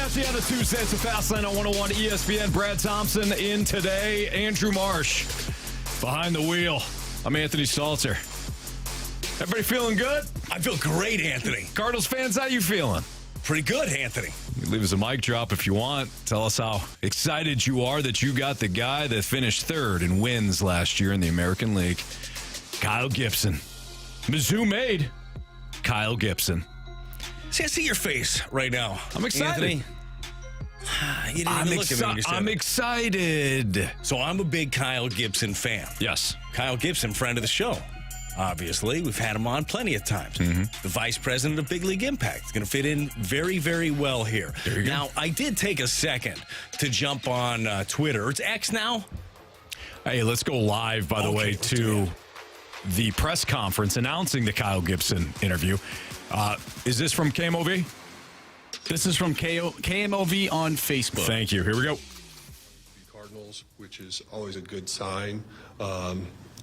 Nasty on a Tuesday. It's a Fast Lane on 101 ESPN. Brad Thompson in today. Andrew Marsh behind the wheel. I'm Anthony Stalter. Everybody feeling good? I feel great, Anthony. Cardinals fans, how you feeling? Pretty good, Anthony. You can leave us a mic drop if you want. Tell us how excited you are that you got the guy that finished third in wins last year in the American League. Kyle Gibson. Mizzou made Kyle Gibson. See, I see your face right now. I'm excited. Anthony. You didn't even look at me when you said I'm it. excited. So I'm a big Kyle Gibson fan. Yes. Kyle Gibson, friend of the show. Obviously, we've had him on plenty of times. Mm-hmm. The vice president of Big League Impact. It's going to fit in very, very well here. There you go. Now, I did take a second to jump on Twitter. It's X now. Hey, let's go live, by the way, to the press conference announcing the Kyle Gibson interview. Is this from KMOV? This is from KMOV on Facebook. Thank you. Here we go. Cardinals, which is always a good sign.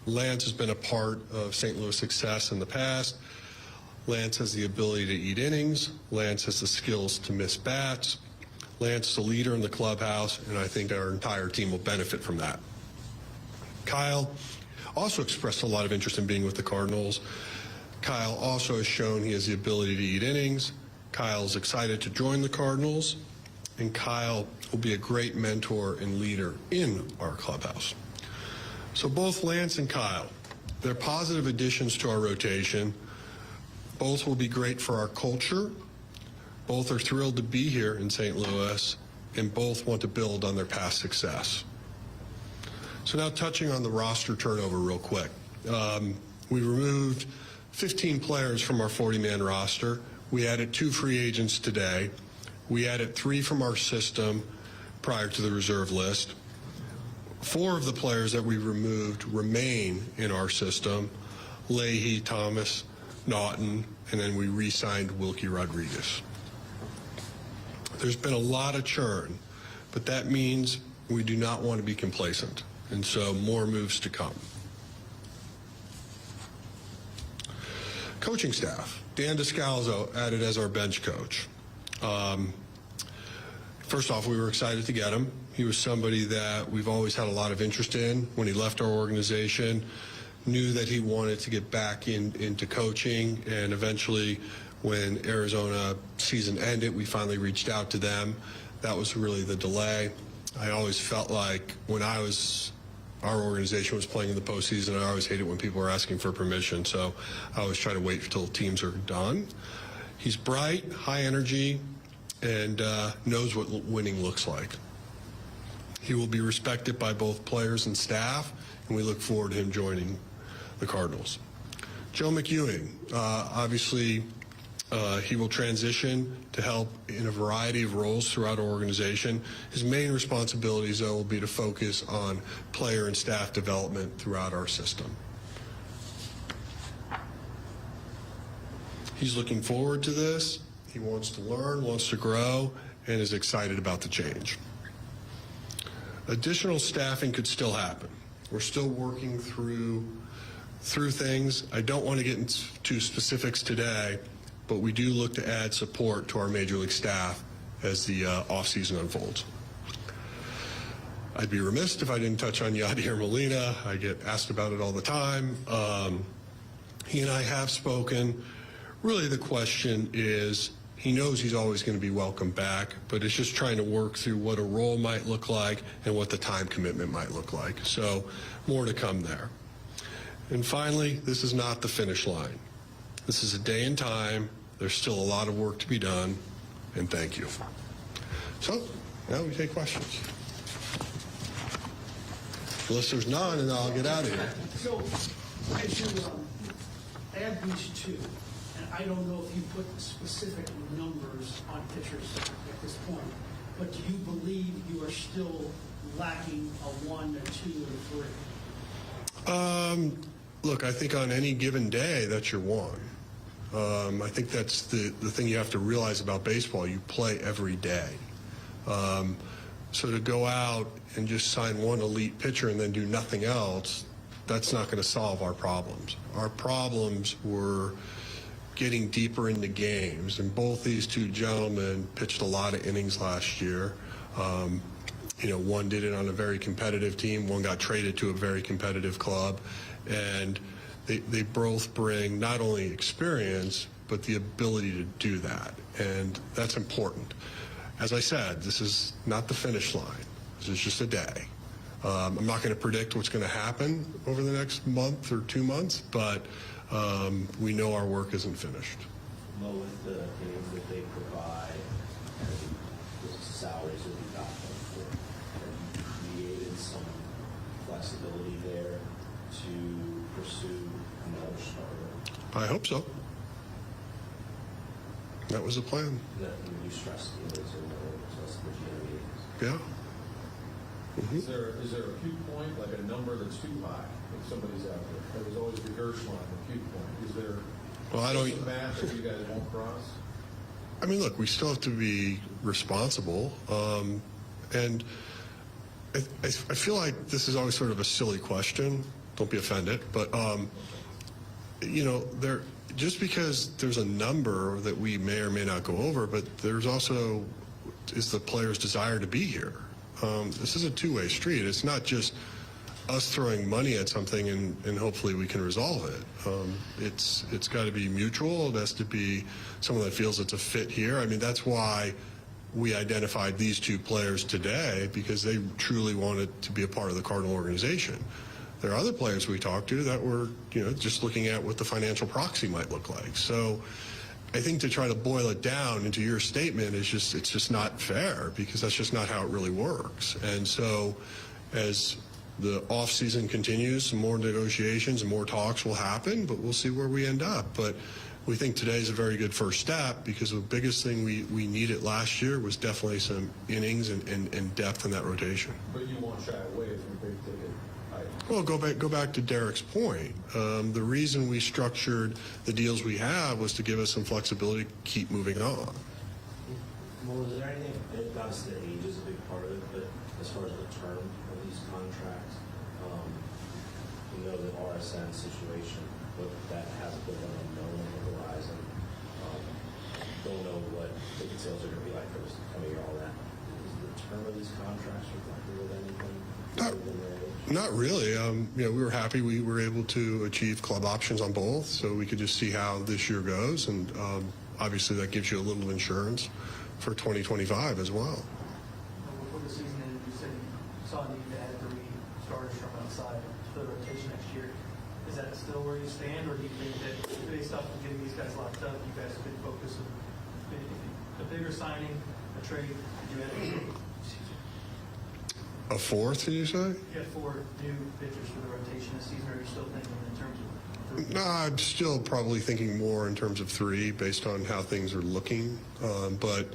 Lance has been a part of St. Louis' success in the past. Lance has the ability to eat innings. Lance has the skills to miss bats. Lance is a leader in the clubhouse, and I think our entire team will benefit from that. Kyle also expressed a lot of interest in being with the Cardinals. Kyle also has shown he has the ability to eat innings. Kyle's excited to join the Cardinals, and Kyle will be a great mentor and leader in our clubhouse. So both Lance and Kyle, they're positive additions to our rotation. Both will be great for our culture. Both are thrilled to be here in St. Louis, and both want to build on their past success. So now touching on the roster turnover real quick. We removed 15 players from our 40-man roster. We added 2 free agents today. We added 3 from our system prior to the reserve list. 4 of the players that we removed remain in our system: Leahy, Thomas, Naughton, and then we re-signed Wilkie Rodriguez. There's been a lot of churn, but that means we do not want to be complacent, and so more moves to come. Coaching staff. Dan Descalzo added as our bench coach. First off, we were excited to get him. He was somebody that we've always had a lot of interest in. When he left our organization, knew that he wanted to get back into coaching, and eventually when Arizona season ended, we finally reached out to them. That was really the delay. I always felt like when our organization was playing in the postseason, I always hated when people were asking for permission, so I always try to wait until teams are done. He's bright, high energy, and knows what winning looks like. He will be respected by both players and staff, and we look forward to him joining the Cardinals. Joe McEwing, obviously he will transition to help in a variety of roles throughout our organization. His main responsibilities, though, will be to focus on player and staff development throughout our system. He's looking forward to this. He wants to learn, wants to grow, and is excited about the change. Additional staffing could still happen. We're still working through things. I don't want to get into specifics today, but we do look to add support to our Major League staff as the offseason unfolds. I'd be remiss if I didn't touch on Yadier Molina. I get asked about it all the time. He and I have spoken. Really the question is, he knows he's always going to be welcome back, but it's just trying to work through what a role might look like and what the time commitment might look like. So more to come there. And finally, this is not the finish line. This is a day in time. There's still a lot of work to be done, and thank you. So now we take questions. Unless there's none, and I'll get out of here. So as you add these 2, and I don't know if you put specific numbers on pitchers at this point, but do you believe you are still lacking a 1, a 2, and a 3? Look, I think on any given day, that's your 1. I think that's the thing you have to realize about baseball. You play every day. So to go out and just sign one elite pitcher and then do nothing else, that's not going to solve our problems. Our problems were getting deeper into games, and both these two gentlemen pitched a lot of innings last year. One did it on a very competitive team. One got traded to a very competitive club, and they both bring not only experience, but the ability to do that, and that's important. As I said, this is not the finish line. This is just a day. I'm not going to predict what's going to happen over the next month or 2 months, but we know our work isn't finished. Mo, with the innings that they provide and the salaries that we got them for, have you created some flexibility there to pursue another starter? I hope so. That was the plan. That you stressed the innings and the legitimate innings. Yeah. Is there a acute point, like a number that's too high if somebody's out there? There was always the Gershline acute point. Is there some math that you guys won't cross? I mean, look, we still have to be responsible, and I feel like this is always sort of a silly question. Don't be offended, but just because there's a number that we may or may not go over, but there's also is the player's desire to be here. This is a two-way street. It's not just us throwing money at something and hopefully we can resolve it. It's got to be mutual. It has to be someone that feels it's a fit here. I mean, that's why we identified these two players today, because they truly wanted to be a part of the Cardinal organization. There are other players we talked to that were, just looking at what the financial proxy might look like. So I think to try to boil it down into your statement it's just not fair, because that's just not how it really works. And so as the off season continues, some more negotiations and more talks will happen, but we'll see where we end up. But we think today is a very good first step, because the biggest thing we needed last year was definitely some innings and depth in that rotation. But you won't shy away from big ticket items. Well, go back to Derek's point. The reason we structured the deals we have was to give us some flexibility to keep moving on. Well, is there anything, obviously the age is a big part of it, but as far as the term of these contracts, we know the RSN situation, but that has a bit of an unknown on the horizon. Don't know what ticket sales are going to be like for this coming year, all that. Is the term of these contracts reflective of anything? Not really. We were happy we were able to achieve club options on both, so we could just see how this year goes, and obviously that gives you a little insurance for 2025 as well. Before the season ended, you said you saw a need to add 3 starters from outside for the rotation next year. Is that still where you stand, or do you think that based off of getting these guys locked up, you guys could focus on a bigger signing, a trade? Could you add A fourth, did you say? You have 4 new pitchers for the rotation this season, or are you still thinking in terms of 3? No, I'm still probably thinking more in terms of 3 based on how things are looking. But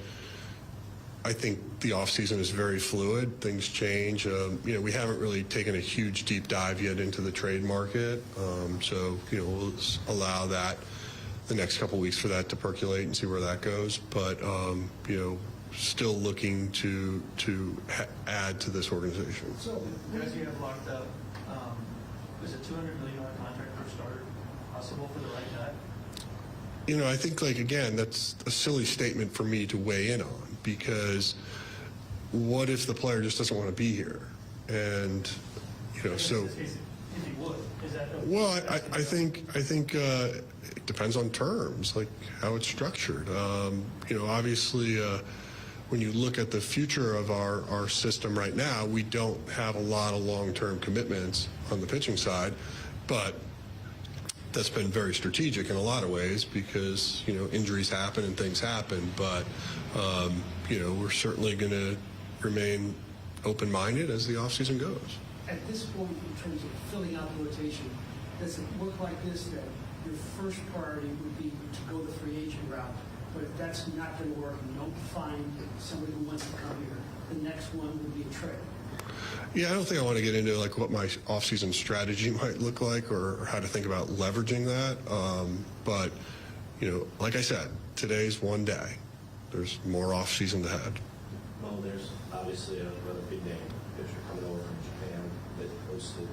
I think the offseason is very fluid. Things change. We haven't really taken a huge deep dive yet into the trade market. So, we'll allow that the next couple of weeks for that to percolate and see where that goes. But, still looking to add to this organization. So, the guys you have locked up, is a $200 million contract per starter possible for the right guy? I think, again, that's a silly statement for me to weigh in on, because what if the player just doesn't want to be here? And, so. If he would, is that? Well, I think it depends on terms, like how it's structured. Obviously, when you look at the future of our system right now, we don't have a lot of long-term commitments on the pitching side, but that's been very strategic in a lot of ways, because injuries happen and things happen. But we're certainly going to remain open-minded as the offseason goes. At this point, in terms of filling out the rotation, does it work like this, that your first priority would be to go the free agent route? But if that's not going to work and you don't find somebody who wants to come here, the next one would be a trade. Yeah, I don't think I want to get into what my off-season strategy might look like or how to think about leveraging that. But like I said, today's one day. There's more off-season ahead. Well, there's obviously another big name pitcher coming over from Japan that hosted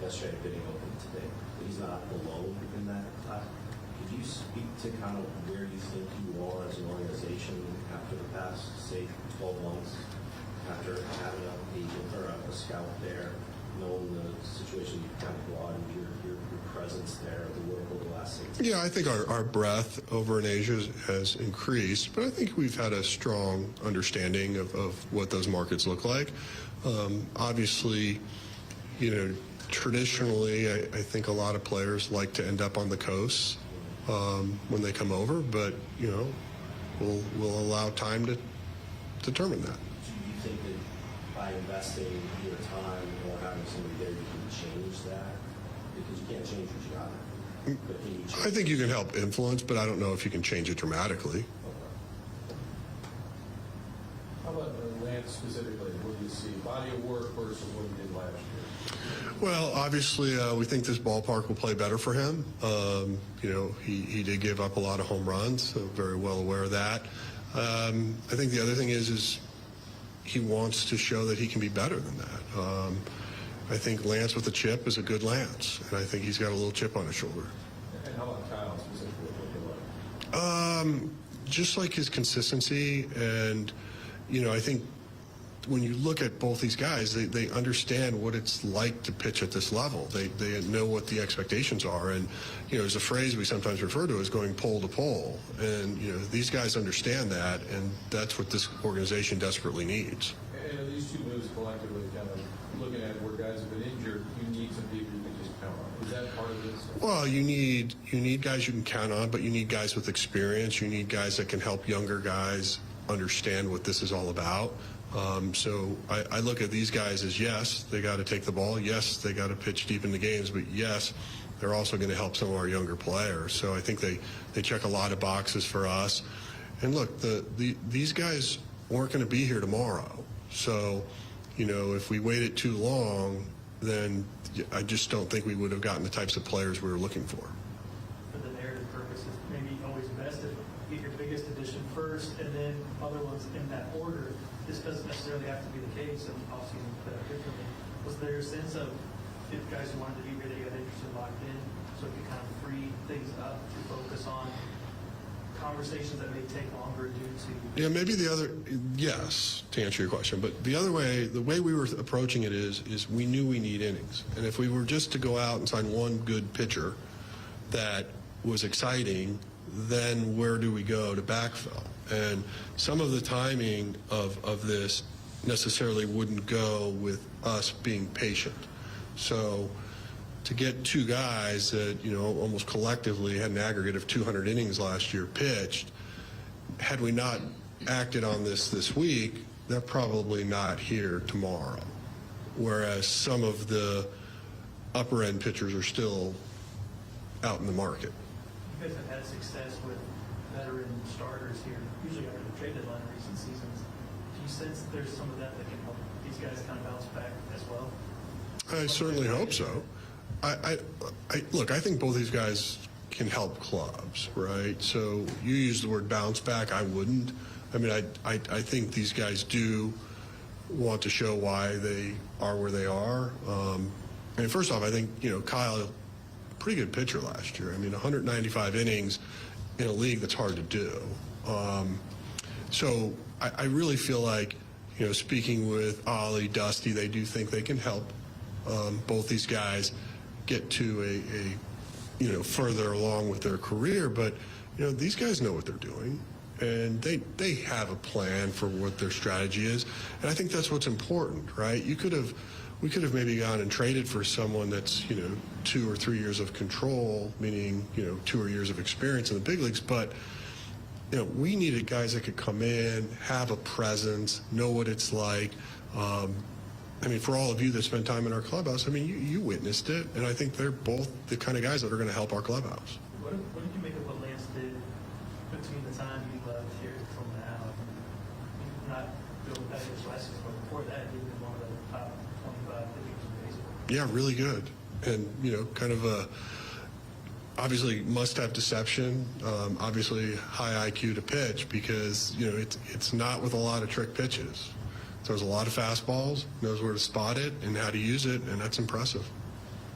yesterday bidding open today. He's not alone in that class. Could could you speak to kind of where you think you are as an organization after the past, say, 12 months, after having an agent or a scout there, knowing the situation you kind of brought and your presence there, the work over the last 6 months? Yeah, I think our breadth over in Asia has increased, but I think we've had a strong understanding of what those markets look like. Obviously, traditionally, I think a lot of players like to end up on the coast when they come over, but, we'll allow time to determine that. Do you think that by investing your time or having somebody there, you can change that? Because you can't change what you got. But can you change I think you can help influence, but I don't know if you can change it dramatically. How about Lance specifically? What do you see? Body of work versus what he did last year? Well, obviously, we think this ballpark will play better for him. He did give up a lot of home runs, so very well aware of that. I think the other thing is he wants to show that he can be better than that. I think Lance with a chip is a good Lance, and I think he's got a little chip on his shoulder. And how about Kyle specifically? What do you like? Just like his consistency, and I think when you look at both these guys, they understand what it's like to pitch at this level. They know what the expectations are, and there's a phrase we sometimes refer to as going pole to pole, and these guys understand that, and that's what this organization desperately needs. And are these two moves collectively kind of looking at where guys have been injured, you need some people you can just count on? Is that part of this? Well, you need guys you can count on, but you need guys with experience. You need guys that can help younger guys understand what this is all about. So I look at these guys as, yes, they got to take the ball. Yes, they got to pitch deep in the games. But, yes, they're also going to help some of our younger players. So I think they check a lot of boxes for us. And, look, these guys weren't going to be here tomorrow. So, if we waited too long, then I just don't think we would have gotten the types of players we were looking for. For the narrative purposes, maybe always best if you get your biggest addition first and then other ones in that order. This doesn't necessarily have to be the case, and off-season played out differently. Was there a sense of if guys who wanted to be really got interested locked in, so it could kind of free things up to focus on conversations that may take longer due to? Yeah, maybe yes, to answer your question. But the way we were approaching it is we knew we need innings. And if we were just to go out and sign one good pitcher that was exciting, then where do we go to backfill? And some of the timing of this necessarily wouldn't go with us being patient. So to get two guys that, almost collectively had an aggregate of 200 innings last year pitched, had we not acted on this week, they're probably not here tomorrow. Whereas some of the upper end pitchers are still out in the market. You guys have had success with veteran starters here, usually after the trade deadline in recent seasons. Do you sense that there's some of that can help these guys kind of bounce back as well? I certainly hope so. Look, I think both these guys can help clubs, right? So you use the word bounce back. I wouldn't. I mean, I think these guys do want to show why they are where they are. And first off, I think, Kyle, pretty good pitcher last year. I mean, 195 innings in a league that's hard to do. So I really feel like, speaking with Ollie, Dusty, they do think they can help both these guys get to a further along with their career. But, these guys know what they're doing, and they have a plan for what their strategy is. And I think that's what's important, right? We could have maybe gone and traded for someone that's, 2 or 3 years of control, meaning, 2 years of experience in the big leagues. But, we needed guys that could come in, have a presence, know what it's like. I mean, for all of you that spent time in our clubhouse, I mean, you witnessed it, and I think they're both the kind of guys that are going to help our clubhouse. What did you make of what Lance did between the time you left here till now? Not building back his license, but before that, he was one of the top 25 pitchers in baseball. Yeah, really good. And, kind of obviously must-have deception, obviously high IQ to pitch because, it's not with a lot of trick pitches. Throws a lot of fastballs, knows where to spot it and how to use it, and that's impressive.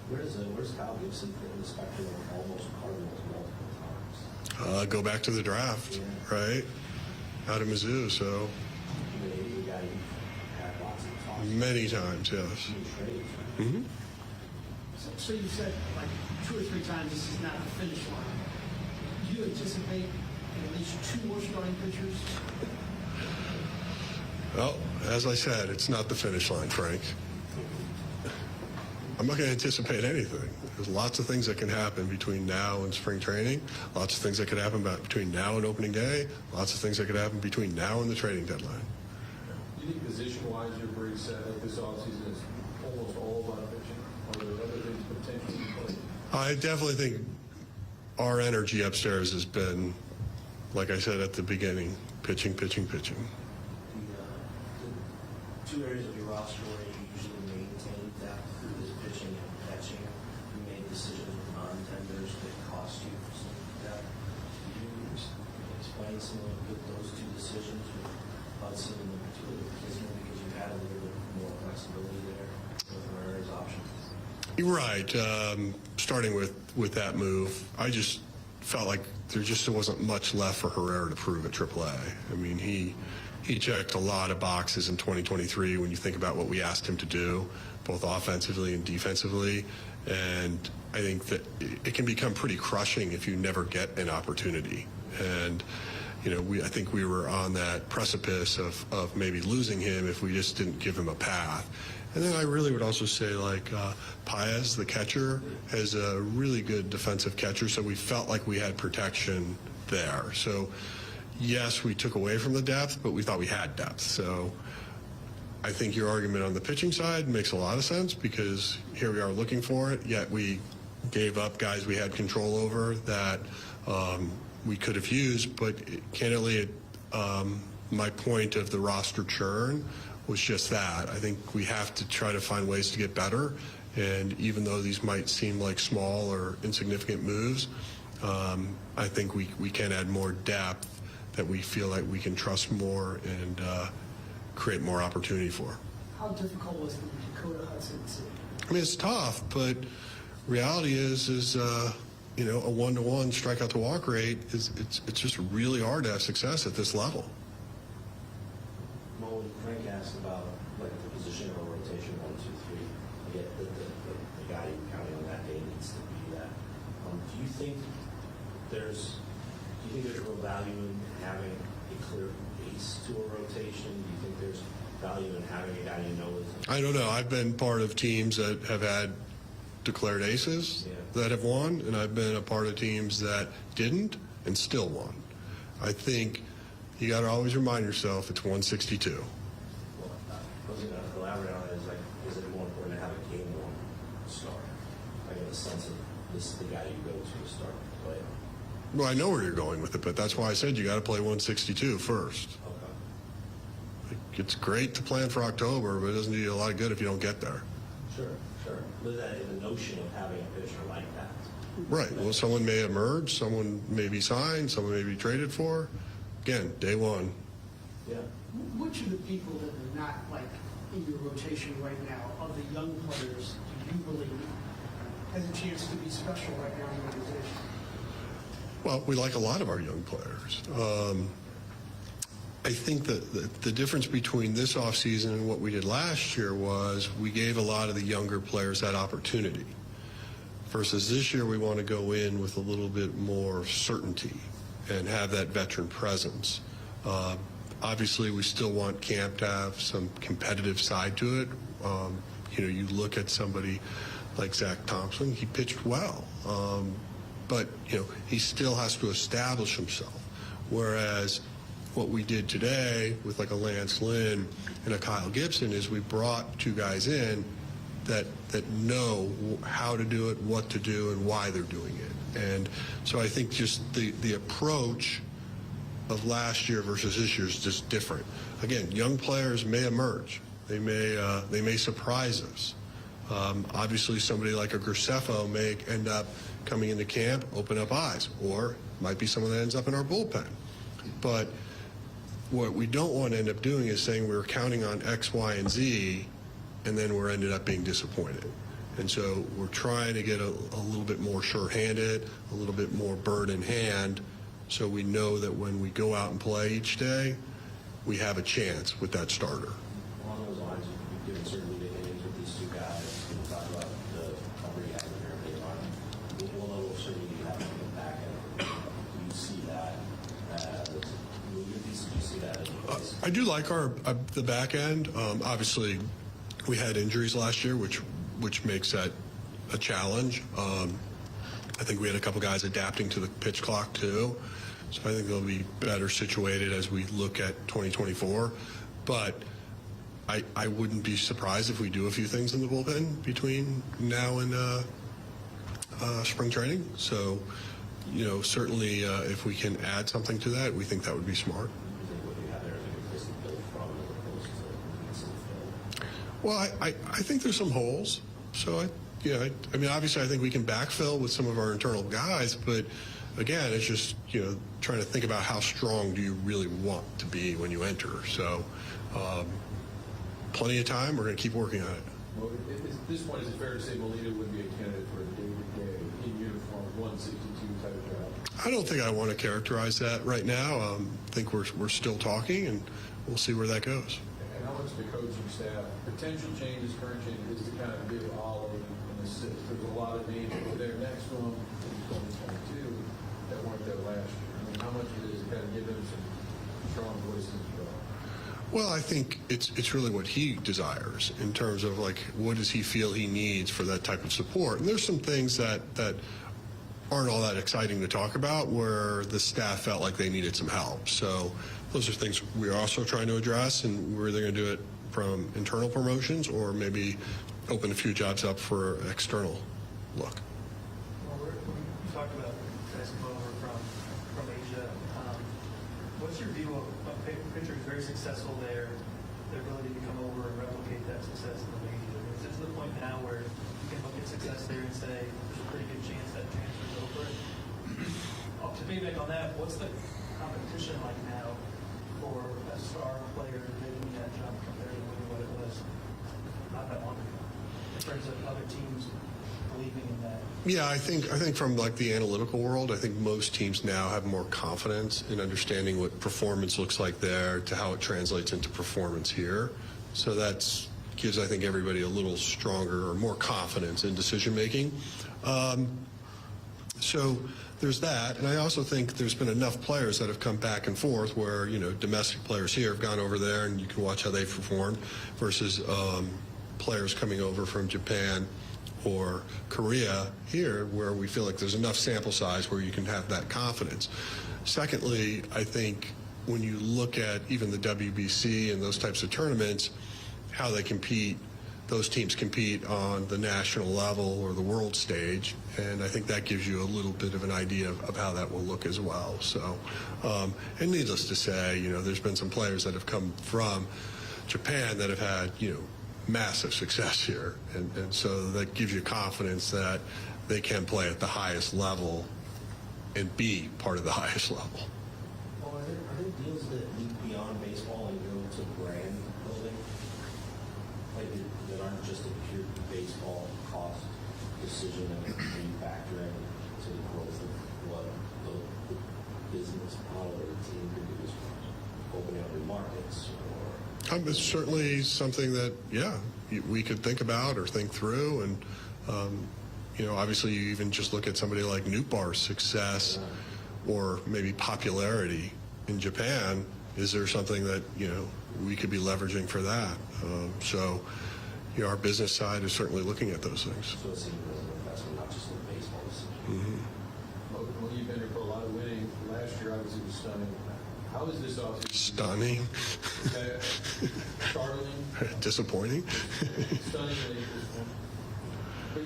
Where's Kyle Gibson fit in the spectrum of almost Cardinals multiple times? Go back to the draft, right? Out of Mizzou, so many times, yes. Mm-hmm. So you said like 2 or 3 times this is not the finish line. Do you anticipate at least 2 more starting pitchers? Well, as I said, it's not the finish line, Frank. I'm not going to anticipate anything. There's lots of things that can happen between now and spring training, lots of things that could happen between now and opening day, lots of things that could happen between now and the trading deadline. Do you think position-wise you're pretty set? Like this offseason is almost all about pitching? Are there other things potentially in play? I definitely think our energy upstairs has been, like I said at the beginning, pitching, pitching, pitching. The 2 areas of your roster where you usually maintain depth is pitching and catching. You made decisions with non-tenders that cost you some depth. Can you explain some of those 2 decisions with Hudson and the particular Kisner because you had a little bit more flexibility there with Herrera's options? You're right. Starting with that move, I just felt like there just wasn't much left for Herrera to prove at AAA. I mean, he checked a lot of boxes in 2023 when you think about what we asked him to do, both offensively and defensively. And I think that it can become pretty crushing if you never get an opportunity. And, you know, I think we were on that precipice of maybe losing him if we just didn't give him a path. And then I really would also say, like, Paez, the catcher, is a really good defensive catcher, so we felt like we had protection there. So, yes, we took away from the depth, but we thought we had depth. So I think your argument on the pitching side makes a lot of sense because here we are looking for it, yet we gave up guys we had control over that we could have used. But candidly, my point of the roster churn was just that. I think we have to try to find ways to get better. And even though these might seem like small or insignificant moves, I think we can add more depth that we feel like we can trust more and create more opportunity for. How difficult was the Dakota Hudson decision? I mean, it's tough, but reality is you know, a 1-to-1 strikeout to walk rate it's just really hard to have success at this level. Well, when Frank asked about like the position or rotation 1, 2, 3, I get that the guy you're counting on that day needs to be that. Do you think there's real value in having a clear ace to a rotation? Do you think there's value in having a guy you know is? I don't know. I've been part of teams that have had declared aces that have won, and I've been a part of teams that didn't and still won. I think you got to always remind yourself it's 162. Well, I was going to elaborate on it. Is it more important to have a game 1 star? I get a sense of this is the guy you go to start the playoff. Well, I know where you're going with it, but that's why I said you got to play 162 first. Okay. It's great to plan for October, but it doesn't do you a lot of good if you don't get there. Sure. But that the notion of having a pitcher like that. Right. Well, someone may emerge, someone may be signed, someone may be traded for. Again, day 1. Yeah. Which of the people that are not like in your rotation right now, of the young players, do you believe has a chance to be special right now in the organization? Well, we like a lot of our young players. I think that the difference between this offseason and what we did last year was we gave a lot of the younger players that opportunity. Versus this year, we want to go in with a little bit more certainty and have that veteran presence. Obviously, we still want camp to have some competitive side to it. You know, you look at somebody like Zach Thompson, he pitched well. But, you know, he still has to establish himself. Whereas what we did today with like a Lance Lynn and a Kyle Gibson is we brought 2 guys in that know how to do it, what to do, and why they're doing it. And so I think just the approach of last year versus this year is just different. Again, young players may emerge. They may surprise us. Obviously, somebody like a Graceffo may end up coming into camp, open up eyes, or might be someone that ends up in our bullpen. But what we don't want to end up doing is saying we're counting on X, Y, and Z, and then we're ended up being disappointed. And so we're trying to get a little bit more sure-handed, a little bit more bird in hand, So we know that when we go out and play each day, we have a chance with that starter. Along those lines, you've given certainly the innings with these two guys. You talk about the cover you have in there, everything on what level of certainty do you have in the back end? Do you see that as moving pieces? Do you see that as a place? I do like the back end. Obviously, we had injuries last year, which makes that a challenge. I think we had a couple guys adapting to the pitch clock too, so I think they'll be better situated as we look at 2024. But I wouldn't be surprised if we do a few things in the bullpen between now and spring training. So, certainly if we can add something to that, we think that would be smart. Well, I think there's some holes. So, I mean, obviously, I think we can backfill with some of our internal guys, but again, it's just, trying to think about how strong do you really want to be when you enter. So, plenty of time. We're going to keep working on it. Well, at this point, is it fair to say Molina would be a candidate for a day-to-day in uniform 162 type job? I don't think I want to characterize that right now. I think we're still talking, and we'll see where that goes. And how much the coaching staff, potential changes, current changes, is to kind of give Olive and assist? There's a lot of names that were there next to him in 2022 that weren't there last year. I mean, how much of it is kind of give him some strong voices as well? Well, I think it's really what he desires in terms of, like, what does he feel he needs for that type of support. And there's some things that aren't all that exciting to talk about where the staff felt like they needed some help. So those are things we're also trying to address, and we're either going to do it from internal promotions or maybe open a few jobs up for external look. Well, you talked about guys come over from Asia. What's your view of a pitcher who's very successful there, their ability to come over and replicate that success in the league? Is it to the point now where you can look at success there and say there's a pretty good chance that transfers over? To piggyback on that, what's the competition like now for a star player making that jump compared to what it was not that long ago, in terms of other teams believing in that? Yeah, I think from like the analytical world, I think most teams now have more confidence in understanding what performance looks like there to how it translates into performance here. So that's gives, I think, everybody a little stronger or more confidence in decision making. So there's that, and I also think there's been enough players that have come back and forth where, domestic players here have gone over there and you can watch how they perform versus players coming over from Japan or Korea here, where we feel like there's enough sample size where you can have that confidence. Secondly, I think when you look at even the WBC and those types of tournaments, how they compete, those teams compete on the national level or the world stage, and I think that gives you a little bit of an idea of how that will look as well. So, and needless to say, there's been some players that have come from Japan that have had, massive success here, and so that gives you confidence that they can play at the highest level and be part of the highest level. Well, are there deals that lead beyond baseball and go to brand building, like that aren't just a pure baseball cost decision and you factor into the growth of what the business model or the team could do, is opening up new markets? It's certainly something that, we could think about or think through. And, obviously you even just look at somebody like Nootbaar's success or maybe popularity in Japan. Is there something that, we could be leveraging for that? So, our business side is certainly looking at those things. So it seems as an investment, not just in baseball. Well, you've been here for a lot of winning. Last year, obviously, was stunning. How is this offseason? Stunning. Startling. Disappointing. Stunningly at this point. But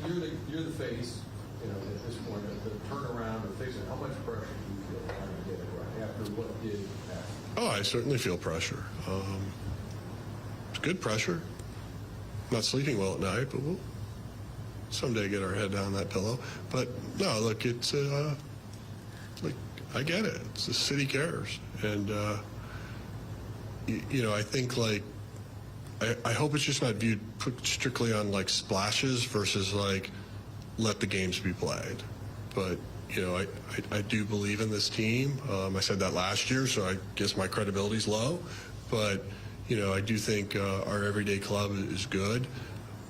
you're the face, at this point, the turnaround or fix it. How much pressure do you feel trying to get it right after what did happen? Oh, I certainly feel pressure. It's good pressure. Not sleeping well at night, but we'll someday get our head down that pillow. But no, look, it's I get it. It's the city cares, and I think I hope it's just not viewed strictly on like splashes versus like let the games be played. But I do believe in this team. I said that last year, so I guess my credibility's low. But, I do think our everyday club is good.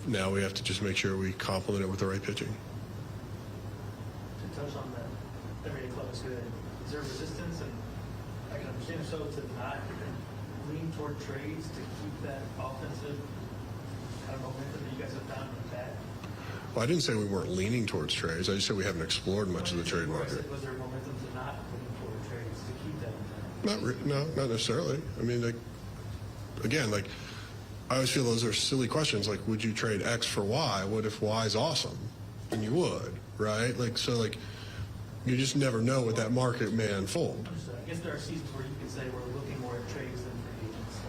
Now we have to just make sure we complement it with the right pitching. To touch on that, everyday club is good. Is there resistance, and I can understand so, to not lean toward trades to keep that offensive kind of momentum that you guys have found in that? Well, I didn't say we weren't leaning towards trades. I just said we haven't explored much of the trade market. Was there momentum to not lean toward trades to keep that? No, not necessarily. I mean, again, I always feel those are silly questions. Like, would you trade X for Y? What if Y is awesome? And you would, right? You just never know what that market may unfold. Understood. I guess there are seasons where you can say we're looking more at trades than free agents.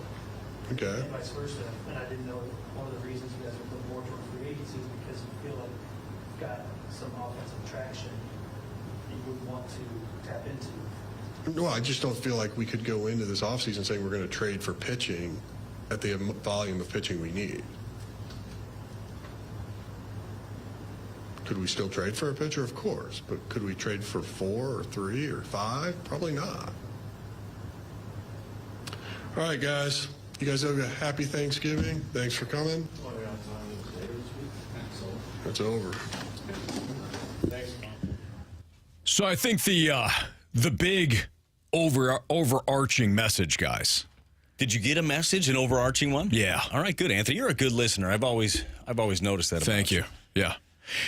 Okay. And vice versa. And I didn't know if one of the reasons you guys are looking more toward free agency is because you feel like you've got some offensive traction that you would want to tap into. Well, I just don't feel like we could go into this offseason saying we're going to trade for pitching at the volume of pitching we need. Could we still trade for a pitcher? Of course. But could we trade for 4 or 3 or 5? Probably not. All right, guys. You guys have a happy Thanksgiving. Thanks for coming. It's over. So I think the big overarching message, guys. Did you get a message, an overarching one? Yeah. All right, good, Anthony. You're a good listener. I've always noticed that. Thank you. Yeah.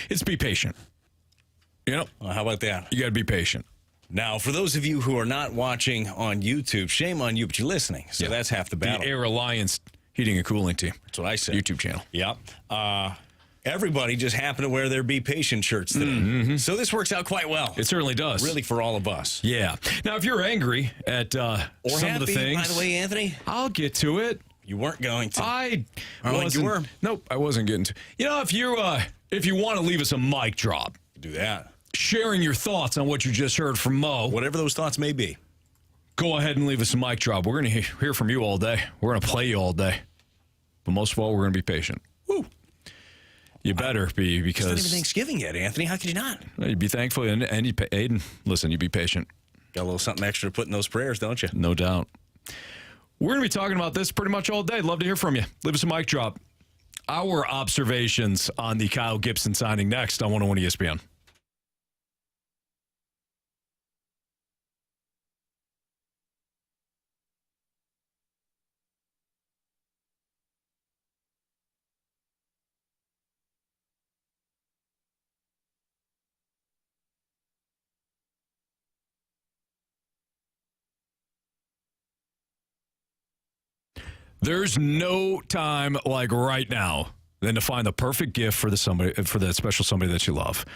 It's be patient. Well, how about that? You got to be patient. Now, for those of you who are not watching on YouTube, shame on you, but you're listening. So that's half the battle. The Air Alliance Heating and Cooling Team. That's what I said. YouTube channel. Yep. Everybody just happened to wear their Be Patient shirts today. Mm-hmm. So this works out quite well. It certainly does. Really, for all of us. Yeah. Now, if you're angry at some happy, of the things. by the way, Anthony. I'll get to it. You weren't going to. I like you were. Nope, I wasn't getting to. If you want to leave us a mic drop. Do that. Sharing your thoughts on what you just heard from Mo. Whatever those thoughts may be. Go ahead and leave us a mic drop. We're going to hear from you all day. We're going to play you all day. But most of all, we're going to be patient. Woo. You better be, because... It's not even Thanksgiving yet, Anthony. How could you not? You'd be thankful, and Aiden, listen, you be patient. Got a little something extra to put in those prayers, don't you? No doubt. We're going to be talking about this pretty much all day. Love to hear from you. Leave us a mic drop. Our observations on the Kyle Gibson signing next on 101 ESPN. There's no time like right now than to find the perfect gift for that special somebody that you love.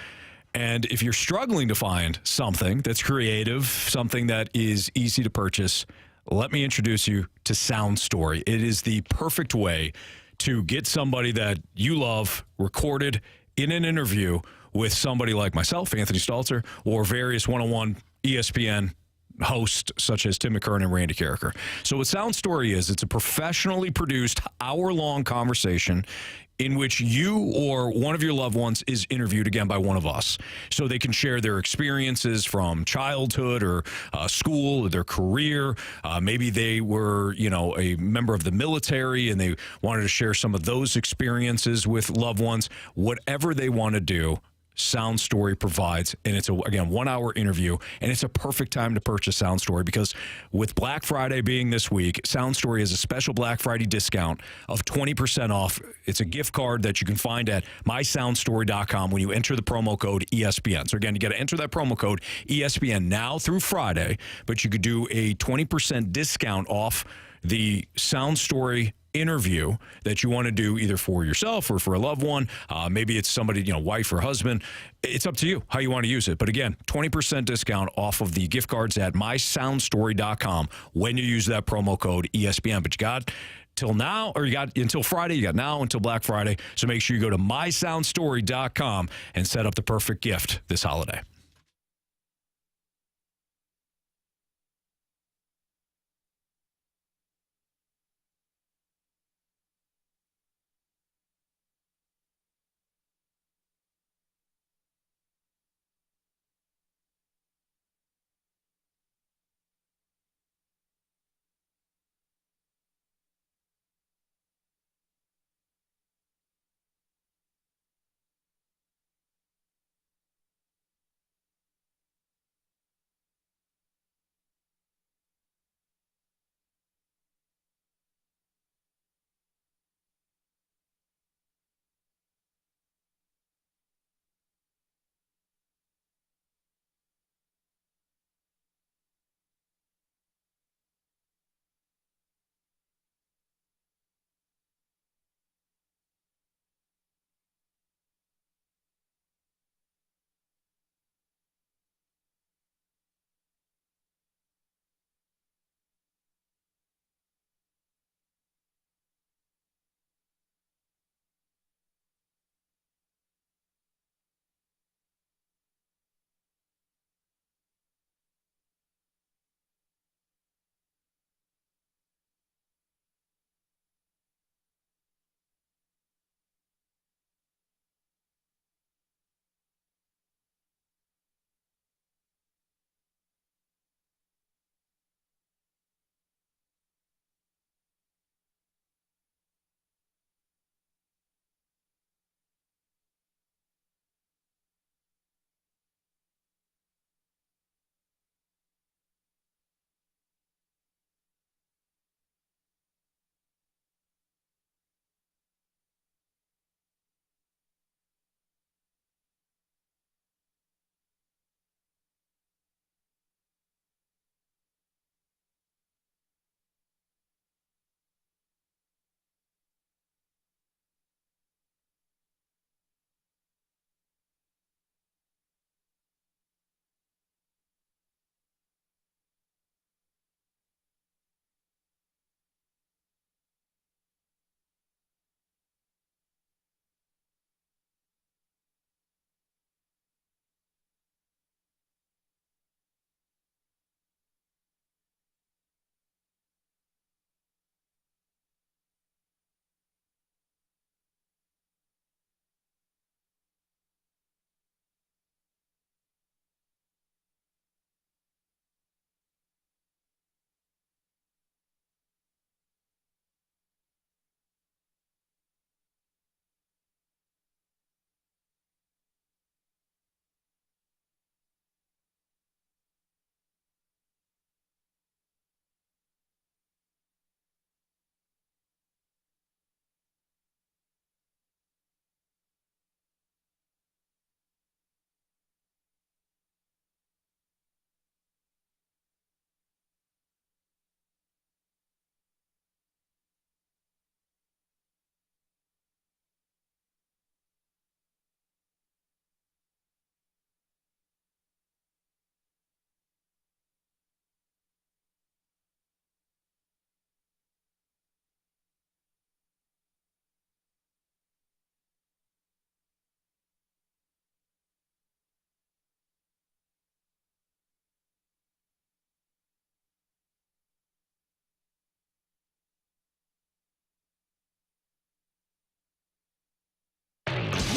And if you're struggling to find something that's creative, something that is easy to purchase, let me introduce you to Sound Story. It is the perfect way to get somebody that you love recorded in an interview with somebody like myself, Anthony Stalter, or various 101 ESPN hosts such as Tim McKernan and Randy Carricker. So what Sound Story is, it's a professionally produced hour-long conversation in which you or one of your loved ones is interviewed again by one of us. So they can share their experiences from childhood or school or their career. Maybe they were, a member of the military and they wanted to share some of those experiences with loved ones. Whatever they want to do, Sound Story provides, and it's a 1-hour interview, and it's a perfect time to purchase Sound Story because with Black Friday being this week, Sound Story has a special Black Friday discount of 20% off. It's a gift card that you can find at mysoundstory.com when you enter the promo code ESPN. So again, you got to enter that promo code ESPN now through Friday, but you could do a 20% discount off the Sound Story interview that you want to do either for yourself or for a loved one. Maybe it's somebody, wife or husband. It's up to you how you want to use it. But again, 20% discount off of the gift cards at mysoundstory.com when you use that promo code ESPN. But you got till now, or you got until Friday. You got now until Black Friday. So make sure you go to mysoundstory.com and set up the perfect gift this holiday.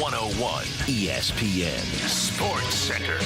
101 ESPN Sports Center.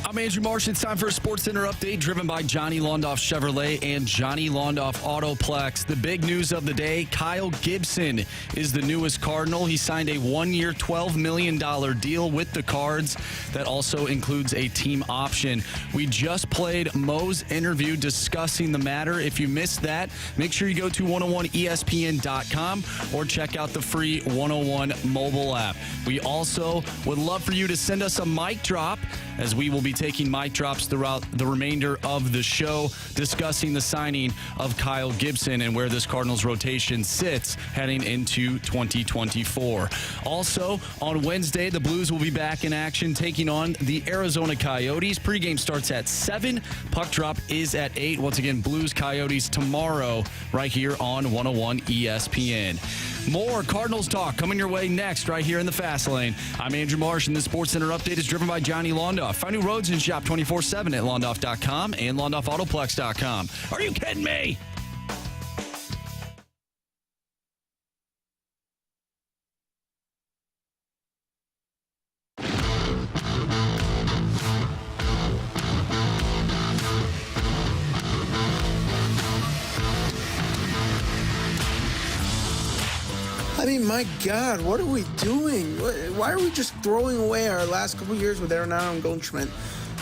I'm Andrew Marsh. It's time for a Sports Center update driven by Johnny Londoff Chevrolet and Johnny Londoff Autoplex. The big news of the day, Kyle Gibson is the newest Cardinal. He signed a one-year, $12 million deal with the Cards that also includes a team option. We just played Mo's interview discussing the matter. If you missed that, make sure you go to 101ESPN.com or check out the free 101 mobile app. We also would love for you to send us a mic drop, as we will be taking mic drops throughout the remainder of the show, discussing the signing of Kyle Gibson and where this Cardinals rotation sits heading into 2024. Also, on Wednesday, the Blues will be back in action, taking on the Arizona Coyotes. Pregame starts at 7. Puck drop is at 8. Once again, Blues Coyotes tomorrow right here on 101 ESPN. More Cardinals talk coming your way next right here in the Fast Lane. I'm Andrew Marsh, and this Sports Center update is driven by Johnny Londoff. Find new roads and shop 24/7 at Londoff.com and LondoffAutoplex.com. Are you kidding me? I mean, my God, what are we doing? Why are we just throwing away our last couple of years with Arenado and Goldschmidt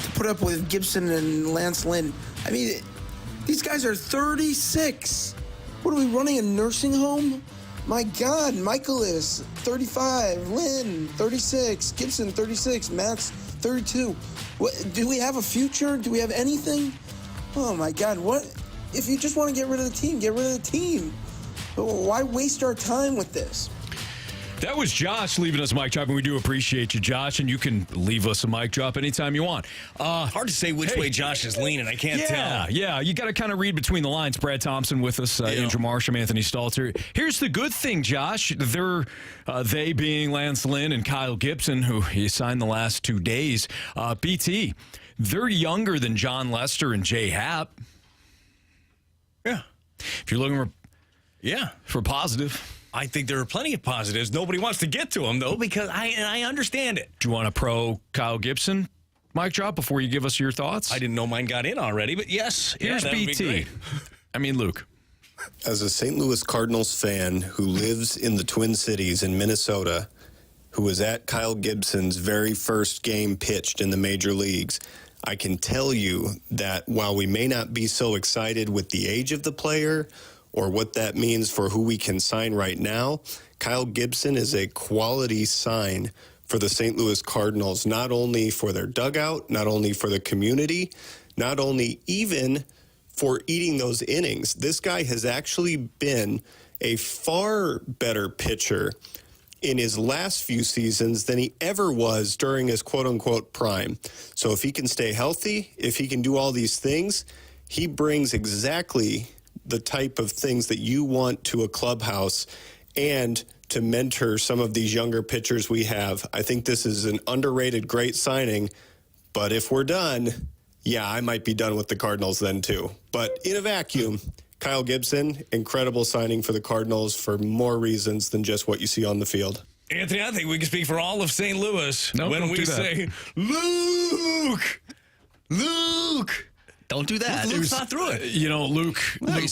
to put up with Gibson and Lance Lynn? I mean, these guys are 36. What are we running, a nursing home? My God, Michaelis, 35, Lynn, 36, Gibson, 36, Matt's 32. Do we have a future? Do we have anything? Oh, my God, what? If you just want to get rid of the team, get rid of the team. Why waste our time with this? That was Josh leaving us a mic drop, and we do appreciate you, Josh, and you can leave us a mic drop anytime you want. Hard to say which way Josh is leaning. I can't tell. Yeah, you got to kind of read between the lines. Brad Thompson with us, Andrew Marsh, I'm Anthony Stalter. Here's the good thing, Josh. They being Lance Lynn and Kyle Gibson, who he signed the last 2 days. BT, they're younger than John Lester and Jay Happ. Yeah. If you're looking for positive. I think there are plenty of positives. Nobody wants to get to them, though, because I understand it. Do you want a pro Kyle Gibson mic drop before you give us your thoughts? I didn't know mine got in already, but yes. Here's BT. I mean, Luke. As a St. Louis Cardinals fan who lives in the Twin Cities in Minnesota, who was at Kyle Gibson's very first game pitched in the major leagues, I can tell you that while we may not be so excited with the age of the player or what that means for who we can sign right now, Kyle Gibson is a quality sign for the St. Louis Cardinals, not only for their dugout, not only for the community, not only even for eating those innings. This guy has actually been a far better pitcher in his last few seasons than he ever was during his quote-unquote prime. So if he can stay healthy, if he can do all these things, he brings exactly the type of things that you want to a clubhouse and to mentor some of these younger pitchers we have. I think this is an underrated, great signing. But if we're done, I might be done with the Cardinals then too. But in a vacuum, Kyle Gibson, incredible signing for the Cardinals for more reasons than just what you see on the field. Anthony, I think we can speak for all of St. Louis when we say, Luke. Don't do that. Luke's not through it. Luke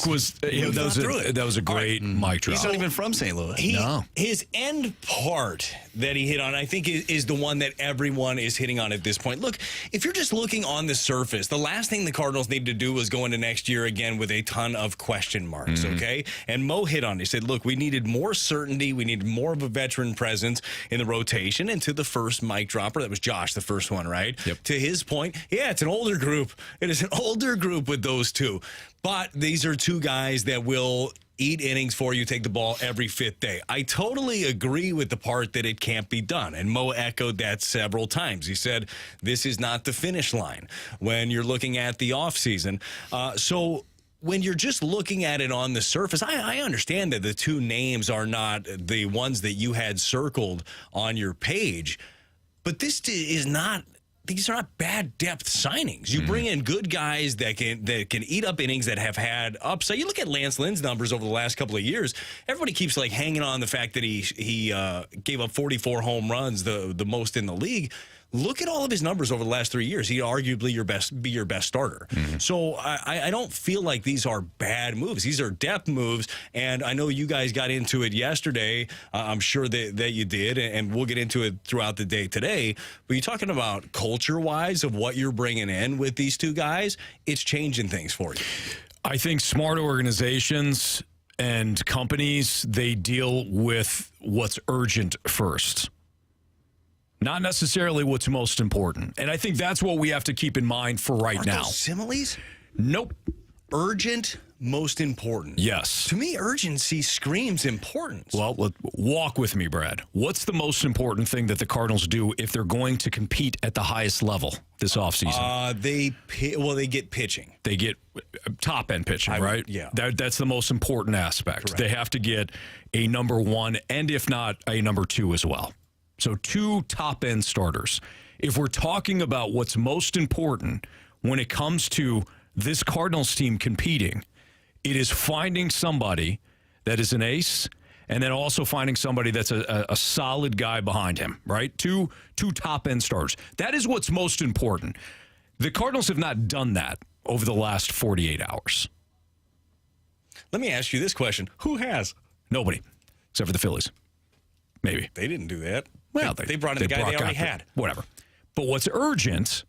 was that was a great mic drop. He's not even from St. Louis. His end part that he hit on, I think, is the one that everyone is hitting on at this point. Look, if you're just looking on the surface, the last thing the Cardinals need to do was go into next year again with a ton of question marks, okay? And Mo hit on it. He said, look, we needed more certainty. We needed more of a veteran presence in the rotation. And to the first mic dropper, that was Josh, the first one, right? Yep. To his point, it's an older group. It is an older group with those two. But these are two guys that will eat innings for you, take the ball every fifth day. I totally agree with the part that it can't be done. And Mo echoed that several times. He said, this is not the finish line when you're looking at the offseason. So when you're just looking at it on the surface, I understand that the two names are not the ones that you had circled on your page. But this is not these are not bad depth signings. You bring in good guys that can eat up innings, that have had upside. You look at Lance Lynn's numbers over the last couple of years. Everybody keeps like hanging on the fact that he gave up 44 home runs, the most in the league. Look at all of his numbers over the last 3 years. He'd arguably be your best starter. So I don't feel like these are bad moves. These are depth moves, and I know you guys got into it yesterday. I'm sure that you did, and we'll get into it throughout the day today. But you're talking about culture-wise of what you're bringing in with these two guys. It's changing things for you. I think smart organizations and companies, they deal with what's urgent first. Not necessarily what's most important. And I think that's what we have to keep in mind for right now. Those similes? Nope. Urgent, most important. Yes. To me, urgency screams importance. Well, walk with me, Brad. What's the most important thing that the Cardinals do if they're going to compete at the highest level this offseason? They get pitching. They get top-end pitching, right? Yeah. That's the most important aspect. Correct. They have to get a number one and, if not, a number two as well. So 2 top-end starters. If we're talking about what's most important when it comes to this Cardinals team competing, it is finding somebody that is an ace and then also finding somebody that's a solid guy behind him, right? Two top-end starters. That is what's most important. The Cardinals have not done that over the last 48 hours. Let me ask you this question. Who has? Nobody, except for the Phillies. Maybe. They didn't do that. Well, they brought in the guy they already had. Whatever. But what's urgent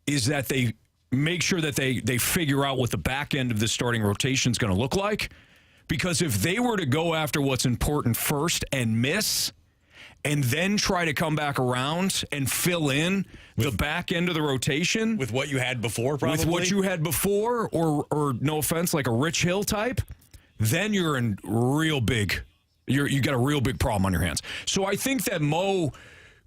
is that they make sure that they figure out what the back end of the starting rotation is going to look like. Because if they were to go after what's important first and miss, and then try to come back around and fill in the back end of the rotation. With what you had before, probably? With what you had before, or no offense, like a Rich Hill type, then you're in real big... You got a real big problem on your hands. So I think that Mo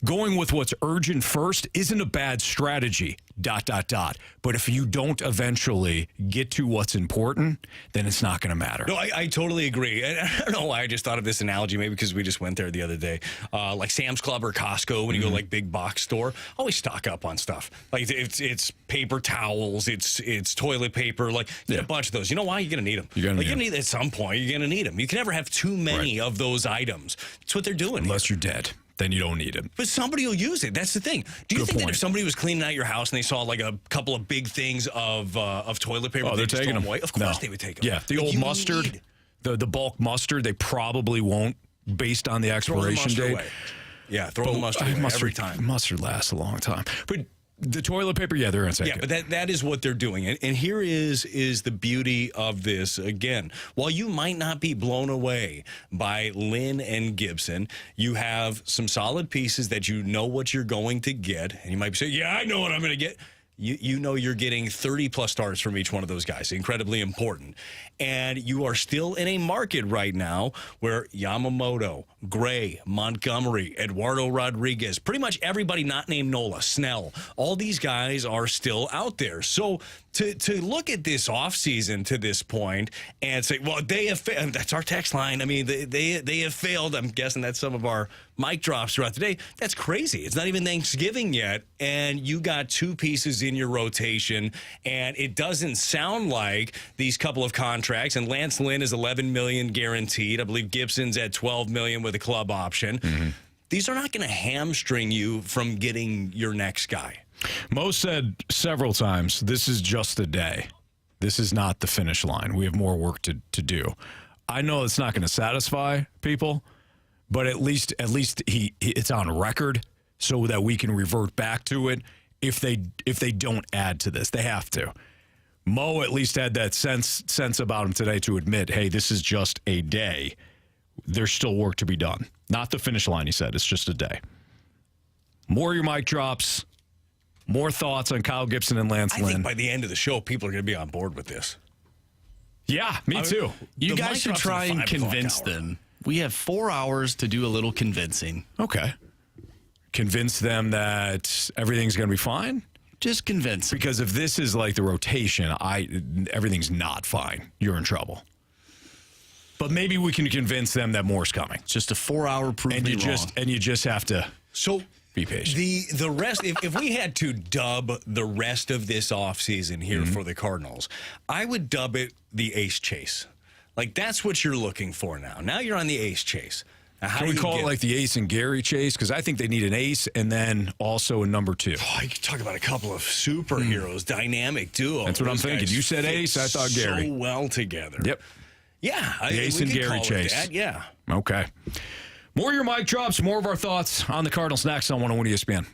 going with what's urgent first isn't a bad strategy, ... But if you don't eventually get to what's important, then it's not going to matter. No, I totally agree. And I don't know why I just thought of this analogy, maybe because we just went there the other day. Like Sam's Club or Costco, when you go like big box store, always stock up on stuff. Like it's paper towels, it's toilet paper, like get a bunch of those. You know why? You're going to need them. You're going to need them. At some point, you're going to need them. You can never have too many of those items. That's what they're doing. Unless you're dead. Then you don't need it. But somebody will use it. That's the thing. Do you think that if somebody was cleaning out your house and they saw like a couple of big things of toilet paper, they're taking them away? Of course they would take them. Yeah, the old mustard, the bulk mustard, they probably won't, based on the expiration date. Away. Yeah, throw the mustard away every time. Mustard lasts a long time. But the toilet paper, yeah, they're insane. Yeah, but that is what they're doing. And here is the beauty of this. Again, while you might not be blown away by Lynn and Gibson, you have some solid pieces that you know what you're going to get. And you might say, yeah, I know what I'm going to get. You know you're getting 30-plus starts from each one of those guys. Incredibly important. And you are still in a market right now where Yamamoto, Gray, Montgomery, Eduardo Rodriguez, pretty much everybody not named Nola, Snell, all these guys are still out there. So to look at this offseason to this point and say, well, they have failed. That's our text line. I mean, they have failed. I'm guessing that's some of our mic drops throughout the day. That's crazy. It's not even Thanksgiving yet, and you got 2 pieces in your rotation, and it doesn't sound like these couple of contracts, and Lance Lynn is $11 million guaranteed. I believe Gibson's at $12 million with a club option. These are not going to hamstring you from getting your next guy. Mo said several times, this is just a day. This is not the finish line. We have more work to do. I know it's not going to satisfy people, but at least it's on record so that we can revert back to it if they don't add to this. They have to. Mo at least had that sense about him today to admit, hey, this is just a day. There's still work to be done. Not the finish line, he said. It's just a day. More of your mic drops. More thoughts on Kyle Gibson and Lance Lynn. I think by the end of the show, people are going to be on board with this. Yeah, me too. You guys should try and convince them. We have 4 hours to do a little convincing. Okay. Convince them that everything's going to be fine? Just convince them. Because if this is like the rotation, everything's not fine. You're in trouble. But maybe we can convince them that more's coming. It's just a 4-hour prove me wrong. And you just have to be patient. The rest, if we had to dub the rest of this offseason here for the Cardinals, I would dub it the ace chase. Like, that's what you're looking for now. Now you're on the ace chase. Now, how Can do we you call get it like the Ace and Gary chase? Because I think they need an ace and then also a number 2. Oh, you can talk about a couple of superheroes, dynamic duo. That's what I'm Those thinking. guys You said fit ace, I thought Gary. So well together. Yep. Yeah. The Ace we and could Gary call it chase. that, yeah. Okay. More of your mic drops, more of our thoughts on the Cardinals next on 101 ESPN.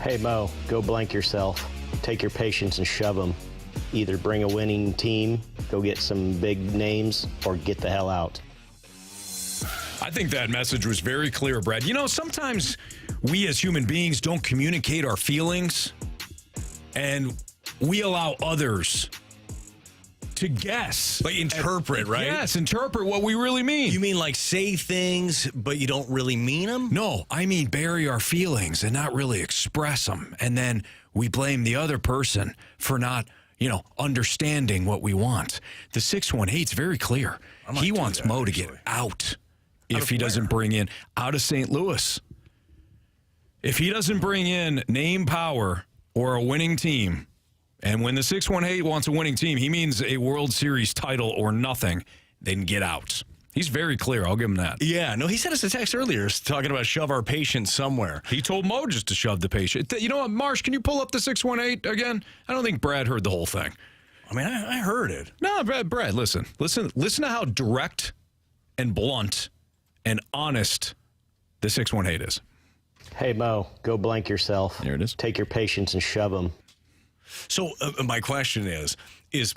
Hey, Mo, go blank yourself. Take your patience and shove them. Either bring a winning team, go get some big names, or get the hell out. I think that message was very clear, Brad. You know, sometimes we as human beings don't communicate our feelings, and we allow others to guess. Like interpret, right? Yes, interpret what we really mean. You mean like say things, but you don't really mean them? No, I mean bury our feelings and not really express them. And then we blame the other person for not, understanding what we want. The 618 is very clear. He wants Mo to get out if he doesn't bring in out of St. Louis. If he doesn't bring in name power or a winning team, and when the 618 wants a winning team, he means a World Series title or nothing, then get out. He's very clear. I'll give him that. Yeah, no, he sent us a text earlier talking about shove our patience somewhere. He told Mo just to shove the patient. You know what, Marsh, can you pull up the 618 again? I don't think Brad heard the whole thing. I mean, I heard it. No, Brad, listen to how direct and blunt and honest the 618 is. Hey, Mo, go blank yourself. Here it is. Take your patience and shove them. So my question is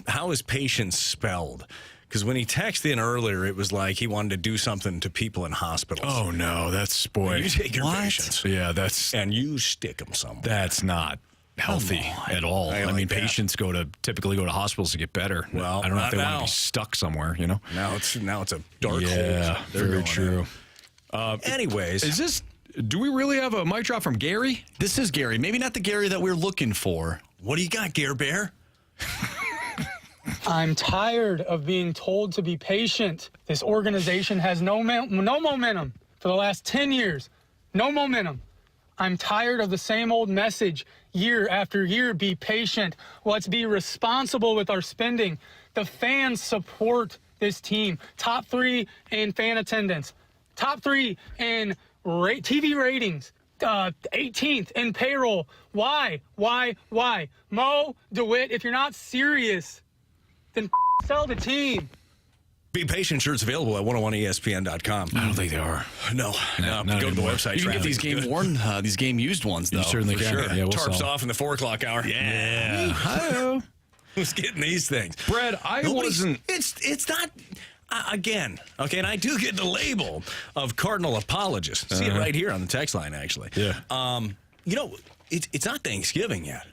how is patience spelled? Because when he texted in earlier, it was like he wanted to do something to people in hospitals. Oh, no, that's, boy. You take your patience. Yeah, and you stick them somewhere. That's not healthy at all. I mean, patients typically go to hospitals to get better. Well, I don't know if they want now. to be stuck somewhere, Now it's a dark hole. Yeah, very true. Anyways. Do we really have a mic drop from Gary? This is Gary. Maybe not the Gary that we're looking for. What do you got, Gare Bear? I'm tired of being told to be patient. This organization has no momentum for the last 10 years. No momentum. I'm tired of the same old message year after year. Be patient. Let's be responsible with our spending. The fans support this team. Top 3 in fan attendance. Top 3 in TV ratings. 18th in payroll. Why? Mo, DeWitt, if you're not serious, then sell the team. Be patient shirts available at 101ESPN.com. I don't think they are. No. Go to the website. You can get these these game used ones, though. You certainly can. Sure. Yeah, Tarps off in the 4 o'clock hour. Yeah. Hi-oh. Who's getting these things? Brad, It's not... Again, okay, and I do get the label of Cardinal apologist. See it right here on the text line, actually. Yeah. It's not Thanksgiving yet.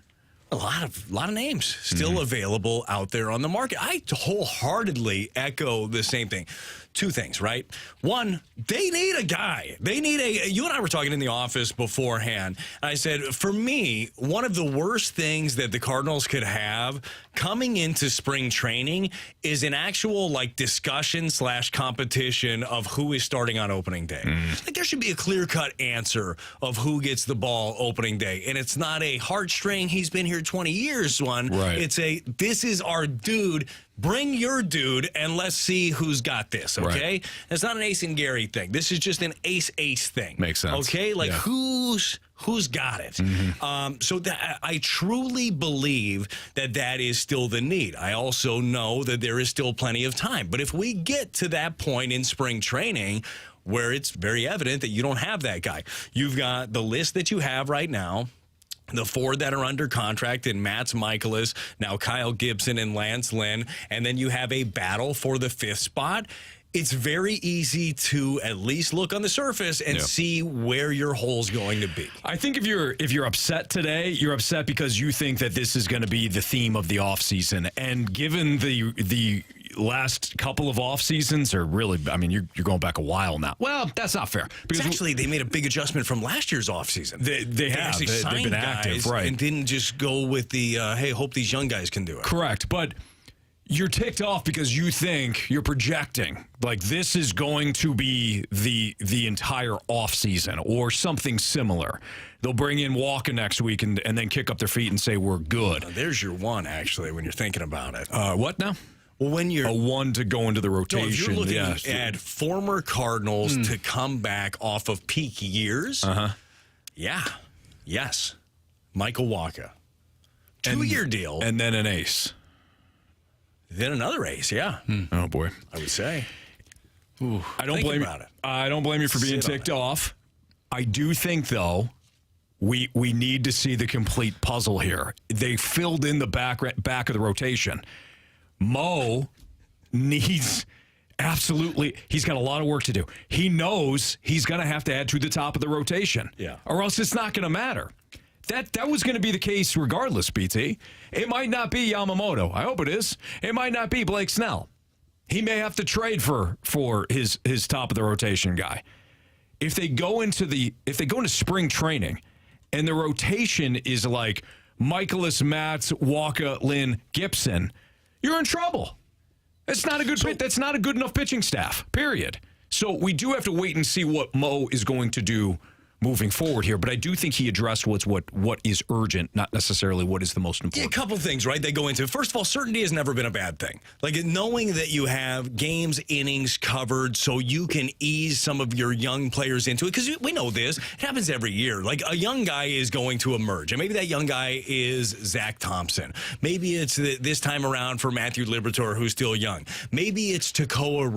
A lot of names still available out there on the market. I wholeheartedly echo the same thing. 2 things, right? One, they need a guy. You and I were talking in the office beforehand. And I said, for me, one of the worst things that the Cardinals could have coming into spring training is an actual discussion / competition of who is starting on opening day. Like there should be a clear-cut answer of who gets the ball opening day. And it's not a heartstring, he's been here 20 years one. Right. It's this is our dude. Bring your dude and let's see who's got this, okay? Right. It's not an Ace and Gary thing. This is just an ace thing. Makes sense. Okay? Who's got it? So that I truly believe that is still the need. I also know that there is still plenty of time. But if we get to that point in spring training where it's very evident that you don't have that guy, you've got the list that you have right now, the 4 that are under contract in Mats Michaelis, now Kyle Gibson and Lance Lynn, and then you have a battle for the 5th spot. It's very easy to at least look on the surface and see where your hole's going to be. I think if you're upset today, you're upset because you think that this is going to be the theme of the offseason. And given the last couple of off seasons, or really, I mean, you're going back a while now. Well, that's not fair. Because actually, they made a big adjustment from last year's off season. They have. Actually They've been active, right? And didn't just go with the hey, hope these young guys can do it. Correct, but you're ticked off because you think you're projecting like this is going to be the entire offseason or something similar. They'll bring in Walker next week and then kick up their feet and say we're good. There's your one, actually, when you're thinking about it. What now? Well, when you're a 1 to go into the rotation, if you're looking at former Cardinals to come back off of peak years, yes, Michael Wacha, 2-year deal, and then an ace, then another ace, Oh boy, I would say. I don't blame you. I don't blame you for being ticked off. I do think though We need to see the complete puzzle here. They filled in the back of the rotation. Mo needs absolutely. He's got a lot of work to do. He knows he's going to have to add to the top of the rotation. Yeah. Or else it's not going to matter. That was going to be the case regardless, BT. It might not be Yamamoto. I hope it is. It might not be Blake Snell. He may have to trade for his top of the rotation guy. If they go into spring training and the rotation is like Michaelis, Matz, Walker, Lynn, Gibson, you're in trouble. That's not a good enough pitching staff, period. So we do have to wait and see what Mo is going to do moving forward here, but I do think he addressed what is urgent, not necessarily what is the most important. Yeah, a couple things, right? They go into. First of all, certainty has never been a bad thing. Like knowing that you have games, innings covered, so you can ease some of your young players into it. Because we know this. It happens every year. Like a young guy is going to emerge, and maybe that young guy is Zach Thompson. Maybe it's this time around for Matthew Liberatore, who's still young. Maybe it's Tekoa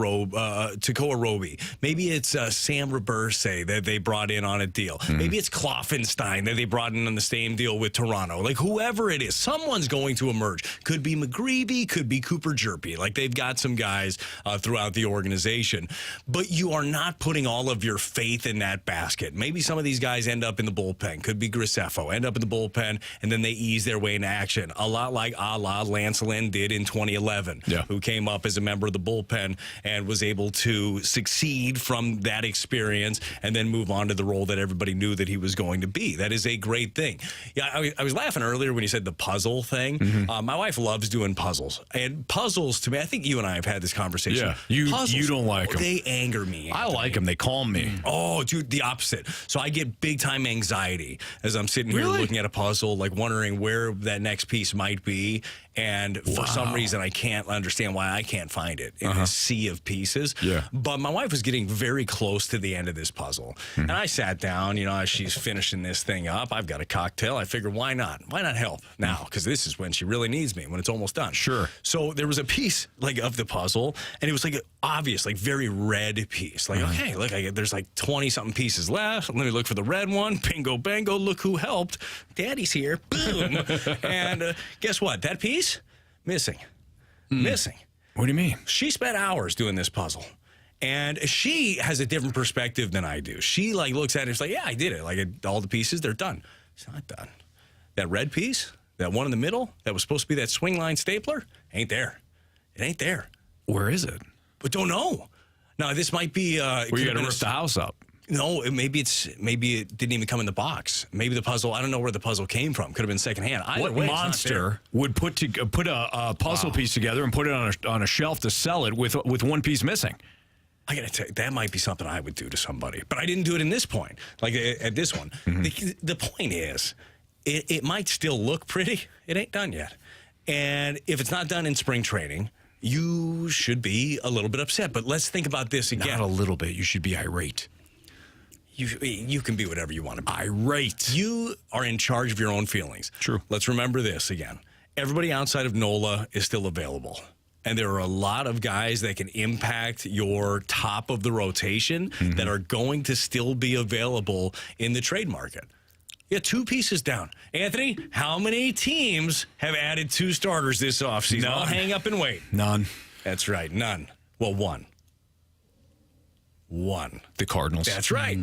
Roby. Maybe it's Sam Roberse that they brought in on a deal. Mm-hmm. Maybe it's Kloffenstein that they brought in on the same deal with Toronto. Like whoever it is, someone's going to emerge. Could be McGreevy, could be Cooper Jerpy. Like they've got some guys throughout the organization. But you are not putting all of your faith in that basket. Maybe some of these guys end up in the bullpen. Could be Graceffo, end up in the bullpen, and then they ease their way into action. A lot like Lance Lynn did in 2011, who came up as a member of the bullpen and was able to succeed from that experience and then move on to the role that everybody knew that he was going to be. That is a great thing. Yeah, I was laughing earlier when you said the puzzle thing. Mm-hmm. My wife loves doing puzzles. And puzzles, to me, I think you and I have had this conversation. Yeah, you don't like them. They anger me. Anthony. I like them. They calm me. Oh, dude, the opposite. So I get big-time anxiety as I'm sitting here looking at a puzzle, like wondering where that next piece might be. And for some reason, I can't understand why I can't find it in this sea of pieces. Yeah. But my wife was getting very close to the end of this puzzle. Mm-hmm. And I sat down, as she's finishing this thing up. I've got a cocktail. I figured, why not? Why not help now? Because this is when she really needs me, when it's almost done. Sure. So there was a piece of the puzzle, and it was obvious, very red piece. Okay, look, there's 20-something pieces left. Let me look for the red one. Bingo, bango, look who helped. Daddy's here. Boom. And guess what? That piece? Missing. Missing. What do you mean? She spent hours doing this puzzle. And she has a different perspective than I do. She looks at it and is yeah, I did it. All the pieces, they're done. It's not done. That red piece, that one in the middle, that was supposed to be that swing line stapler, ain't there. It ain't there. Where is it? But don't know. Now, this might be... you got to rip the house up. No, maybe it didn't even come in the box. Maybe the puzzle, I don't know where the puzzle came from. Could have been secondhand. What monster would put a puzzle piece together and put it on a shelf to sell it with one piece missing? I got to tell you, that might be something I would do to somebody. But I didn't do it in this point, at this one. Mm-hmm. The point is, it might still look pretty. It ain't done yet. And if it's not done in spring training, you should be a little bit upset. But let's think about this again. Not a little bit. You should be irate. You can be whatever you want to be. Irate. You are in charge of your own feelings. True. Let's remember this again. Everybody outside of Nola is still available. And there are a lot of guys that can impact your top of the rotation that are going to still be available in the trade market. Yeah, 2 pieces down. Anthony, how many teams have added 2 starters this offseason? None. I'll hang up and wait. None. That's right, none. Well, one. The Cardinals. That's right.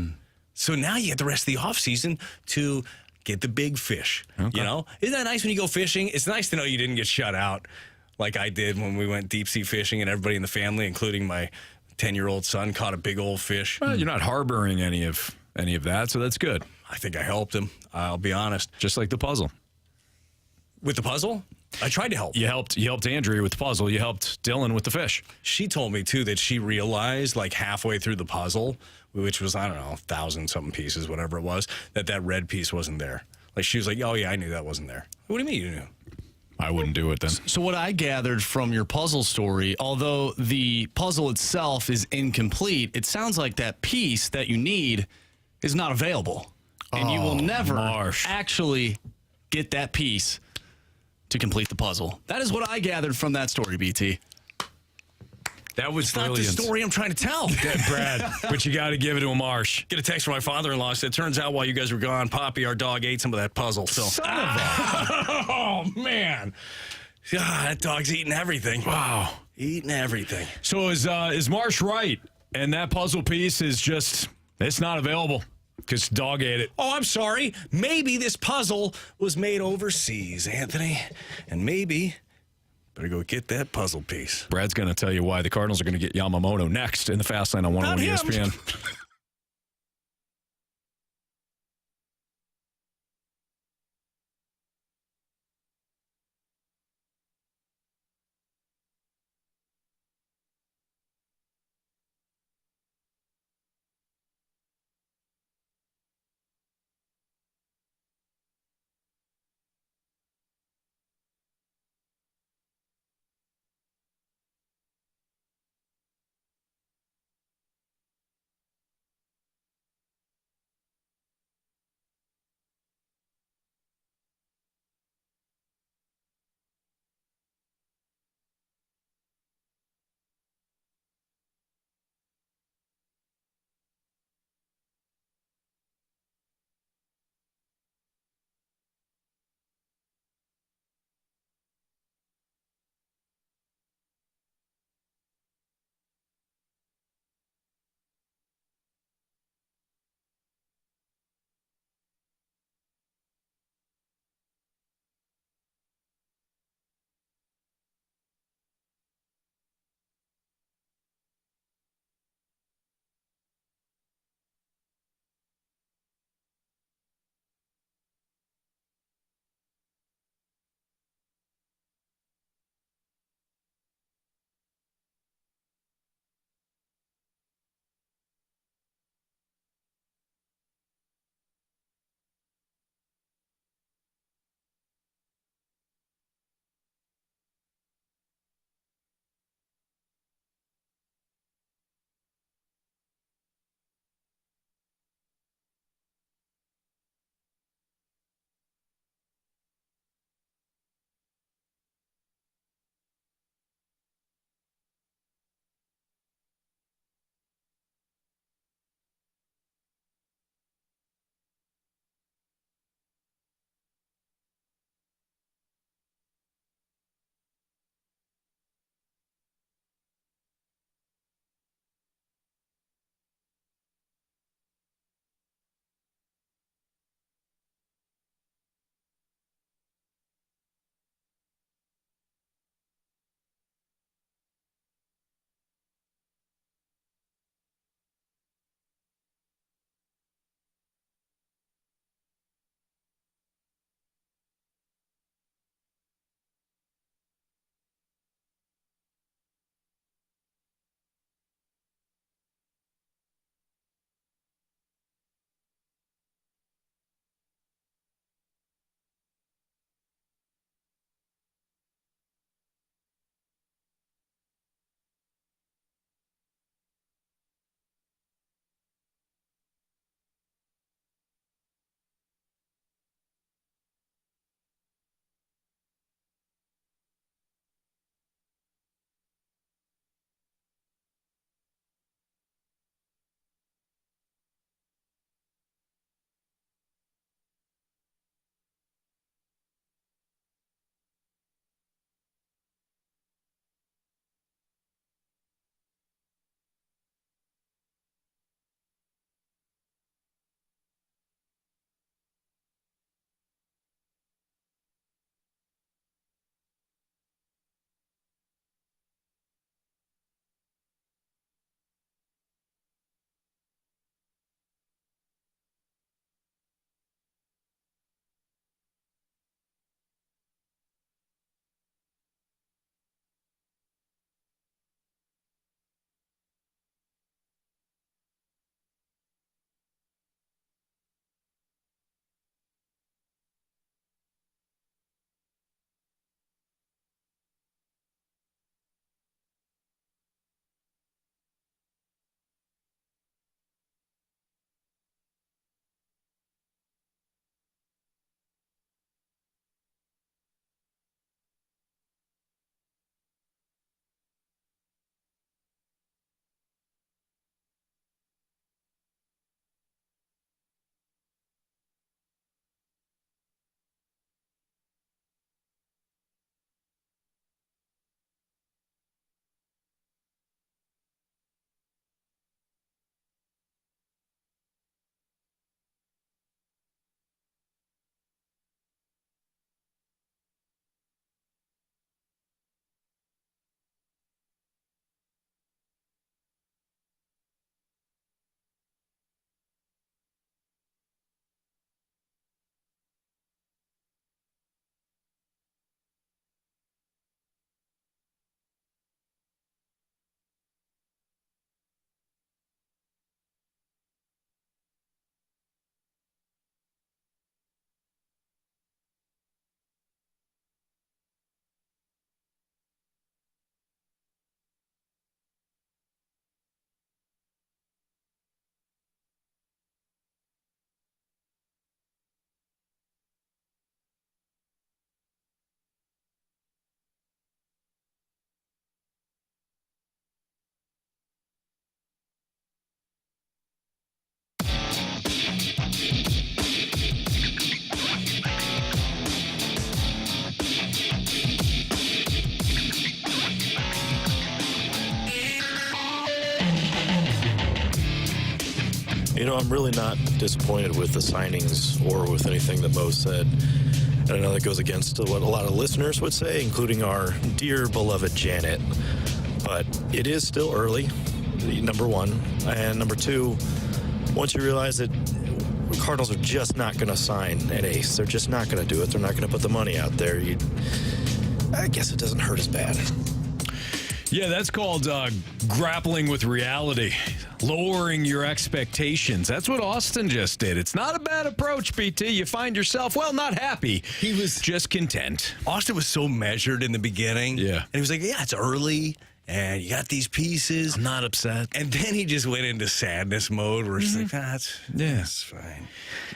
So now you get the rest of the offseason to get the big fish. Okay. Isn't that nice when you go fishing? It's nice to know you didn't get shut out like I did when we went deep sea fishing, and everybody in the family, including my 10-year-old son, caught a big old fish. Well, you're not harboring any of that, so that's good. I think I helped him. I'll be honest. Just like the puzzle. With the puzzle? I tried to help. You helped Andrea with the puzzle. You helped Dylan with the fish. She told me, too, that she realized, halfway through the puzzle, which was, 1,000-something pieces, whatever it was, that red piece wasn't there. She was oh, yeah, I knew that wasn't there. What do you mean you knew? I wouldn't do it then. So what I gathered from your puzzle story, although the puzzle itself is incomplete, it sounds like that piece that you need is not available. And you will never actually get that piece to complete the puzzle. That is what I gathered from that story, BT. That was It's not the brilliant. story I'm trying to tell. Brad, but you got to give it to a Marsh. Get a text from my father-in-law. Said, turns out while you guys were gone, Poppy, our dog, ate some of that puzzle. So, oh, man. God, that dog's eating everything. Wow. Eating everything. So is Marsh right? And that puzzle piece is just, it's not available because dog ate it. Oh, I'm sorry. Maybe this puzzle was made overseas, Anthony. And maybe better go get that puzzle piece. Brad's going to tell you why the Cardinals are going to get Yamamoto next in the Fast Lane on 101 Not him. ESPN. I'm really not disappointed with the signings or with anything that Mo said. And I know that goes against what a lot of listeners would say, including our dear beloved Janet. But it is still early, number one. And number two, once you realize that the Cardinals are just not going to sign an ace, they're just not going to do it. They're not going to put the money out there. I guess it doesn't hurt as bad. Yeah, that's called grappling with reality, lowering your expectations. That's what Austin just did. It's not a bad approach, BT. You find yourself, well, not happy. He was just content. Austin was so measured in the beginning. Yeah. And he was like, yeah, it's early, and you got these pieces. I'm not upset. And then he just went into sadness mode where it's like, that's fine.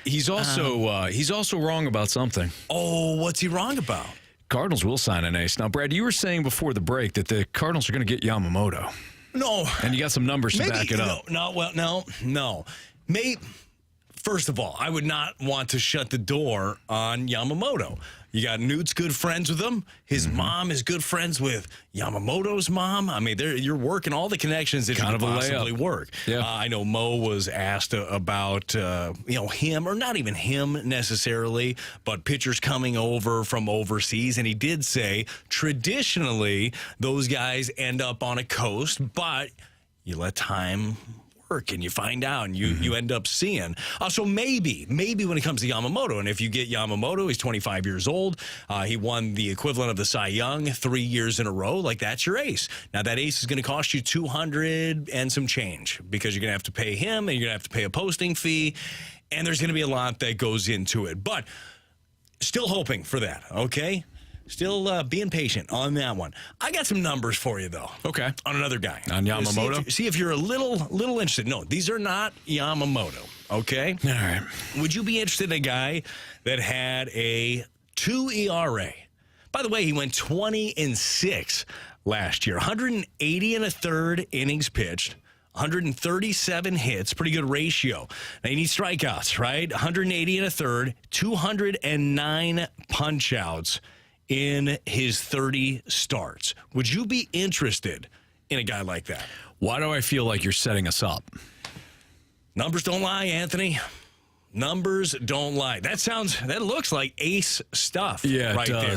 He's also wrong about something. Oh, what's he wrong about? Cardinals will sign an ace. Now, Brad, you were saying before the break that the Cardinals are going to get Yamamoto. No. And you got some numbers to back it up. No. First of all, I would not want to shut the door on Yamamoto. You got Newt's good friends with him. His mom is good friends with Yamamoto's mom. I mean, you're working all the connections that kind you of could possibly layup. work. Yeah. I know Mo was asked about him, or not even him necessarily, but pitchers coming over from overseas, and he did say traditionally those guys end up on a coast, but you let time work and you find out and you end up seeing. So maybe when it comes to Yamamoto, and if you get Yamamoto, he's 25 years old. He won the equivalent of the Cy Young 3 years in a row. Like, that's your ace. Now, that ace is going to cost you $200 and some change because you're going to have to pay him and you're going to have to pay a posting fee. And there's going to be a lot that goes into it. But still hoping for that, okay? Still being patient on that one. I got some numbers for you, though. Okay. On another guy. On Yamamoto? See if you're a little interested. No, these are not Yamamoto, okay? All right. Would you be interested in a guy that had a 2 ERA? By the way, he went 20-6 last year. 180 and a third innings pitched. 137 hits, pretty good ratio. Now, you need strikeouts, right? 180 and a third, 209 punch-outs in his 30 starts. Would you be interested in a guy like that? Why do I feel like you're setting us up? Numbers don't lie, Anthony. Numbers don't lie. That looks like ace stuff right there.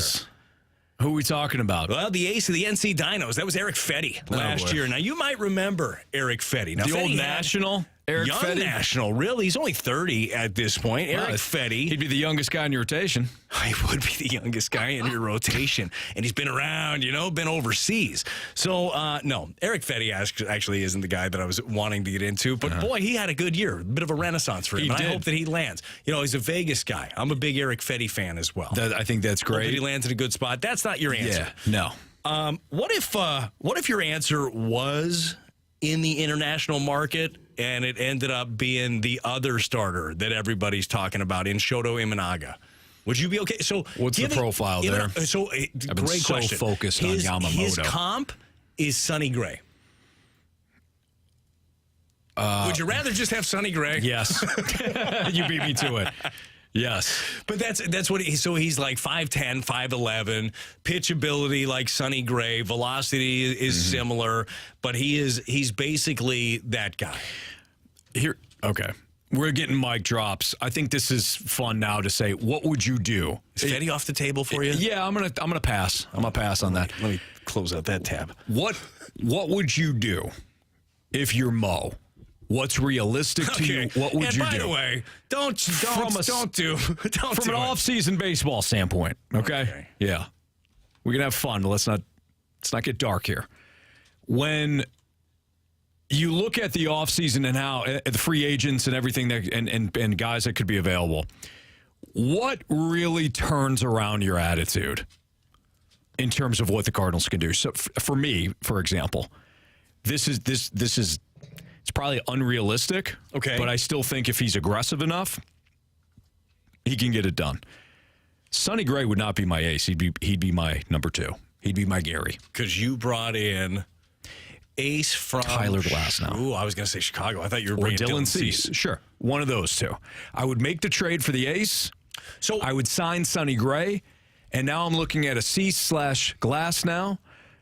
Who are we talking about? Well, the ace of the NC Dinos. That was Eric Fetty last year. Now, you might remember Eric Fetty. Now, the old National? Eric young Fetty? National, really. He's only 30 at this point. Well, Eric Fetty. He'd be the youngest guy in your rotation. He would be the youngest guy in your rotation. And he's been around, been overseas. So, no, Eric Fetty actually isn't the guy that I was wanting to get into. But, boy, he had a good year. A bit of a renaissance for him. And I hope that he lands. He's a Vegas guy. I'm a big Eric Fetty fan as well. I think that's great. Hope that he lands in a good spot. That's not your answer. Yeah, no. What if your answer was in the international market and it ended up being the other starter that everybody's talking about in Shoto Imanaga? Would you be okay? So what's the profile there? I've been great question. Focused on Yamamoto. His comp is Sonny Gray. Would you rather just have Sonny Gray? Yes. You beat me to it. Yes. But that's what he's like 5'10", 5'11", pitchability like Sonny Gray, velocity is similar, but he's basically that guy. Okay. We're getting mic drops. I think this is fun now to say, what would you do? Is Fetty off the table for you? Yeah, I'm gonna pass. I'm gonna pass on that. Let me close out that tab. What would you do if you're Mo? What's realistic to you? What would you do? And by the way, don't do from an off-season baseball standpoint. Okay? Yeah, we can have fun, but let's not get dark here. When you look at the offseason and how the free agents and everything that and guys that could be available, what really turns around your attitude in terms of what the Cardinals can do? So for me, for example, this is it's probably unrealistic. Okay. But I still think if he's aggressive enough, he can get it done. Sonny Gray would not be my ace. He'd be my number 2. He'd be my Gary. Because you brought in ace from Tyler Glasnow. Ooh, I was going to say Chicago. I thought you were or bringing Dylan Cease. Sure. One of those two. I would make the trade for the ace. So I would sign Sonny Gray. And now I'm looking at a Cease/Glasnow,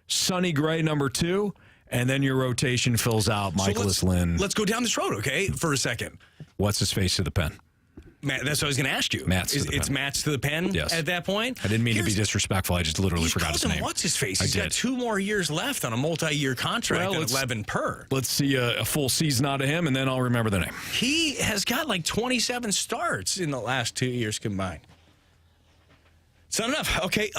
Sonny Gray number 2. And then your rotation fills out Michaelis Lynn. Let's go down this road, okay, for a second. What's his face to the pen? Matt, that's what I was going to ask you. It's Matt's to the pen Yes. at that point? I didn't mean to be disrespectful. I just literally forgot his name. What's his face? He's I got did. 2 more years left on a multi-year contract Well, at 11 per. Let's see a full season out of him, and then I'll remember the name. He has got like 27 starts in the last 2 years combined. It's not enough. Okay,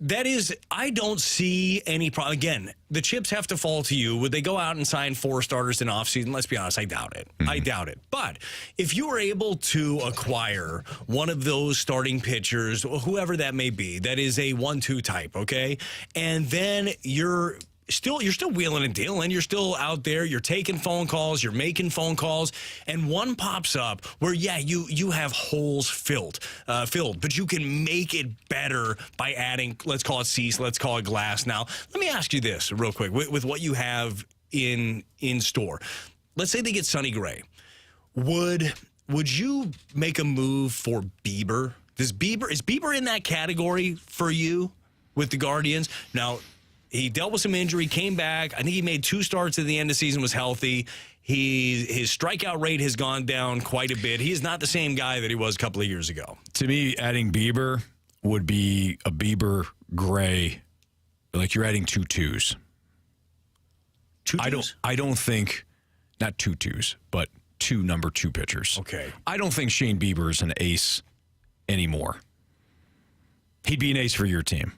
that is, I don't see any problem. Again, the chips have to fall to you. Would they go out and sign 4 starters in offseason? Let's be honest, I doubt it. I doubt it. But if you were able to acquire one of those starting pitchers, whoever that may be, that is a 1-2 type, okay? And then you're still wheeling and dealing. You're still out there. You're taking phone calls. You're making phone calls. And one pops up where, yeah, you have holes filled, but you can make it better by adding, let's call it Cease, let's call it Glass. Now, let me ask you this real quick with what you have in store. Let's say they get Sonny Gray. Would you make a move for Bieber? Is Bieber in that category for you with the Guardians? Now, he dealt with some injury, came back. I think he made 2 starts at the end of the season, was healthy. His strikeout rate has gone down quite a bit. He is not the same guy that he was a couple of years ago. To me, adding Bieber would be a Bieber Gray, like you're adding 2 twos. 2 twos? I don't think, not 2 twos, but 2 number 2 pitchers. Okay. I don't think Shane Bieber is an ace anymore. He'd be an ace for your team.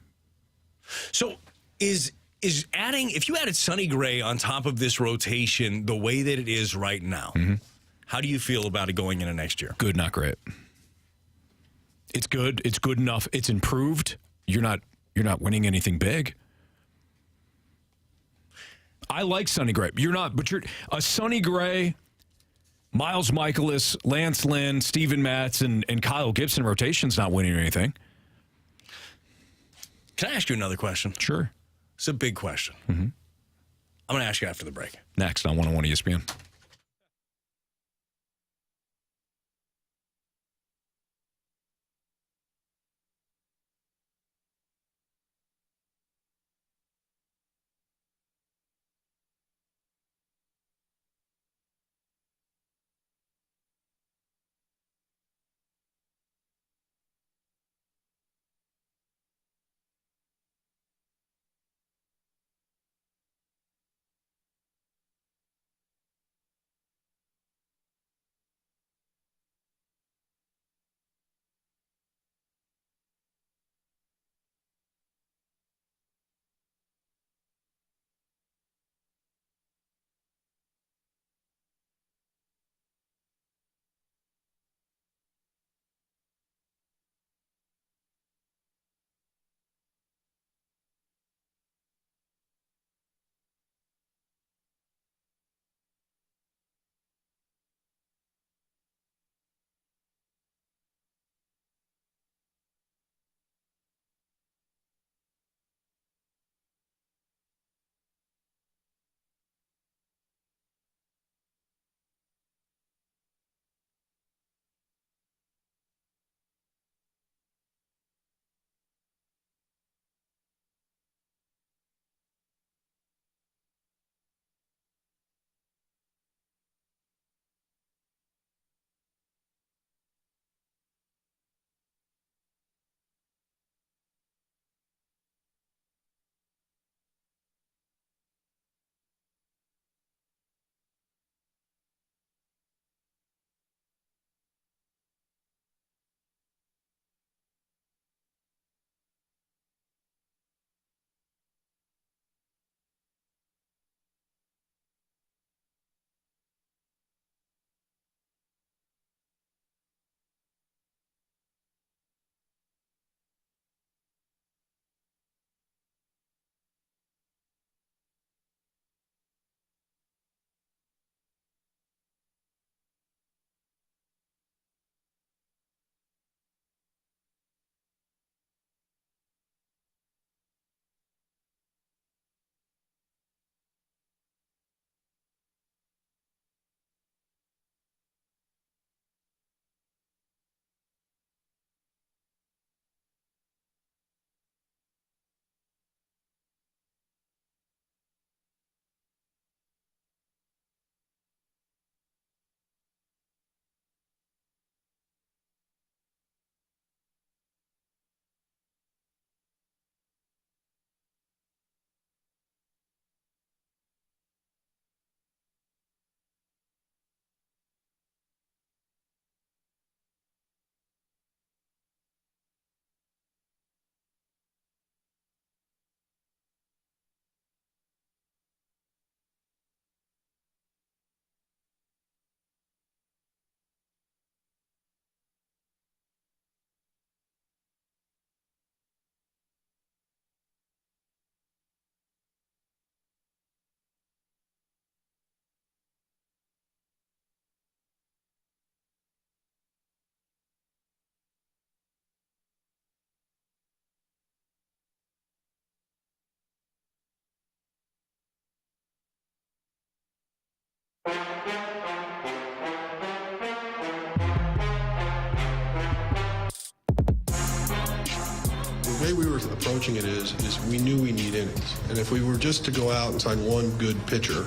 So is adding, if you added Sonny Gray on top of this rotation the way that it is right now, how do you feel about it going into next year? Good, not great. It's good. It's good enough. It's improved. You're not winning anything big. I like Sonny Gray. You're a Sonny Gray, Miles Michaelis, Lance Lynn, Steven Matz, and Kyle Gibson rotation's not winning anything. Can I ask you another question? Sure. It's a big question. I'm going to ask you after the break. Next on 101 ESPN. The way we were approaching it is we knew we need innings. And if we were just to go out and sign one good pitcher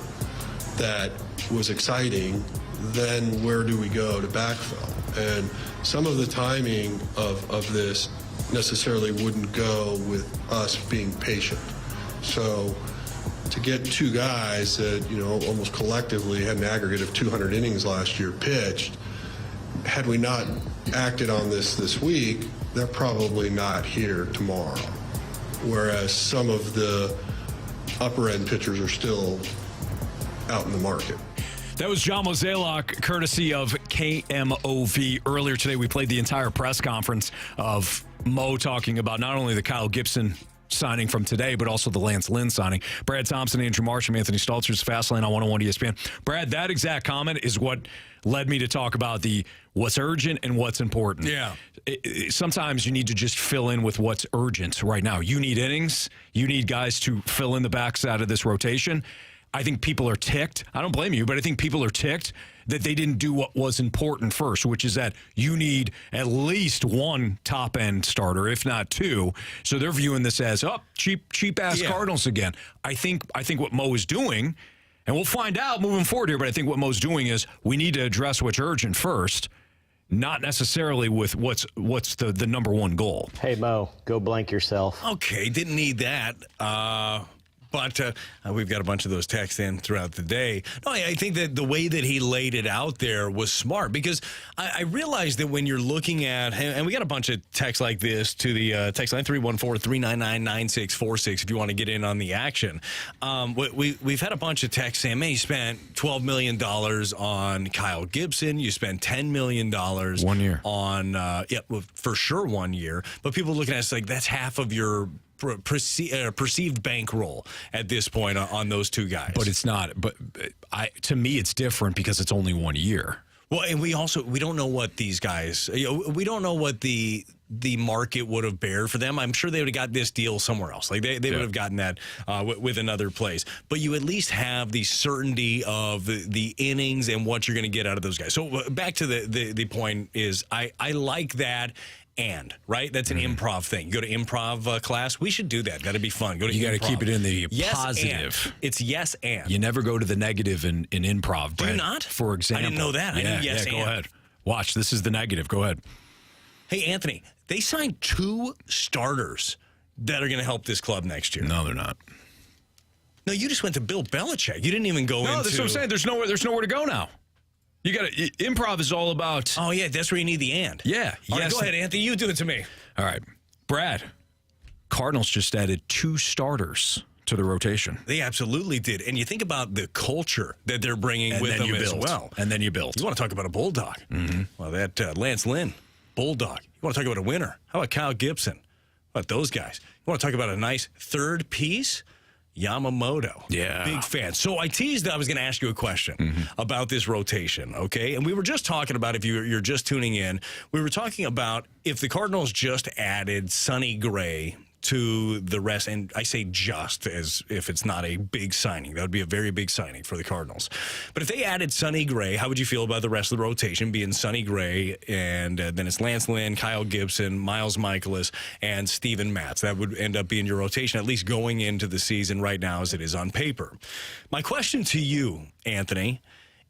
that was exciting, then where do we go to backfill? And some of the timing of this necessarily wouldn't go with us being patient. So to get two guys that, almost collectively had an aggregate of 200 innings last year pitched, had we not acted on this week, they're probably not here tomorrow. Whereas some of the upper end pitchers are still out in the market. That was John Fauxzeliak, courtesy of KMOV. Earlier today, we played the entire press conference of Mo talking about not only the Kyle Gibson signing from today, but also the Lance Lynn signing. Brad Thompson, Andrew Marsham, Anthony Stalter's Fastlane on 101 ESPN. Brad, that exact comment is what led me to talk about the what's urgent and what's important. Yeah. Sometimes you need to just fill in with what's urgent right now. You need innings. You need guys to fill in the backside of this rotation. I think people are ticked. I don't blame you, but I think people are ticked that they didn't do what was important first, which is that you need at least one top-end starter, if not two. So they're viewing this as, cheap-ass Cardinals again. I think what Mo is doing, and we'll find out moving forward here, but I think what Mo's doing is we need to address what's urgent first, not necessarily with what's the number one goal. Hey, Mo, go blank yourself. Okay, didn't need that. But we've got a bunch of those texts in throughout the day. No, I think that the way that he laid it out there was smart, because I realized that when you're looking at, and we got a bunch of texts like this to the text line 314-399-9646 if you want to get in on the action. We've had a bunch of texts saying, man, you spent $12 million on Kyle Gibson. You spent $10 million 1 year on, for sure 1 year. But people looking at us like that's half of your perceived bankroll at this point on those two guys. But it's not. But to me, it's different because it's only 1 year. Well, and we don't know what these guys, we don't know what the market would have bared for them. I'm sure they would have got this deal somewhere else. Like they would have gotten that with another place. But you at least have the certainty of the innings and what you're going to get out of those guys. So back to the point is I like that. And, right? That's an improv thing. You go to improv class. We should do that. That'd be fun. Go to You got to improv. keep it in the yes, positive. And. It's yes and. You never go to the negative in improv. Do you not? For example. I didn't know that. I knew yes go and. ahead. Watch. This is the negative. Go ahead. Hey, Anthony, they signed 2 starters that are going to help this club next year. No, they're not. No, you just went to Bill Belichick. You didn't even go into... No, that's what I'm saying. There's nowhere to go now. You got to... Improv is all about... Oh, yeah, that's where you need the and. Yeah. All right, go ahead, Anthony. You do it to me. All right. Brad, Cardinals just added 2 starters to the rotation. They absolutely did. And you think about the culture that they're bringing with them as well. And then you build. You want to talk about a bulldog. Mm-hmm. Well, that Lance Lynn, bulldog. You want to talk about a winner. How about Kyle Gibson? How about those guys? You want to talk about a nice third piece? Yamamoto. Yeah. Big fan. So I teased that I was going to ask you a question about this rotation, okay? And we were just talking about, if you're just tuning in, we were talking about if the Cardinals just added Sonny Gray to the rest, and I say just as if it's not a big signing. That would be a very big signing for the Cardinals. But if they added Sonny Gray, how would you feel about the rest of the rotation being Sonny Gray, and then it's Lance Lynn, Kyle Gibson, Miles Michaelis, and Steven Matz? That would end up being your rotation, at least going into the season right now as it is on paper. My question to you, Anthony,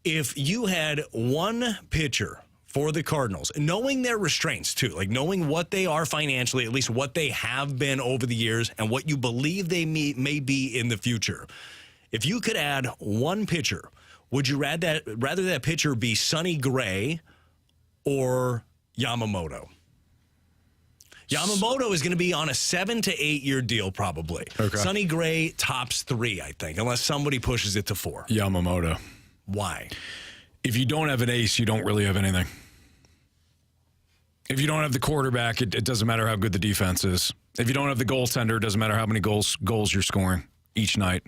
if you had one pitcher for the Cardinals, knowing their restraints too, like knowing what they are financially, at least what they have been over the years and what you believe they may be in the future. If you could add one pitcher, would you rather that pitcher be Sonny Gray or Yamamoto? Yamamoto is going to be on a 7 to 8 year deal probably. Okay. Sonny Gray tops 3, I think, unless somebody pushes it to 4. Yamamoto. Why? If you don't have an ace, you don't really have anything. If you don't have the quarterback, it doesn't matter how good the defense is. If you don't have the goaltender, it doesn't matter how many goals you're scoring each night.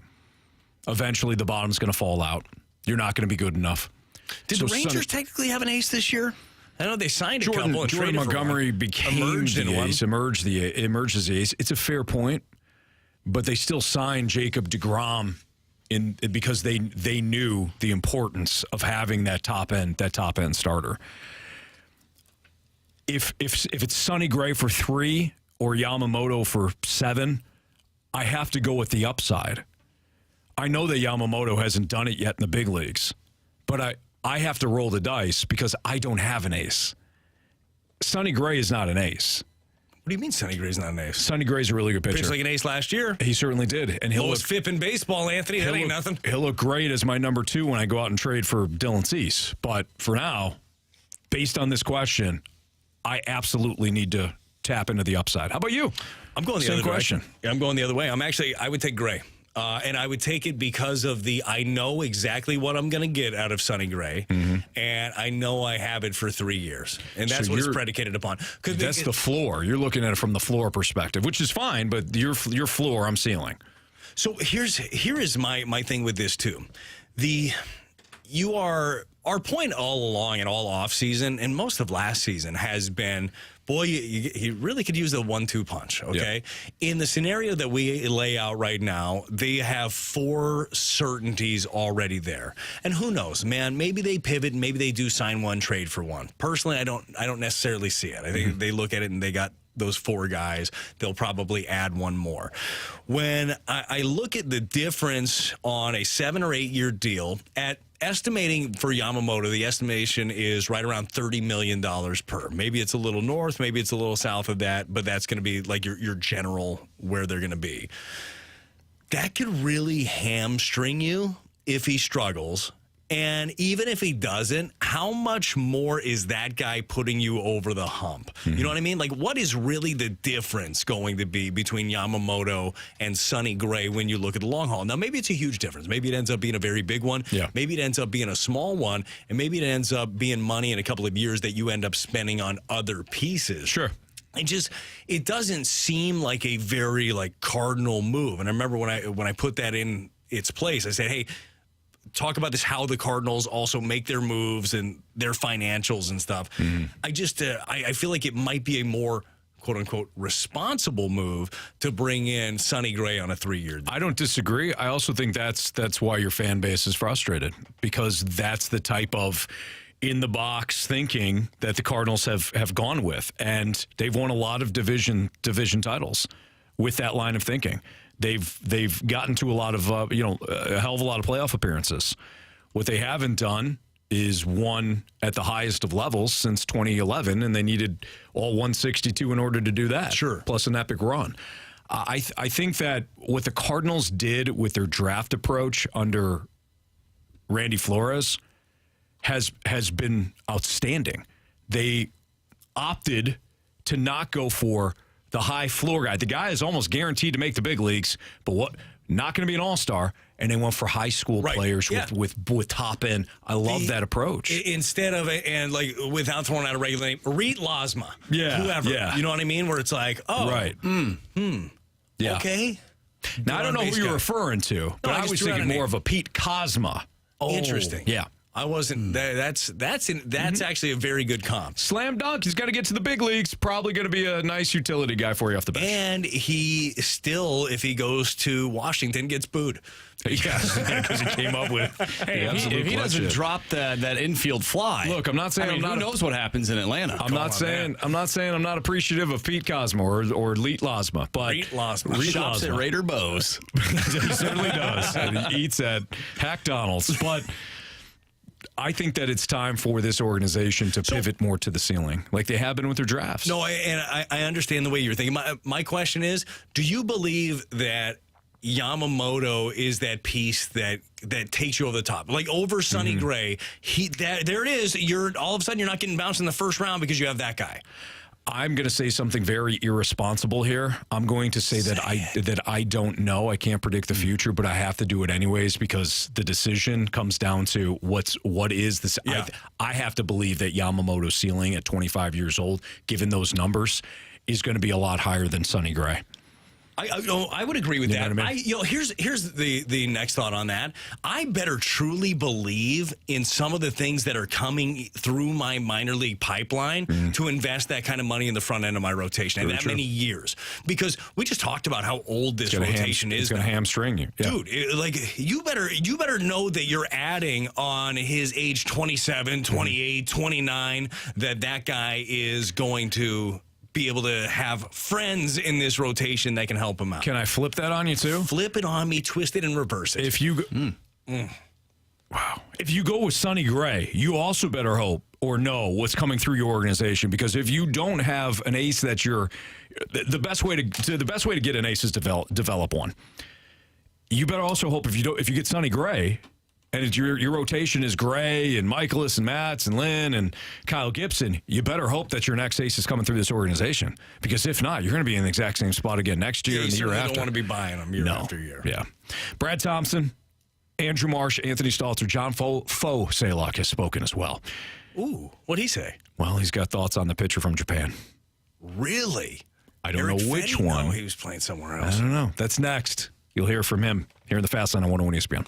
Eventually, the bottom's going to fall out. You're not going to be good enough. Did the Rangers technically have an ace this year? I know they signed a couple and Jordan traded Montgomery for became emerged the in ace, emerged as the ace. It's a fair point, but they still signed Jacob deGrom because they knew the importance of having that top end starter. If it's Sonny Gray for 3 or Yamamoto for 7, I have to go with the upside. I know that Yamamoto hasn't done it yet in the big leagues, but I have to roll the dice because I don't have an ace. Sonny Gray is not an ace. What do you mean Sonny Gray's not an ace? Sonny Gray's a really good pitcher. Pitched like an ace last year. He certainly did. And Lowest FIP in baseball, Anthony. That ain't nothing. He'll look great as my number 2 when I go out and trade for Dylan Cease. But for now, based on this question, I absolutely need to tap into the upside. How about you? I'm going the Same other question. direction. Yeah, I'm going the other way. I would take Gray. And I would take it because of I know exactly what I'm going to get out of Sonny Gray, and I know I have it for 3 years. And that's what it's predicated upon. That's the floor. You're looking at it from the floor perspective, which is fine, but your floor, I'm ceiling. So here is my thing with this, too. Our point all along and all off season and most of last season has been, boy, he really could use a 1-2 punch, okay? Yeah. In the scenario that we lay out right now, they have 4 certainties already there. And who knows, man, maybe they pivot and maybe they do sign one, trade for one. Personally, I don't necessarily see it. I think they look at it and they got those 4 guys. They'll probably add one more. When I look at the difference on a 7 or 8 year deal at estimating for Yamamoto, the estimation is right around $30 million per. Maybe it's a little north, maybe it's a little south of that, but that's going to be like your general where they're going to be. That could really hamstring you if he struggles. And even if he doesn't, how much more is that guy putting you over the hump? You know what I mean? Like, what is really the difference going to be between Yamamoto and Sonny Gray when you look at the long haul? Now, maybe it's a huge difference. Maybe it ends up being a very big one. Yeah. Maybe it ends up being a small one. And maybe it ends up being money in a couple of years that you end up spending on other pieces. Sure. It doesn't seem like a very, Cardinal move. And I remember when I put that in its place, I said, hey, talk about this, how the Cardinals also make their moves and their financials and stuff. I feel like it might be a more quote unquote responsible move to bring in Sonny Gray on a 3-year deal. I don't disagree. I also think that's why your fan base is frustrated, because that's the type of in the box thinking that the Cardinals have gone with, and they've won a lot of division titles with that line of thinking. They've gotten to a lot of a hell of a lot of playoff appearances. What they haven't done is won at the highest of levels since 2011, and they needed all 162 in order to do that. Sure, plus an epic run. I think that what the Cardinals did with their draft approach under Randy Flores has been outstanding. They opted to not go for the high floor guy. The guy is almost guaranteed to make the big leagues, but not going to be an all-star. And they went for high school players with top end. I love that approach. Instead of, without throwing out a regular name, Reet Lasma. Yeah. Whoever. Yeah. You know what I mean? Where it's like, oh. Right. Yeah. Okay. Now, I don't know who you're referring to, but I was thinking more of a Pete Kozma. Oh. Interesting. Yeah. I wasn't. That's actually a very good comp. Slam dunk. He's got to get to the big leagues. Probably going to be a nice utility guy for you off the bench. And he still, if he goes to Washington, gets booed. Yes, because he came up with. Hey, if he doesn't drop that infield fly. Look, I'm not saying who knows what happens in Atlanta. I'm not saying I'm not appreciative of Pete Kozma or Leet Lasma, but Reet Lasma shops at Raider Bowes. He certainly does. And he eats at Hack Donald's, but I think that it's time for this organization to pivot more to the ceiling, like they have been with their drafts. No, and I understand the way you're thinking. My question is, do you believe that Yamamoto is that piece that takes you over the top, like over Sonny Gray? There it is. All of a sudden you're not getting bounced in the first round because you have that guy. I'm going to say something very irresponsible here. I'm going to say that I don't know. I can't predict the future, but I have to do it anyways because the decision comes down to what is this. Yeah. I have to believe that Yamamoto's ceiling at 25 years old, given those numbers, is going to be a lot higher than Sonny Gray. I would agree with You know that. what I mean? Here's the next thought on that. I better truly believe in some of the things that are coming through my minor league pipeline to invest that kind of money in the front end of my rotation and that many years. Because we just talked about how old this rotation is. It's going to hamstring you. Yeah. Dude, you better know that you're adding on his age 27, 28, 29, that guy is going to be able to have friends in this rotation that can help him out. Can I flip that on you too? Flip it on me, twist it, and reverse it. If you wow, if you go with Sonny Gray, you also better hope or know what's coming through your organization, because if you don't have an ace that you're the best way to get an ace is develop one. You better also hope if you get Sonny Gray. And your rotation is Gray and Michaelis and Matz and Lynn and Kyle Gibson, you better hope that your next ace is coming through this organization. Because if not, you're going to be in the exact same spot again next year and the year after. You don't want to be buying them year after year. Yeah. Brad Thompson, Andrew Marsh, Anthony Stalter, John Fauxzeliak has spoken as well. Ooh, what'd he say? Well, he's got thoughts on the pitcher from Japan. Really? I don't know which one. No, he was playing somewhere else. I don't know. That's next. You'll hear from him here in the Fast Line on 101 ESPN.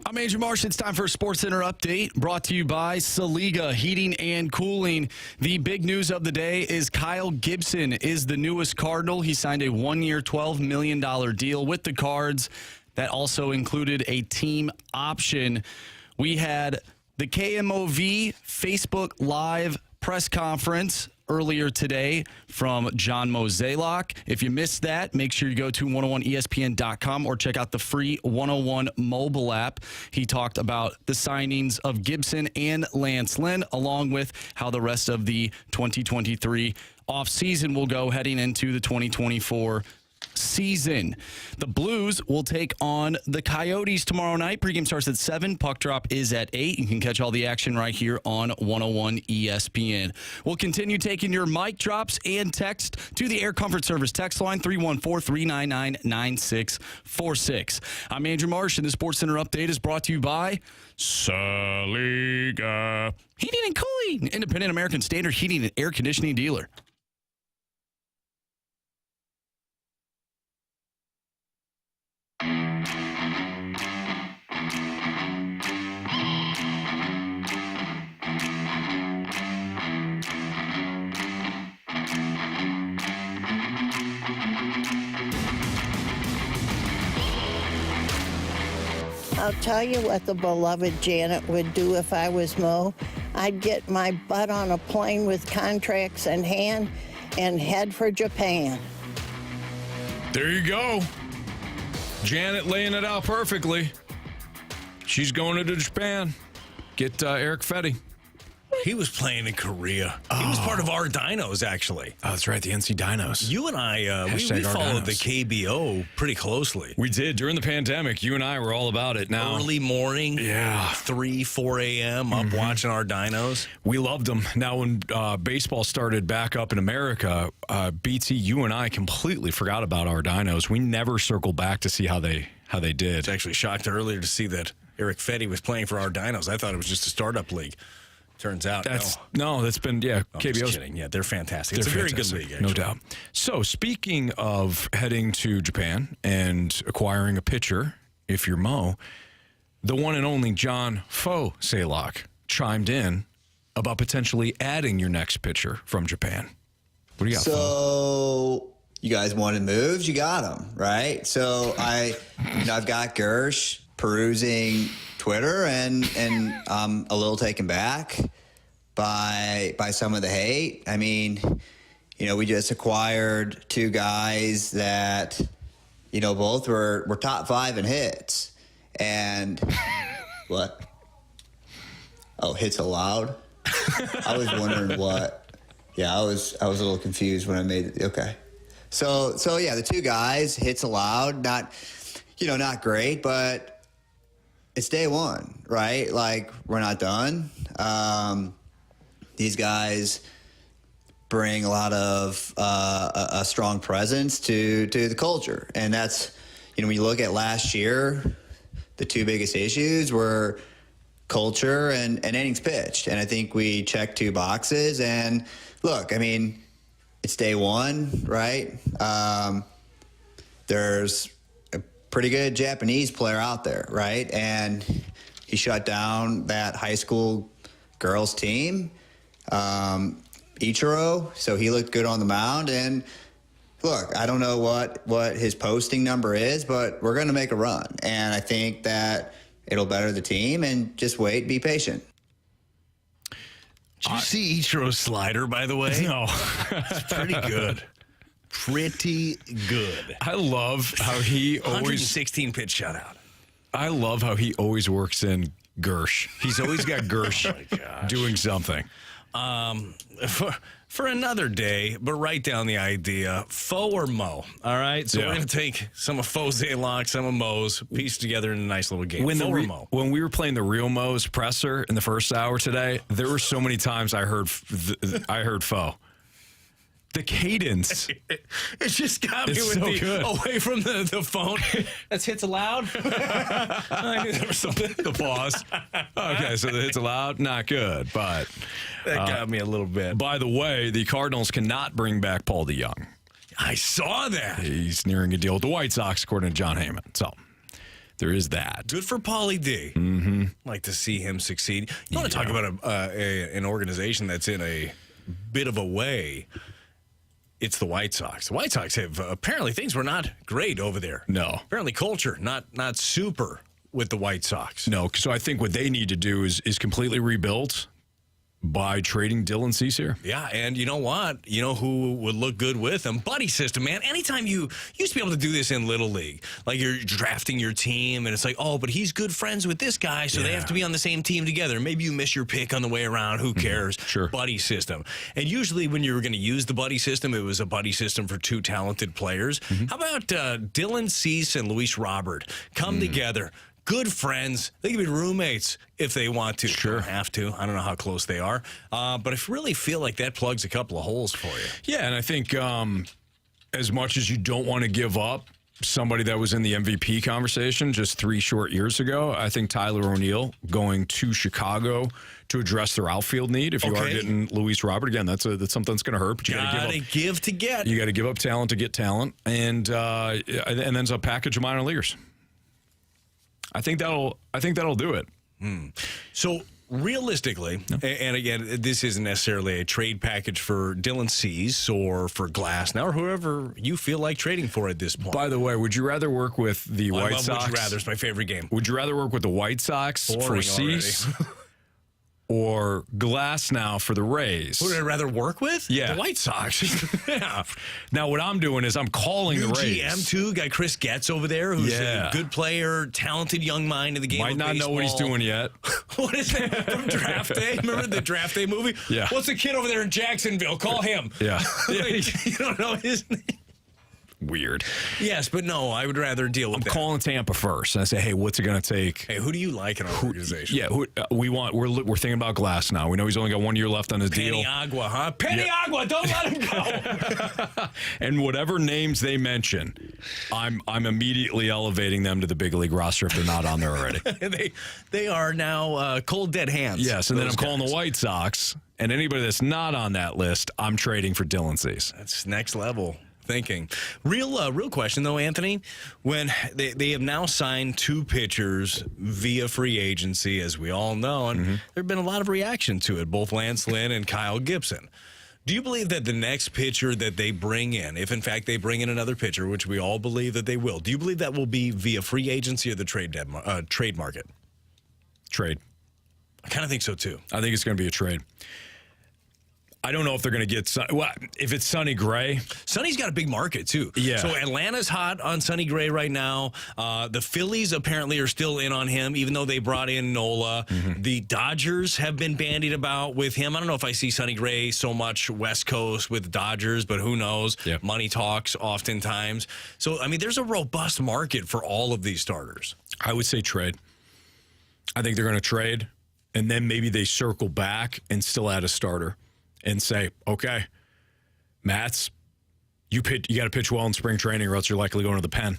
I'm Andrew Marsh. It's time for a Sports Center update brought to you by Saliga Heating and Cooling. The big news of the day is Kyle Gibson is the newest Cardinal. He signed a 1-year, $12 million deal with the Cards. That also included a team option. We had the KMOV Facebook Live press conference earlier today from John Fauxzeliak. If you missed that, make sure you go to 101ESPN.com or check out the free 101 mobile app. He talked about the signings of Gibson and Lance Lynn, along with how the rest of the 2023 offseason will go heading into the 2024 season. The Blues will take on the Coyotes tomorrow night. Pregame starts at 7. Puck drop is at 8. You can catch all the action right here on 101 ESPN. We'll continue taking your mic drops and text to the Air Comfort Service text line 314-399-9646. I'm Andrew Marsh, and the Sports Center update is brought to you by Saliga Heating and Cooling, independent American Standard heating and air conditioning dealer. I'll tell you what the beloved Janet would do if I was Mo. I'd get my butt on a plane with contracts in hand and head for Japan. There you go. Janet laying it out perfectly. She's going to Japan. Get Eric Fetty. He was playing in Korea. He was part of our Dinos, actually. Oh, that's right, the NC Dinos. You and I, we followed the KBO pretty closely. We did. During the pandemic, you and I were all about it. Now, early morning, 3, 4 a.m., up watching our Dinos. We loved them. Now, when baseball started back up in America, BT, you and I completely forgot about our Dinos. We never circled back to see how they did. I was actually shocked earlier to see that Eric Fetty was playing for our Dinos. I thought it was just a startup league. Turns out, that's been KBO's. Kidding. Yeah, they're fantastic. It's a very good league, actually. No doubt. So, speaking of heading to Japan and acquiring a pitcher, if you're Mo, the one and only John Fauxzeliak chimed in about potentially adding your next pitcher from Japan. What do you got? So, you guys wanted moves, you got them, right? So I've got Gersh perusing Twitter, and I'm a little taken back by some of the hate. I mean, we just acquired 2 guys that, both were top 5 in hits. And what? Oh, hits allowed? I was wondering what. Yeah, I was a little confused when I made it. Okay. So yeah, the 2 guys, hits allowed, not great, but it's day one, right? Like, we're not done. These guys bring a lot of a strong presence to the culture. And that's, when you look at last year, the 2 biggest issues were culture and innings pitched. And I think we checked 2 boxes. And look, I mean, it's day one, right? There's a pretty good Japanese player out there, right? And he shut down that high school girls team, Ichiro, so he looked good on the mound. And look, I don't know what his posting number is, but we're going to make a run. And I think that it'll better the team, and just wait, be patient. Did you see Ichiro's slider, by the way? No. It's pretty good. Pretty good. I love how he always 116 pitch shutout. I love how he always works in Gersh. He's always got Gersh doing something. For another day, but write down the idea, Faux or Mo. All right? So we're going to take some of Fauxzeliak, some of Mo's, piece together in a nice little game. When Faux or Mo. When we were playing the real Mo's presser in the first hour today, there were so many times I heard Faux. The cadence. It just got me It's with so the good. away from the phone. That's hits allowed. I knew there was something. The pause. Okay, so the hits allowed, not good, but That got me a little bit. By the way, the Cardinals cannot bring back Paul DeYoung. I saw that. He's nearing a deal with the White Sox, according to John Heyman. So There is that. Good for Paulie D. Mm-hmm. Like to see him succeed. You want to talk about an organization that's in a bit of a way. It's the White Sox. The White Sox have apparently things were not great over there. No. Apparently culture not super with the White Sox. No, so I think what they need to do is completely rebuild by trading Dylan Cease here. Yeah, and you know what? You know who would look good with them? Buddy system, man. Anytime you used to be able to do this in Little League. Like you're drafting your team, and it's like, oh, but he's good friends with this guy, so they have to be on the same team together. Maybe you miss your pick on the way around. Who cares? Sure. Buddy system. And usually when you were going to use the buddy system, it was a buddy system for two talented players. How about Dylan Cease and Luis Robert come together? Good friends. They can be roommates if they want to. Sure. They don't have to. I don't know how close they are. But I really feel like that plugs a couple of holes for you. Yeah, and I think as much as you don't want to give up somebody that was in the MVP conversation just 3 short years ago, I think Tyler O'Neill going to Chicago to address their outfield need. If you are getting Luis Robert, again, that's something that's going to hurt. But you got to give to get. You got to give up talent to get talent, and then it's a package of minor leaguers. I think that'll do it. So realistically, and again, this isn't necessarily a trade package for Dylan Cease or for Glasnow or whoever you feel like trading for at this point. By the way, would you rather work with the White Sox? Would you rather? It's my favorite game. Would you rather work with the White Sox for Cease or Glasnow for the Rays? Who would I rather work with? Yeah. The White Sox. Yeah. Now, what I'm doing is I'm calling the Rays. GM, too. Guy Chris Getz over there, who's a good player, talented young mind in the game Might of not baseball. know what he's doing yet. What is that from Draft Day? Remember the Draft Day movie? Yeah. What's the kid over there in Jacksonville? Call him. Yeah. Like, you don't know his name. Weird. Yes, but no, I would rather deal with I'm calling Tampa first, and I say, hey, what's it going to take? Hey, who do you like in our organization? Yeah, we're thinking about Glass now. We know he's only got 1 year left on his deal. Paniagua, huh? Paniagua, don't let him go. And whatever names they mention, I'm immediately elevating them to the big league roster if they're not on there already. They are now cold dead hands. Yes, and then I'm calling the White Sox, and anybody that's not on that list, I'm trading for Dylan Cease. That's next level thinking. Real question though, Anthony. When they have now signed 2 pitchers via free agency, as we all know, and there have been a lot of reaction to it, both Lance Lynn and Kyle Gibson. Do you believe that the next pitcher that they bring in, if in fact they bring in another pitcher, which we all believe that they will, do you believe that will be via free agency or the trade market? Trade. I kind of think so too. I think it's going to be a trade. I don't know if they're going to get if it's Sonny Gray. Sonny's got a big market too. Yeah. So Atlanta's hot on Sonny Gray right now. The Phillies apparently are still in on him, even though they brought in Nola. The Dodgers have been bandied about with him. I don't know if I see Sonny Gray so much West Coast with the Dodgers, but who knows? Yep. Money talks oftentimes. So I mean, there's a robust market for all of these starters. I would say trade. I think they're going to trade, and then maybe they circle back and still add a starter. And say, okay, Mats, you got to pitch well in spring training, or else you're likely going to the pen,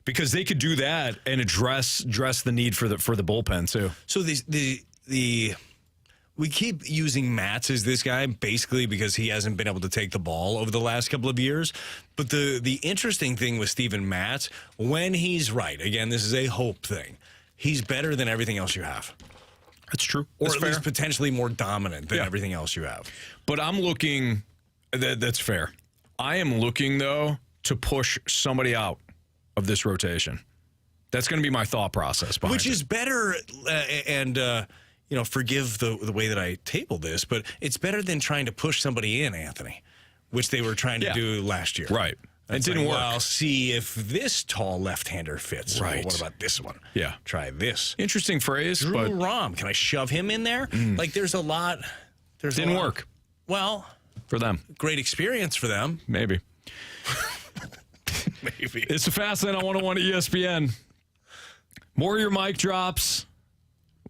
because they could do that and address the need for the bullpen too. So we keep using Mats as this guy basically because he hasn't been able to take the ball over the last couple of years. But the interesting thing with Steven Matz, when he's right, again, this is a hope thing. He's better than everything else you have. That's true. Or That's at fair. least potentially more dominant than everything else you have. But I'm looking, that's fair. I am looking, though, to push somebody out of this rotation. That's going to be my thought process behind Which is better, forgive the way that I table this, but it's better than trying to push somebody in, Anthony, which they were trying to do last year. Right. It didn't work. Well, see if this tall left-hander fits. Right. Well, what about this one? Yeah. Try this. Interesting phrase, Drew but Rom. Can I shove him in there? Like, there's a lot. Didn't work. Well, for them. Great experience for them. Maybe. Maybe. It's a Fast Lane on 101 ESPN. More of your mic drops.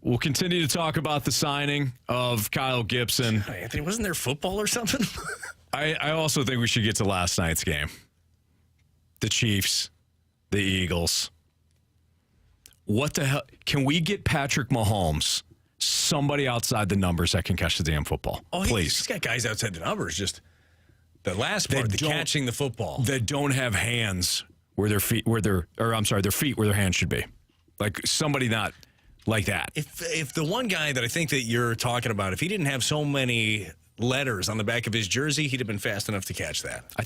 We'll continue to talk about the signing of Kyle Gibson. Anthony, wasn't there football or something? I also think we should get to last night's game. The Chiefs, the Eagles. What the hell? Can we get Patrick Mahomes, somebody outside the numbers that can catch the damn football? Oh, please. He's got guys outside the numbers. Just the last part, catching the football. That don't have hands where their feet, their feet where their hands should be. Like somebody not like that. If the one guy that I think that you're talking about, if he didn't have so many letters on the back of his jersey, he'd have been fast enough to catch that. I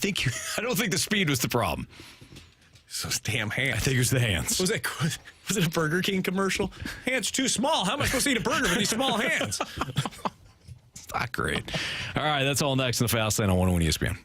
don't think the speed was the problem. So those damn hands. I think it was the hands. Was it a Burger King commercial? Hands too small. How am I supposed to eat a burger with these small hands? It's not great. All right, that's all next in the Fast Lane on 101 ESPN.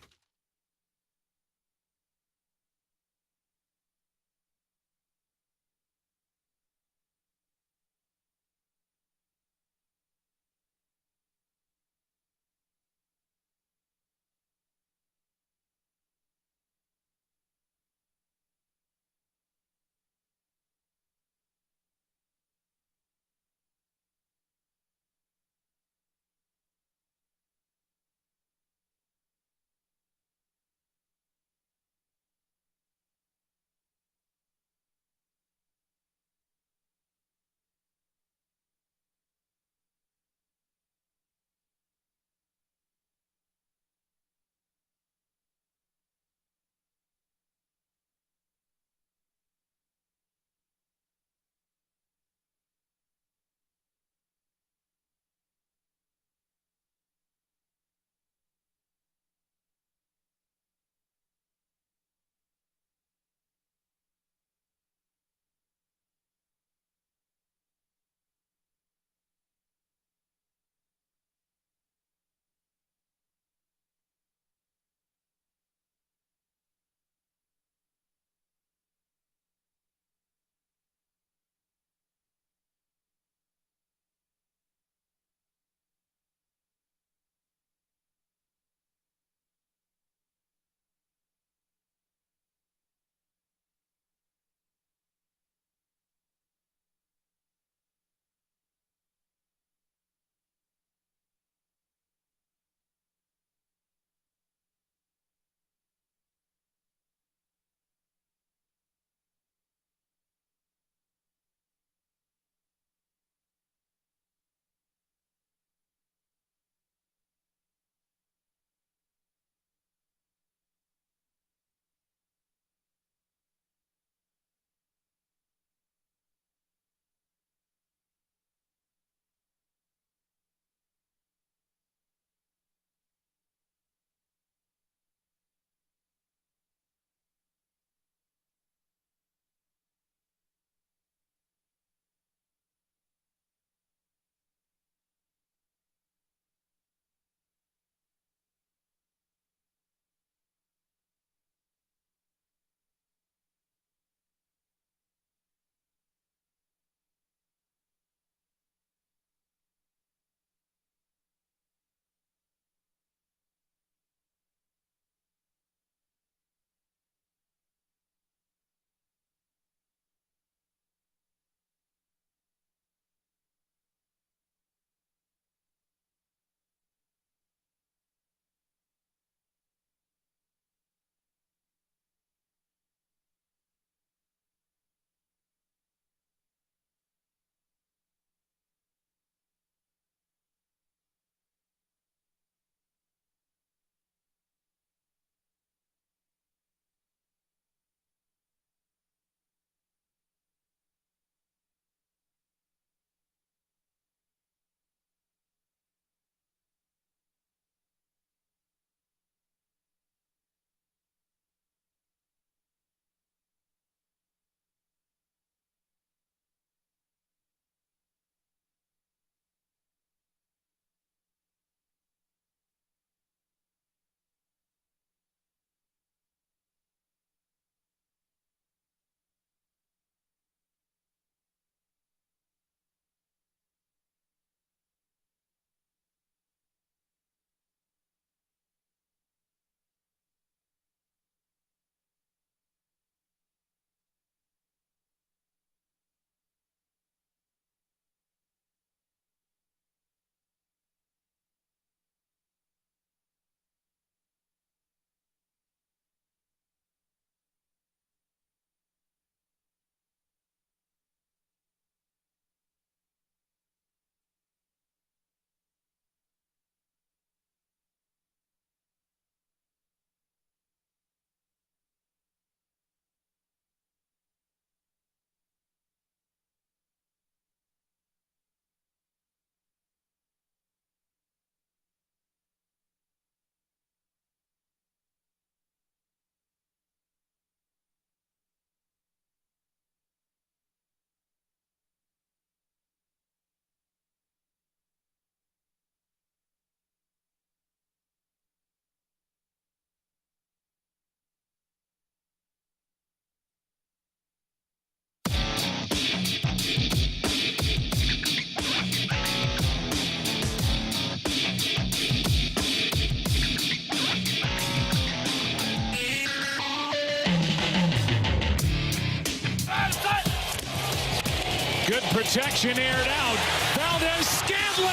protection aired out. Valdez-Scantling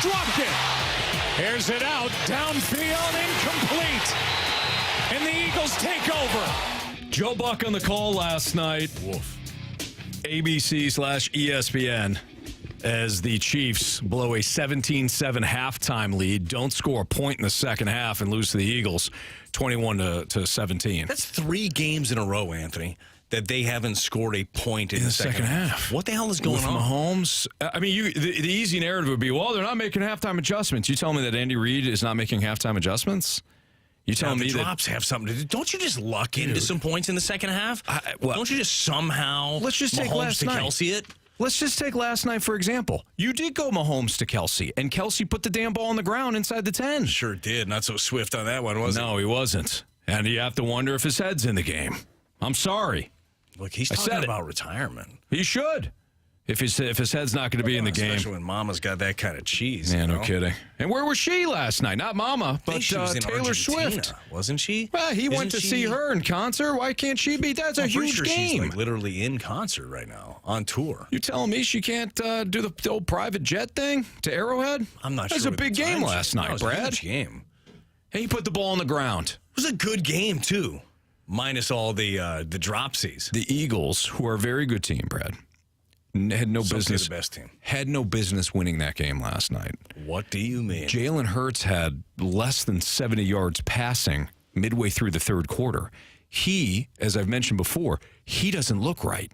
dropped it. Airs it out, downfield, incomplete. And the Eagles take over. Joe Buck on the call last night. Woof. ABC/ESPN as the Chiefs blow a 17-7 halftime lead, don't score a point in the second half, and lose to the Eagles 21-17. That's 3 games in a row, Anthony, that they haven't scored a point in the second half. What the hell is going With on? Mahomes, I mean, the easy narrative would be, well, they're not making halftime adjustments. You tell me that Andy Reid is not making halftime adjustments? You telling me the drops have something to do? Don't you just luck into some points in the second half? Don't you just somehow let's just take Mahomes last to night. Kelsey it? Let's just take last night, for example. You did go Mahomes to Kelsey, and Kelsey put the damn ball on the ground inside the 10. Sure did. Not so swift on that one, was he? No, he wasn't. And you have to wonder if his head's in the game. I'm sorry. Look, he's talking about retirement. He should. If his head's not going to be in the game. Especially when Mama's got that kind of cheese. Yeah, no kidding. And where was she last night? Not Mama, but she was in Taylor Argentina, Swift. Wasn't she? Well, he went to see her in concert. Why can't she be? That's a huge sure game. She's like literally in concert right now, on tour. You telling me she can't do the old private jet thing to Arrowhead? I'm not That's sure. a big game last night, It was a Brad. huge game. Hey, he put the ball on the ground. It was a good game, too, minus all the dropsies. The Eagles, who are a very good team, Brad, had no business. The best team. Had no business winning that game last night. What do you mean? Jalen Hurts had less than 70 yards passing midway through the third quarter. He, as I've mentioned before, he doesn't look right.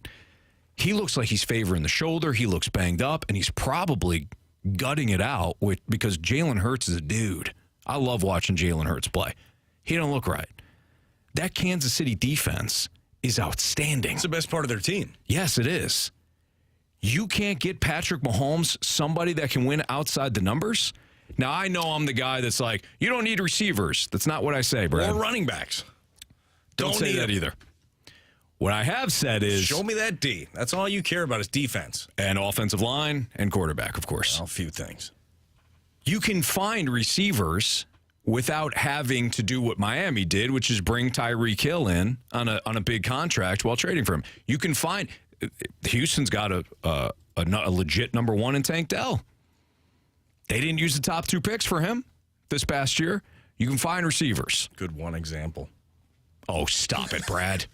He looks like he's favoring the shoulder. He looks banged up, and he's probably gutting it out because Jalen Hurts is a dude. I love watching Jalen Hurts play. He don't look right. That Kansas City defense is outstanding. It's the best part of their team. Yes, it is. You can't get Patrick Mahomes, somebody that can win outside the numbers. Now, I know I'm the guy that's like, you don't need receivers. That's not what I say, Brad. Or running backs. Don't say that either. What I have said is... Show me that D. That's all you care about is defense. And offensive line and quarterback, of course. Well, a few things. You can find receivers without having to do what Miami did, which is bring Tyreek Hill in on a big contract while trading for him. You can find... Houston's got a legit number one in Tank Dell. They didn't use the top 2 picks for him this past year. You can find receivers. Good one example. Oh, stop it, Brad.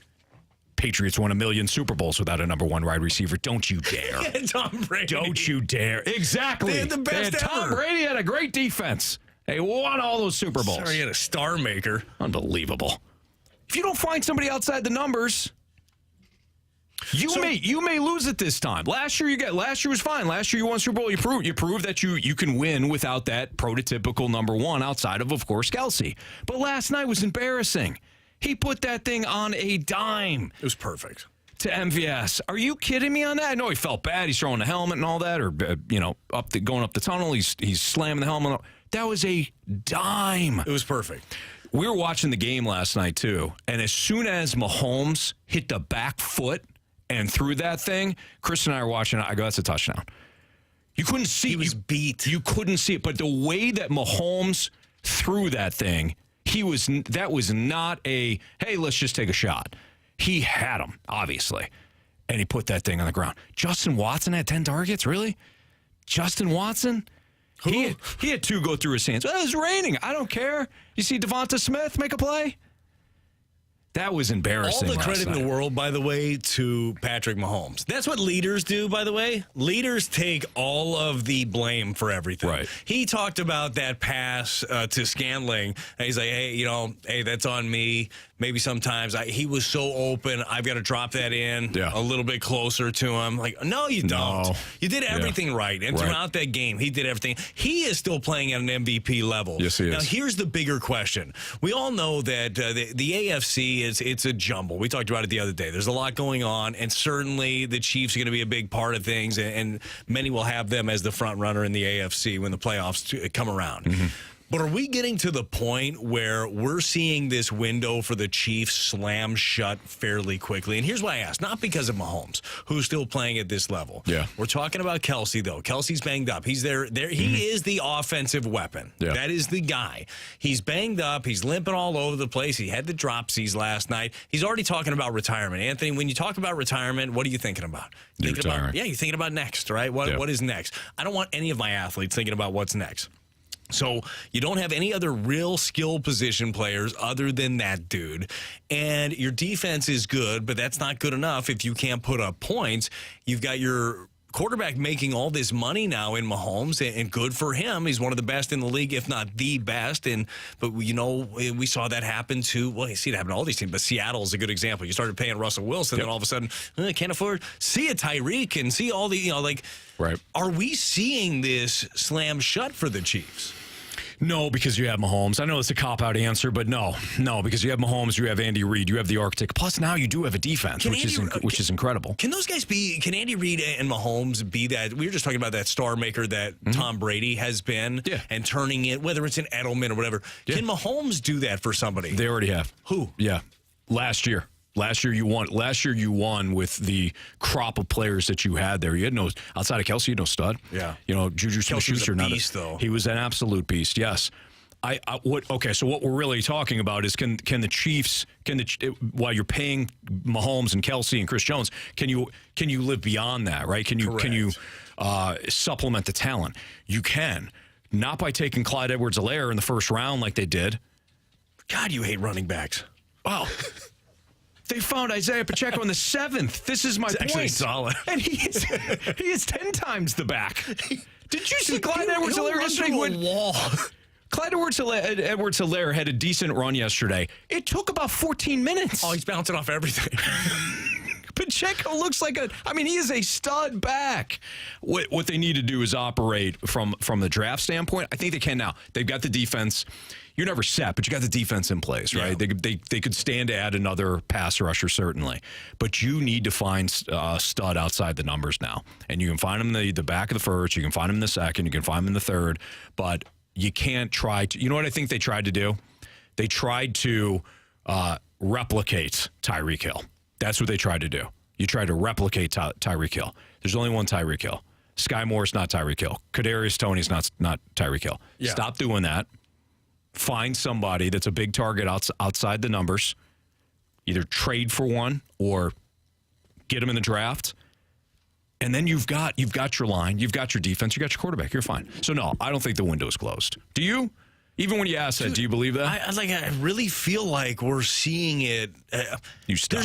Patriots won 1 million Super Bowls without a number 1 wide receiver. Don't you dare. Tom Brady. Don't you dare. Exactly. They had the best ever. Tom Brady had a great defense. They won all those Super Bowls. Sorry, he had a star maker. Unbelievable. If you don't find somebody outside the numbers... You may lose it this time. Last year was fine. Last year you won Super Bowl. You proved that you can win without that prototypical number 1 outside of course, Kelsey. But last night was embarrassing. He put that thing on a dime. It was perfect. To MVS. Are you kidding me on that? I know he felt bad. He's throwing the helmet and all that, or going up the tunnel. He's slamming the helmet. That was a dime. It was perfect. We were watching the game last night too, and as soon as Mahomes hit the back foot and threw that thing, Chris and I were watching it. I go, that's a touchdown. You couldn't see it. He was beat. You couldn't see it. But the way that Mahomes threw that thing, that was not a, hey, let's just take a shot. He had him, obviously. And he put that thing on the ground. Justin Watson had 10 targets? Really? Justin Watson? Who? He had 2 go through his hands. Well, it was raining. I don't care. You see Devonta Smith make a play? That was embarrassing. All the credit in last the night. world, by the way, to Patrick Mahomes. That's what leaders do, by the way. Leaders take all of the blame for everything. Right. He talked about that pass to Scantling. And he's like, hey, that's on me. Maybe sometimes he was so open, I've got to drop that in a little bit closer to him. Like, no, you don't. No. You did everything right. And throughout that game, he did everything. He is still playing at an MVP level. Yes, he is. Now, here's the bigger question. We all know that the AFC it's a jumble. We talked about it the other day. There's a lot going on, and certainly the Chiefs are going to be a big part of things, and many will have them as the front runner in the AFC when the playoffs come around. Mm-hmm. But are we getting to the point where we're seeing this window for the Chiefs slam shut fairly quickly? And here's why I ask. Not because of Mahomes, who's still playing at this level. Yeah. We're talking about Kelsey, though. Kelsey's banged up. He's there. He is the offensive weapon. Yeah. That is the guy. He's banged up. He's limping all over the place. He had the dropsies last night. He's already talking about retirement. Anthony, when you talk about retirement, what are you thinking about? You're Thinking about, retiring. yeah, you're thinking about next, right? What is next? I don't want any of my athletes thinking about what's next. So you don't have any other real skill position players other than that dude. And your defense is good, but that's not good enough if you can't put up points. You've got your quarterback making all this money now in Mahomes, and good for him. He's one of the best in the league, if not the best. But we saw that happen to, well, you see it happen to all these teams, but Seattle's a good example. You started paying Russell Wilson, then all of a sudden, can't afford. See a Tyreek and see all the, right. Are we seeing this slam shut for the Chiefs? No, because you have Mahomes. I know it's a cop-out answer, but no, because you have Mahomes, you have Andy Reid, you have the architect. Plus, now you do have a defense, which is incredible. Can those guys can Andy Reid and Mahomes be that? We were just talking about that star maker that Tom Brady has been and turning it, whether it's an Edelman or whatever. Yeah. Can Mahomes do that for somebody? They already have. Who? Yeah. Last year you won. Last year you won with the crop of players that you had there. You had no, outside of Kelsey, you had no stud. Yeah. Juju Smith-Schuster, not a beast, though. He was an absolute beast. Yes. So what we're really talking about is can the Chiefs, while you're paying Mahomes and Kelsey and Chris Jones, can you live beyond that, right? Can you supplement the talent? You can. Not by taking Clyde Edwards-Helaire in the first round like they did. God, you hate running backs. Wow. They found Isaiah Pacheco in the 7th. This is my point. Actually solid. And he is 10 times the back. Did you see Clyde Edwards-Helaire yesterday? Wall. Clyde Edwards-Helaire had a decent run yesterday. It took about 14 minutes. Oh, he's bouncing off everything. Pacheco looks like he is a stud back. What they need to do is operate from the draft standpoint. I think they can now. They've got the defense. You're never set, but you got the defense in place, right? Yeah. They could stand to add another pass rusher, certainly. But you need to find a stud outside the numbers now. And you can find him in the back of the first. You can find him in the second. You can find him in the third. But you can't try to. You know what I think they tried to do? They tried to replicate Tyreek Hill. That's what they tried to do. You tried to replicate Tyreek Hill. There's only one Tyreek Hill. Sky Moore's not Tyreek Hill. Kadarius Toney's not Tyreek Hill. Yeah. Stop doing that. Find somebody that's a big target outside the numbers. Either trade for one or get him in the draft. And then you've got your line, you've got your defense, you got your quarterback. You're fine. So no, I don't think the window is closed. Do you? Even when you ask that, do you believe that? I really feel like we're seeing it. You stop.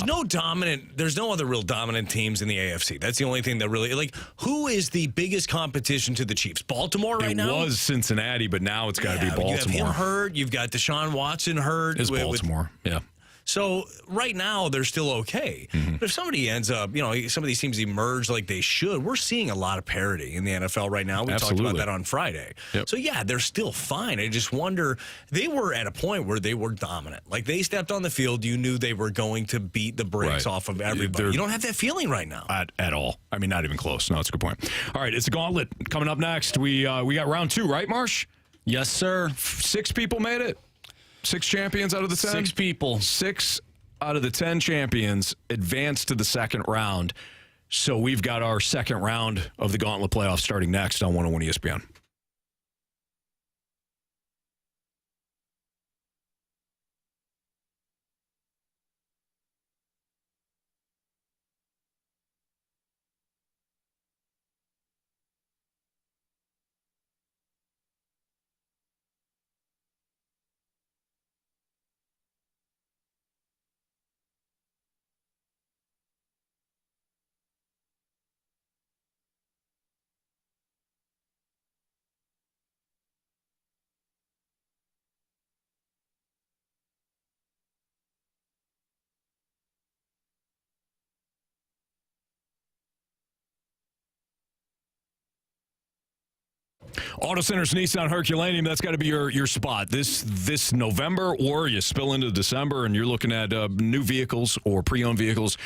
There's no other real dominant teams in the AFC. That's the only thing that really, who is the biggest competition to the Chiefs? Baltimore right now? It was Cincinnati, but now it's got to be Baltimore. You have him hurt. You've got Deshaun Watson hurt. It's Baltimore, yeah. So right now they're still okay. Mm-hmm. But if somebody ends up, some of these teams emerge like they should, we're seeing a lot of parity in the NFL right now. We talked about that on Friday. Yep. So yeah, they're still fine. I just wonder, they were at a point where they were dominant. Like they stepped on the field, you knew they were going to beat the brakes off of everybody. You don't have that feeling right now. At all. Not even close. No, it's a good point. All right, it's a gauntlet coming up next. We got round 2, right, Marsh? Yes, sir. 6 people made it. 6 champions out of the 10? 6 people. 6 out of the 10 champions advanced to the second round. So we've got our second round of the Gauntlet Playoffs starting next on 101 ESPN. Auto Centers Nissan Herculaneum, that's got to be your spot this November, or you spill into December and you're looking at new vehicles or pre-owned vehicles.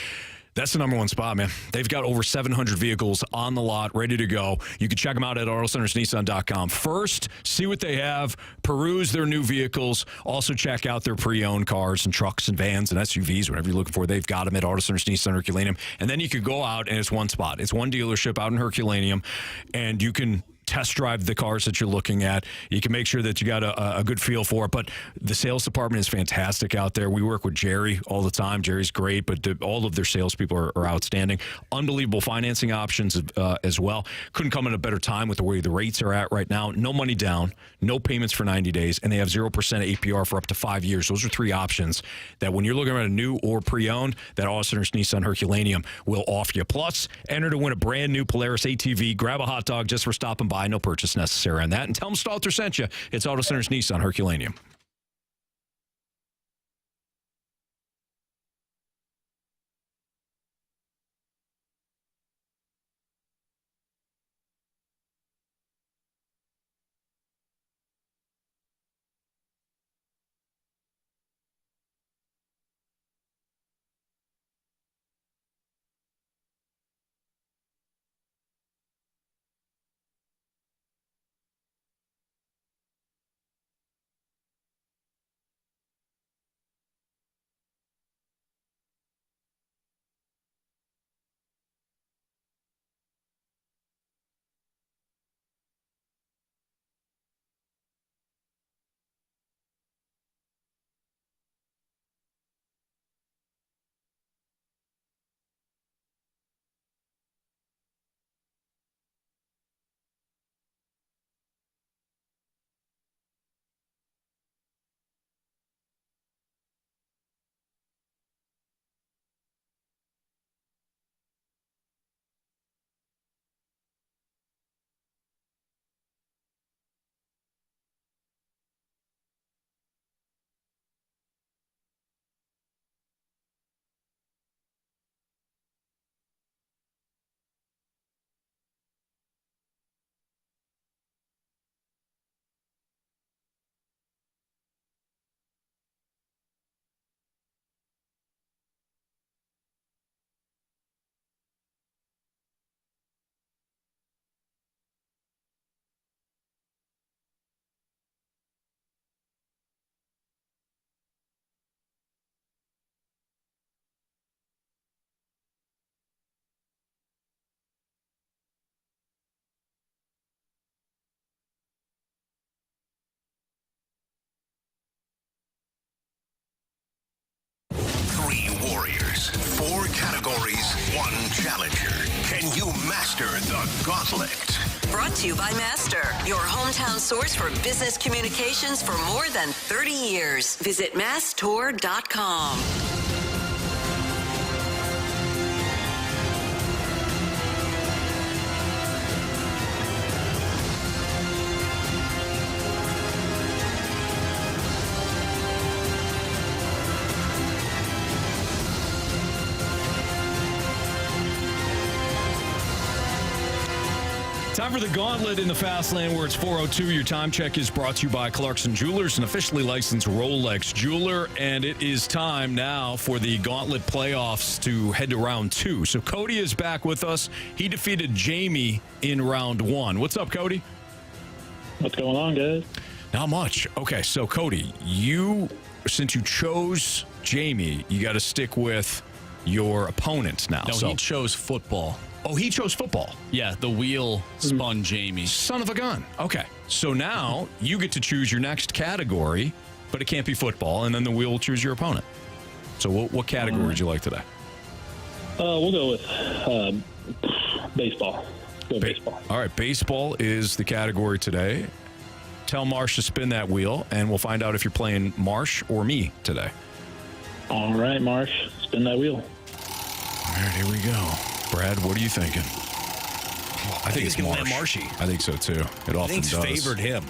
That's the number one spot, man. They've got over 700 vehicles on the lot, ready to go. You can check them out at AutoCentersNissan.com. First, see what they have, peruse their new vehicles. Also, check out their pre-owned cars and trucks and vans and SUVs, whatever you're looking for. They've got them at Auto Centers Nissan Herculaneum. And then you could go out, and it's one spot. It's one dealership out in Herculaneum, and you can test drive the cars that you're looking at. You can make sure that you got a good feel for it. But the sales department is fantastic out there. We work with Jerry all the time. Jerry's great, but all of their salespeople are outstanding. Unbelievable financing options as well. Couldn't come at a better time with the way the rates are at right now. No money down, no payments for 90 days, and they have 0% APR for up to 5 years. Those are three options that when you're looking at a new or pre-owned, that Auto Centers Nissan Herculaneum will offer you. Plus, enter to win a brand new Polaris ATV. Grab a hot dog just for stopping by. No purchase necessary on that. And tell them Stalter sent you. It's Auto Centers Nissan Herculaneum. Warriors, 4 categories, 1 challenger. Can you master the gauntlet? Brought to you by Master, your hometown source for business communications for more than 30 years. Visit masstour.com. Time for the Gauntlet in the Fast Lane, where it's 4:02. Your time check is brought to you by Clarkson Jewelers, an officially licensed Rolex jeweler. And it is time now for the Gauntlet Playoffs to head to round 2. So Cody is back with us. He defeated Jamie in round 1. What's up, Cody? What's going on, guys? Not much. Okay, so Cody, since you chose Jamie, you got to stick with your opponent now. No, he chose football. Oh, he chose football. Yeah, the wheel spun Jamie. Son of a gun. Okay. So now you get to choose your next category, but it can't be football, and then the wheel will choose your opponent. So what category would you like today? We'll go with baseball. Baseball. All right, baseball is the category today. Tell Marsh to spin that wheel, and we'll find out if you're playing Marsh or me today. All right, Marsh, spin that wheel. All right, here we go. Brad, what are you thinking? I think it's Marsh. Marshy. I think so, too. It often does. Favored him.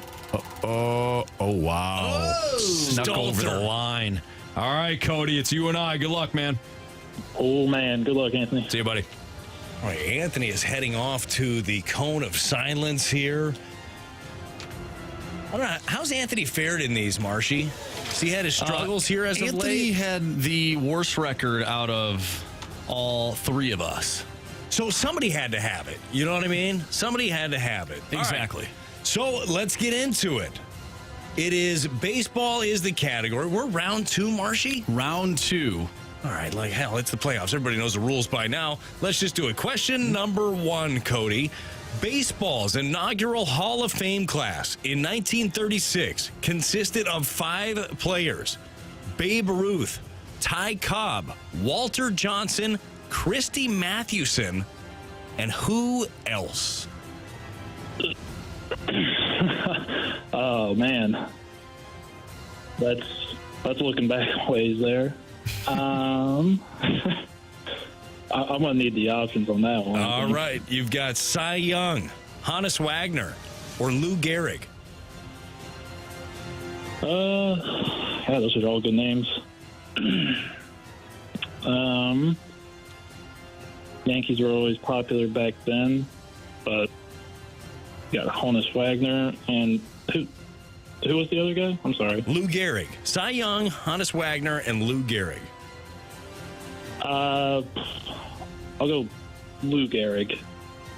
Oh, wow. Oh, Snuck over the line. All right, Cody, it's you and I. Good luck, man. Oh, man. Good luck, Anthony. See you, buddy. All right, Anthony is heading off to the cone of silence here. I don't know. How's Anthony fared in these, Marshy? Has he had his struggles here as of late? Anthony had the worst record out of all three of us. So somebody had to have it. You know what I mean? Somebody had to have it. Exactly. All right. So let's get into it. It is baseball is the category. We're round 2, Marshy? Round 2. All right, like hell, it's the playoffs. Everybody knows the rules by now. Let's just do it. Question number 1, Cody. Baseball's inaugural Hall of Fame class in 1936 consisted of 5 players: Babe Ruth, Ty Cobb, Walter Johnson, Christy Mathewson, and who else? Oh man, that's looking back ways there. I'm gonna need the options on that one. All right, you've got Cy Young, Hannes Wagner, or Lou Gehrig. Yeah, those are all good names. Yankees were always popular back then, but you got Hannes Wagner and who was the other guy? I'm sorry. Lou Gehrig. Cy Young, Hannes Wagner, and Lou Gehrig. I'll go Lou Gehrig.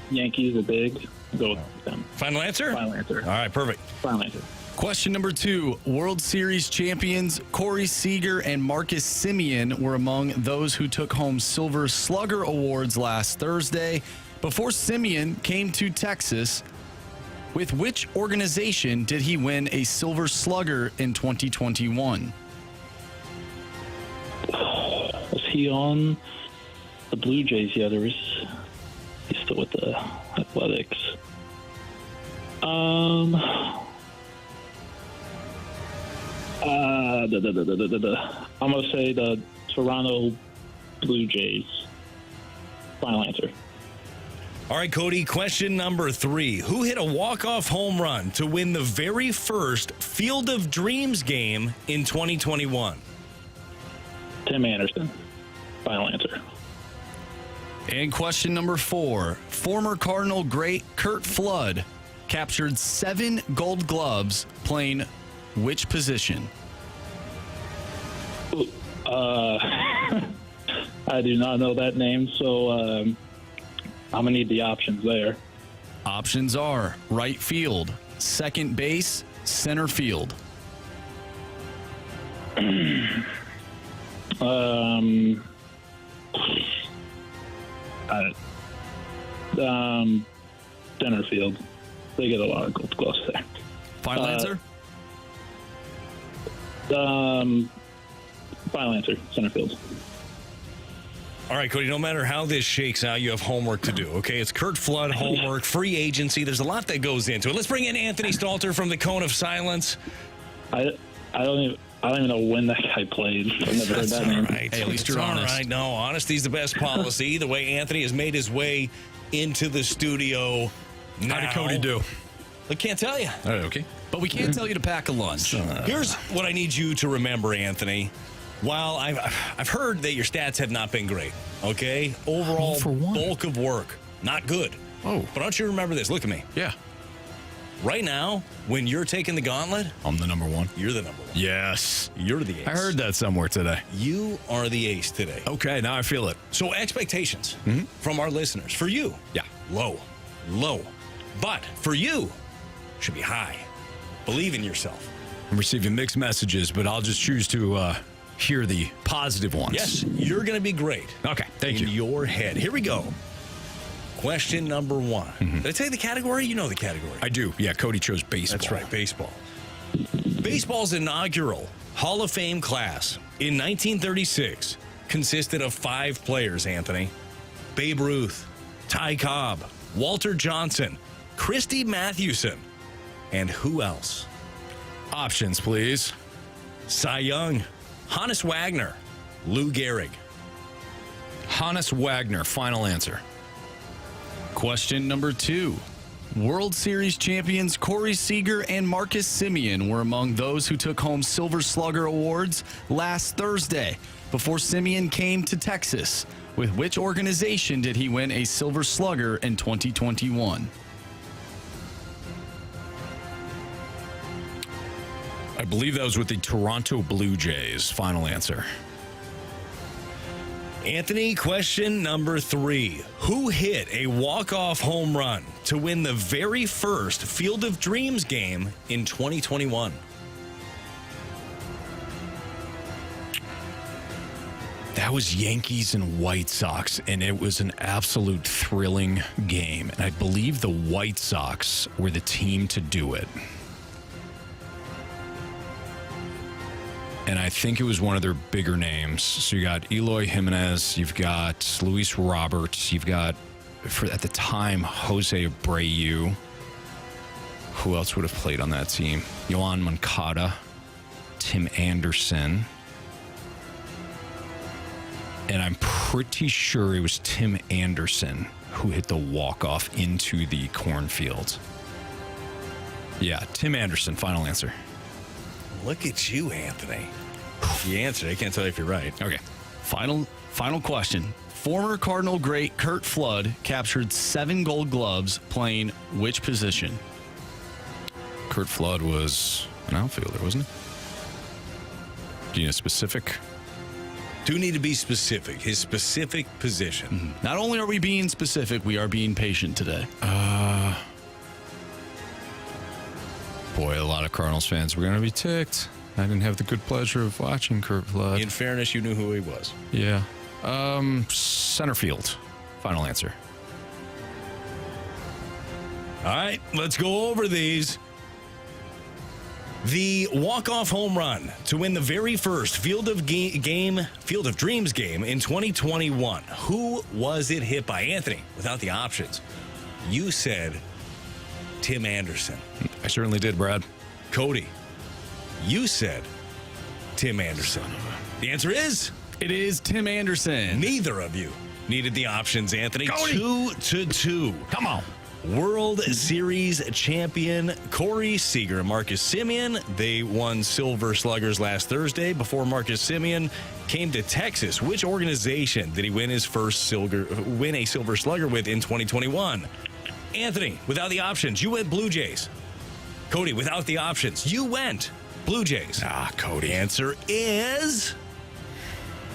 Yankees are big. I'll go with them. Final answer? Final answer. All right, perfect. Final answer. Question number 2. World Series champions Corey Seager and Marcus Semien were among those who took home Silver Slugger Awards last Thursday. Before Semien came to Texas, with which organization did he win a Silver Slugger in 2021? Was he on the Blue Jays yet, or he's still with the Athletics? I'm gonna say the Toronto Blue Jays. Final answer. All right, Cody, question number 3. Who hit a walk-off home run to win the very first Field of Dreams game in 2021? Tim Anderson. Final answer. And question number 4. Former Cardinal great Curt Flood captured 7 Gold Gloves playing which position? I do not know that name, so I'm going to need the options there. Options are right field, second base, center field. Center field. They get a lot of Gold Gloves there. Final answer? Final answer, center field. All right, Cody, no matter how this shakes out, you have homework to do, okay? It's Curt Flood homework, free agency. There's a lot that goes into it. Let's bring in Anthony Stalter from the Cone of Silence. I don't even know when that guy played. I've never heard that name. Right. Hey, at least you're honest. All right. No, honesty's the best policy. The way Anthony has made his way into the studio now. How did Cody do? I can't tell you. Okay. But we can't tell you to pack a lunch. Here's what I need you to remember, Anthony. While I've heard that your stats have not been great, okay? Overall bulk of work, not good. Oh. But don't you remember this? Look at me. Yeah. Right now, when you're taking the gauntlet, I'm the number 1. you're the number 1. Yes. You're the ace. I heard that somewhere today. You are the ace today. Okay, now I feel it. So expectations from our listeners. For you, Yeah. low. But for you, should be high. Believe in yourself. I'm receiving mixed messages, but I'll just choose to hear the positive ones. Yes, you're going to be great. Okay, thank in you. your head. Here we go. Question number 1. Did I tell you the category? You know the category. I do. Yeah, Cody chose baseball. That's right, baseball. Baseball's inaugural Hall of Fame class in 1936 consisted of 5 players, Anthony. Babe Ruth, Ty Cobb, Walter Johnson, Christy Mathewson, and who else? Options, please. Cy Young, Hannes Wagner, Lou Gehrig. Hannes Wagner, final answer. Question number 2. World Series champions Corey Seager and Marcus Semien were among those who took home Silver Slugger Awards last Thursday. Before Semien came to Texas, with which organization did he win a Silver Slugger in 2021? I believe that was with the Toronto Blue Jays. Final answer. Anthony, question number 3. Who hit a walk-off home run to win the very first Field of Dreams game in 2021? That was Yankees and White Sox, and it was an absolute thrilling game. And I believe the White Sox were the team to do it. And I think it was one of their bigger names. So you got Eloy Jimenez, you've got Luis Roberts, you've got, at the time, Jose Abreu. Who else would have played on that team? Yohan Moncada, Tim Anderson. And I'm pretty sure it was Tim Anderson who hit the walk-off into the cornfield. Yeah, Tim Anderson, final answer. Look at you, Anthony. You answered. I can't tell you if you're right. Okay. Final question. Former Cardinal great Curt Flood captured 7 Gold Gloves playing which position? Curt Flood was an outfielder, wasn't he? Do you need a specific? Do need to be specific. His specific position. Mm-hmm. Not only are we being specific, we are being patient today. Boy, a lot of Cardinals fans were going to be ticked. I didn't have the good pleasure of watching Curt Flood. In fairness, you knew who he was. Yeah. Center field. Final answer. All right, let's go over these. The walk-off home run to win the very first Field of Dreams game in 2021. Who was it hit by? Anthony, without the options. You said Tim Anderson. I certainly did, Brad. Cody, you said Tim Anderson. The answer is? It is Tim Anderson. Neither of you needed the options, Anthony. Cody. 2-2. Come on. World Series champion Corey Seager and Marcus Semien. They won Silver Sluggers last Thursday before Marcus Semien came to Texas. Which organization did he win his first Silver Slugger with in 2021? Anthony, without the options, you went Blue Jays. Cody, without the options, you went Blue Jays. Cody. Answer is?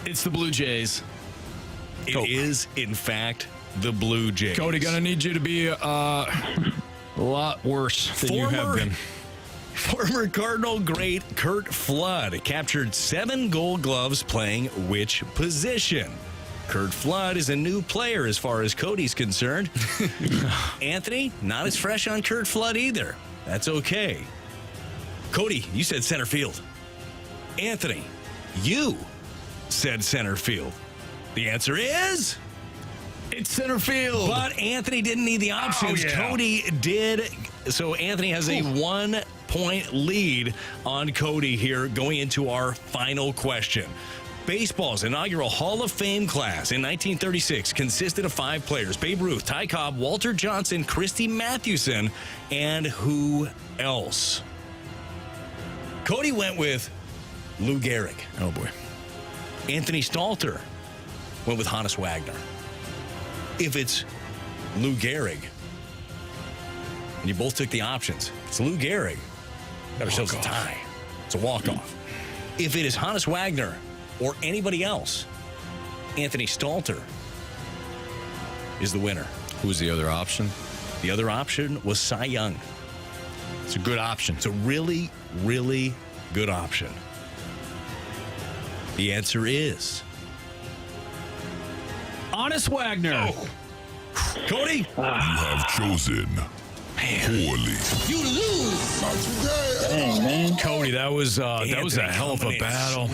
It's the Blue Jays. It is, in fact, the Blue Jays. Cody, gonna need you to be a lot worse than you have been. Former Cardinal great Curt Flood captured 7 Gold Gloves playing which position? Curt Flood is a new player as far as Cody's concerned. Anthony, not as fresh on Curt Flood either. That's okay. Cody, you said center field. Anthony, you said center field. The answer is? It's center field. But Anthony didn't need the options. Cody did. So Anthony has a 1-point lead on Cody here going into our final question. Baseball's inaugural Hall of Fame class in 1936 consisted of 5 players: Babe Ruth, Ty Cobb, Walter Johnson, Christy Mathewson, and who else? Cody went with Lou Gehrig. Oh, boy. Anthony Stalter went with Hannes Wagner. If it's Lou Gehrig, and you both took the options, it's Lou Gehrig, got ourselves a tie. It's a walk-off. If it is Hannes Wagner or anybody else, Anthony Stalter is the winner. Who's the other option? The other option was Cy Young. It's a good option. It's a really, really good option. The answer is Hannes Wagner. Oh. Cody? You have chosen poorly. You lose. Dang, man. Cody, that was a hell of a battle.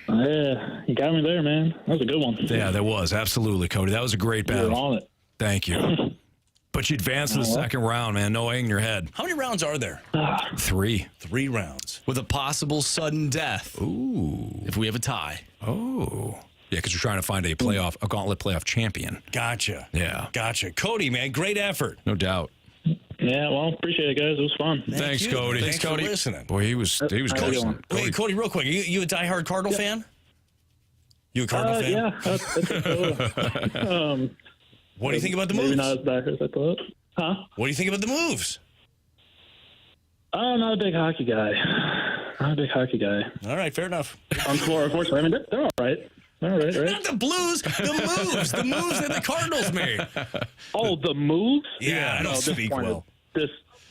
Yeah, you got me there, man. That was a good one. Yeah, that was. Absolutely, Cody. That was a great battle. You're on it. Thank you. But you advanced to the second round, man. No egg in your head. How many rounds are there? 3. 3 rounds. With a possible sudden death. Ooh. If we have a tie. Oh. Yeah, because you're trying to find a Gauntlet Playoff champion. Gotcha. Yeah. Gotcha. Cody, man, great effort. No doubt. Yeah, well, appreciate it, guys. It was fun. Thanks, Cody. Thanks, Cody. For listening. Boy, he was close. Wait, Cody, real quick. You a diehard Cardinal fan? You a Cardinal fan? Yeah. What do you think about the moves? Maybe not as bad as I thought. Huh? What do you think about the moves? I'm not a big hockey guy. All right, fair enough. Unfortunately, I mean, they're all right. All right. Not the Blues, the moves. The moves that the Cardinals made. Oh, the moves? Yeah, I don't speak well.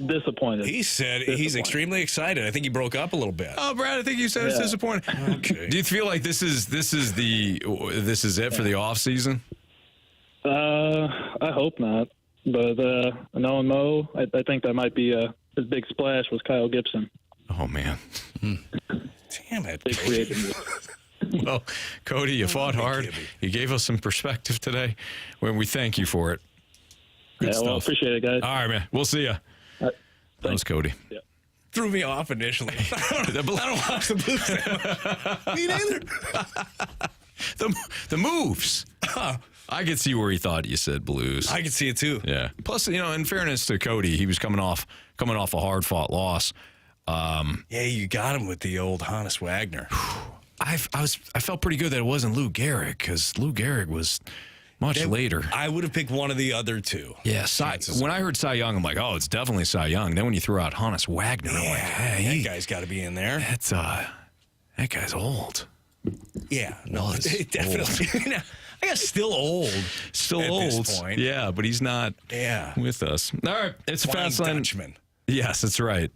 Disappointed. He said he's extremely excited. I think he broke up a little bit. Oh, Brad, I think you said it's disappointing. Okay. Do you feel like this is it for the off season? I hope not. But knowing Mo, I think that might be his big splash was Kyle Gibson. Oh, man. Damn it. They created it. Well, Cody, you fought hard. You gave us some perspective today. Well, we thank you for it. Good Well, appreciate it, guys. All right, man. We'll see you. That was Cody. Yeah. Threw me off initially. I don't watch the Blues that much. Me neither. The moves. I could see where he thought you said Blues. I could see it too. Yeah. Plus, in fairness to Cody, he was coming off a hard fought loss. Yeah, you got him with the old Hannes Wagner. I felt pretty good that it wasn't Lou Gehrig because Lou Gehrig was much later. I would have picked one of the other two. Yeah, when I heard Cy Young, I'm like, oh, it's definitely Cy Young. Then when you threw out Hannes Wagner, I'm like, hey, that guy's got to be in there. That guy's old. Yeah, no, definitely. I guess still old. Still at old. This point. Yeah, but he's not with us. All right, it's a fast line. Dutchman. Yes, that's right.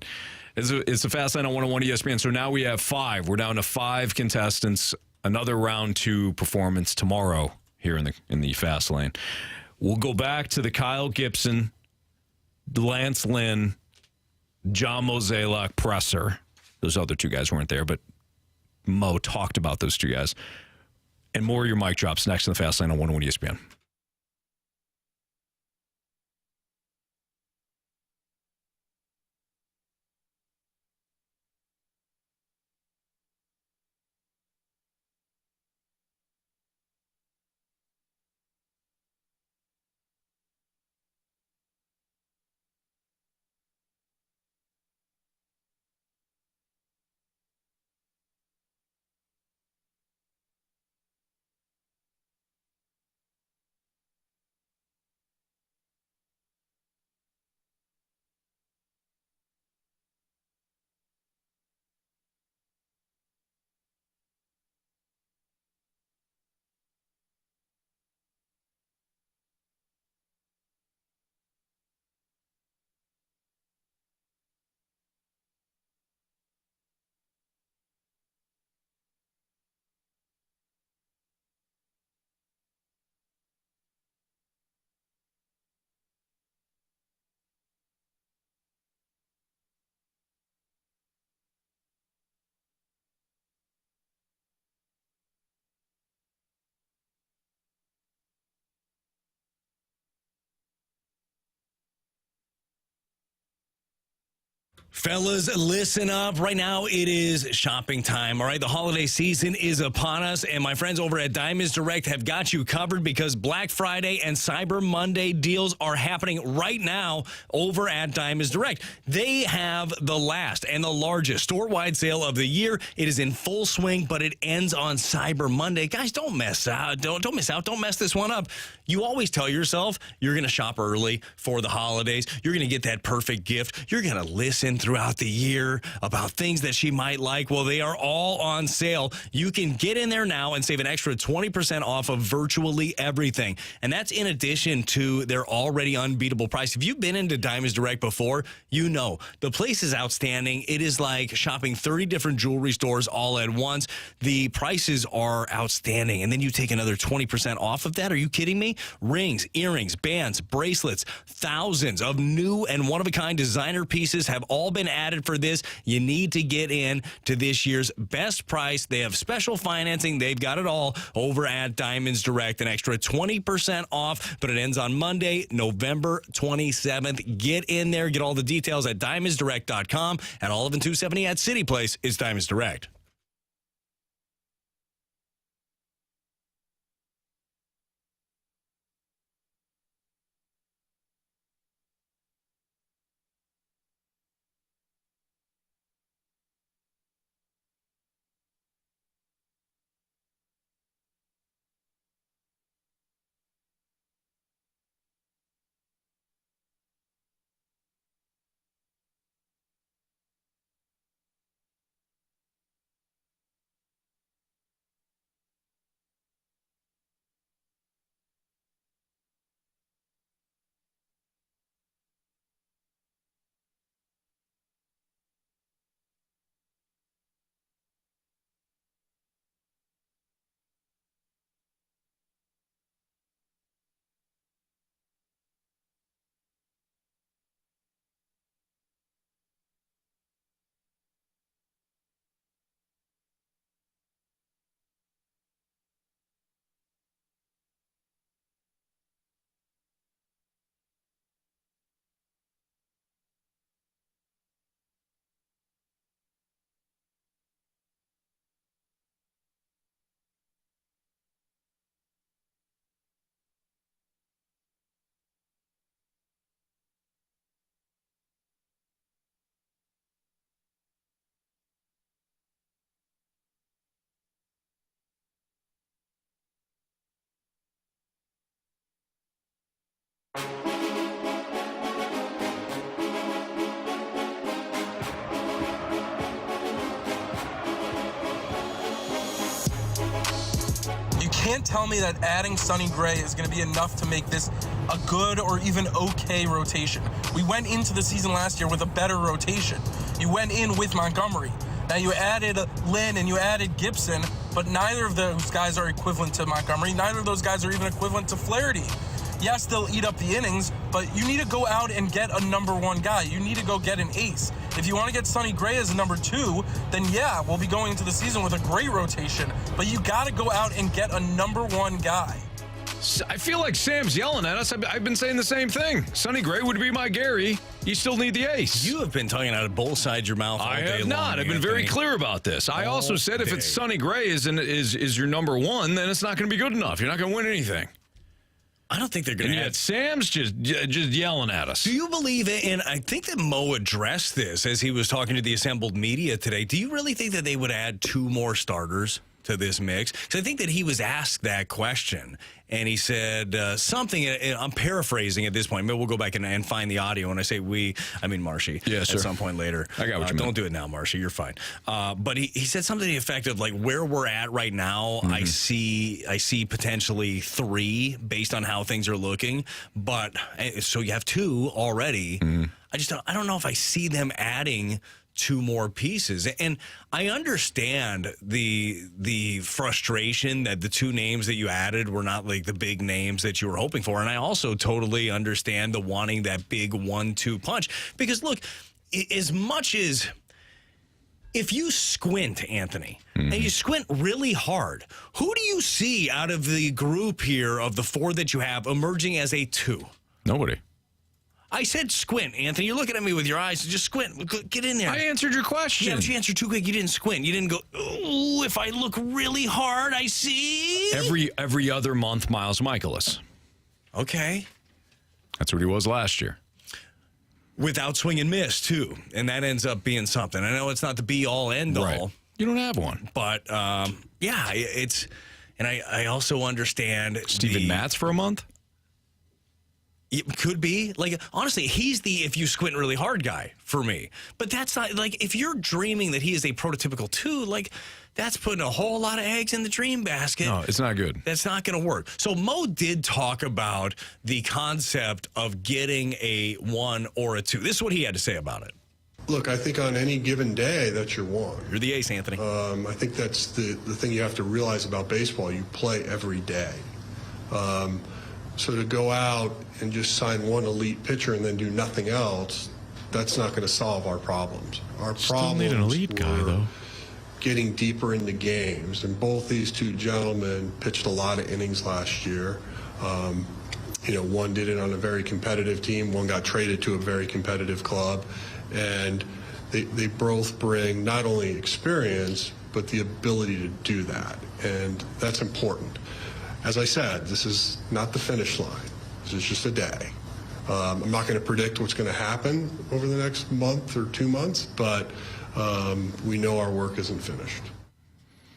It's a fast line on 101 ESPN. So now we have 5. We're down to 5 contestants. Another round 2 performance tomorrow here in the fast lane. We'll go back to the Kyle Gibson, Lance Lynn, John Fauxzeliak presser. Those other 2 guys weren't there, but Mo talked about those 2 guys. And more of your mic drops next in the fast lane on 101 ESPN. Fellas, listen up. Right now, it is shopping time. All right, the holiday season is upon us, and my friends over at Diamonds Direct have got you covered because Black Friday and Cyber Monday deals are happening right now over at Diamonds Direct. They have the last and the largest store-wide sale of the year. It is in full swing, but it ends on Cyber Monday. Guys, don't mess out. Don't miss out. Don't mess this one up. You always tell yourself you're going to shop early for the holidays. You're going to get that perfect gift. You're going to listen throughout the year about things that she might like. Well, they are all on sale. You can get in there now and save an extra 20% off of virtually everything. And that's in addition to their already unbeatable price. If you've been into Diamonds Direct before, you know the place is outstanding. It is like shopping 30 different jewelry stores all at once. The prices are outstanding. And then you take another 20% off of that. Are you kidding me? Rings, earrings, bands, bracelets, thousands of new and one-of-a-kind designer pieces have all been added for this. You need to get in to this year's best price. They have special financing. They've got it all over at Diamonds Direct. An extra 20% off, but it ends on Monday, November 27th. Get in there. Get all the details at diamondsdirect.com. At Olive & 270 at City Place is Diamonds Direct. can't tell me that adding Sonny Gray is going to be enough to make this a good or even okay rotation. We went into the season last year with a better rotation. You went in with Montgomery. Now you added Lynn and you added Gibson, but neither of those guys are equivalent to Montgomery. Neither of those guys are even equivalent to Flaherty. Yes, they'll eat up the innings, but you need to go out and get a number one guy. You need to go get an ace. If you want to get Sonny Gray as a number 2, then yeah, we'll be going into the season with a great rotation, but you got to go out and get a number 1 guy. I feel like Sam's yelling at us. I've been saying the same thing. Sonny Gray would be my Gary. You still need the ace. You have been talking out of both sides of your mouth all day long. I have not. I've been very clear about this. I also said if it's Sonny Gray is your number 1, then it's not going to be good enough. You're not going to win anything. I don't think they're going to. And yet Sam's just yelling at us. Do you believe it? And I think that Mo addressed this as he was talking to the assembled media today. Do you really think that they would add 2 more starters to this mix? Because I think that he was asked that question, and he said something, I'm paraphrasing at this point. Maybe we'll go back and find the audio. When I say we, I mean Marshy. Yes, at some point later. I got what you meant. Don't do it now, Marshy. You're fine. But he said something to the effect of, like, where we're at right now, I see potentially 3 based on how things are looking. But so you have 2 already. I don't know if I see them adding 2 more pieces. And I understand the frustration that the 2 names that you added were not like the big names that you were hoping for. And I also totally understand the wanting that big 1-2 punch. Because look, as much as if you squint, Anthony, and you squint really hard, who do you see out of the group here of the 4 that you have emerging as a 2? Nobody. I said squint, Anthony. You're looking at me with your eyes. Just squint. Get in there. I answered your question. Yeah, but you answered too quick. You didn't squint. You didn't go, ooh, if I look really hard, I see. Every other month, Miles Michaelis. Okay. That's what he was last year. Without swing and miss, too. And that ends up being something. I know it's not the be-all, end-all. Right. You don't have one. But, yeah, it's... And I also understand... Steven Matz for a month? It could be. Like, honestly, he's the if you squint really hard guy for me. But that's not, like, if you're dreaming that he is a prototypical 2, like, that's putting a whole lot of eggs in the dream basket. No, it's not good. That's not going to work. So Mo did talk about the concept of getting a 1 or a 2. This is what he had to say about it. Look, I think on any given day, that's your 1. You're the ace, Anthony. I think that's the thing you have to realize about baseball. You play every day. So to go out and just sign 1 elite pitcher and then do nothing else, that's not going to solve our problems. Our problems need an elite guy, though. Getting deeper into games. And both these 2 gentlemen pitched a lot of innings last year. One did it on a very competitive team. One got traded to a very competitive club. And they both bring not only experience, but the ability to do that. And that's important. As I said, this is not the finish line. This is just a day. I'm not going to predict what's going to happen over the next month or 2 months, but we know our work isn't finished.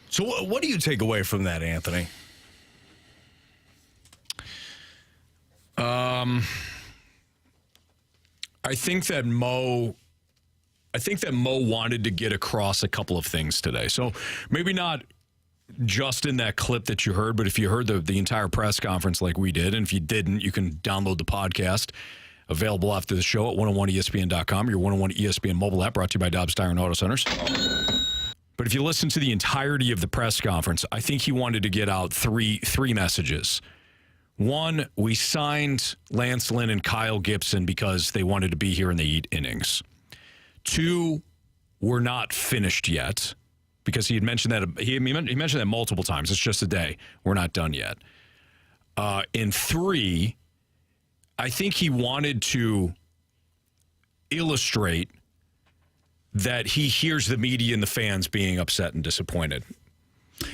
So what do you take away from that, Anthony? I think that Mo wanted to get across a couple of things today. So maybe not just in that clip that you heard, but if you heard the entire press conference like we did, and if you didn't, you can download the podcast available after the show at 101ESPN.com, your 101 ESPN mobile app, brought to you by Dobbs Tire and Auto Centers. But if you listen to the entirety of the press conference, I think he wanted to get out three messages. 1, we signed Lance Lynn and Kyle Gibson because they wanted to be here in the 8 innings. 2, we're not finished yet, because he had mentioned that he mentioned that multiple times. It's just a day. We're not done yet. And 3, I think he wanted to illustrate that he hears the media and the fans being upset and disappointed.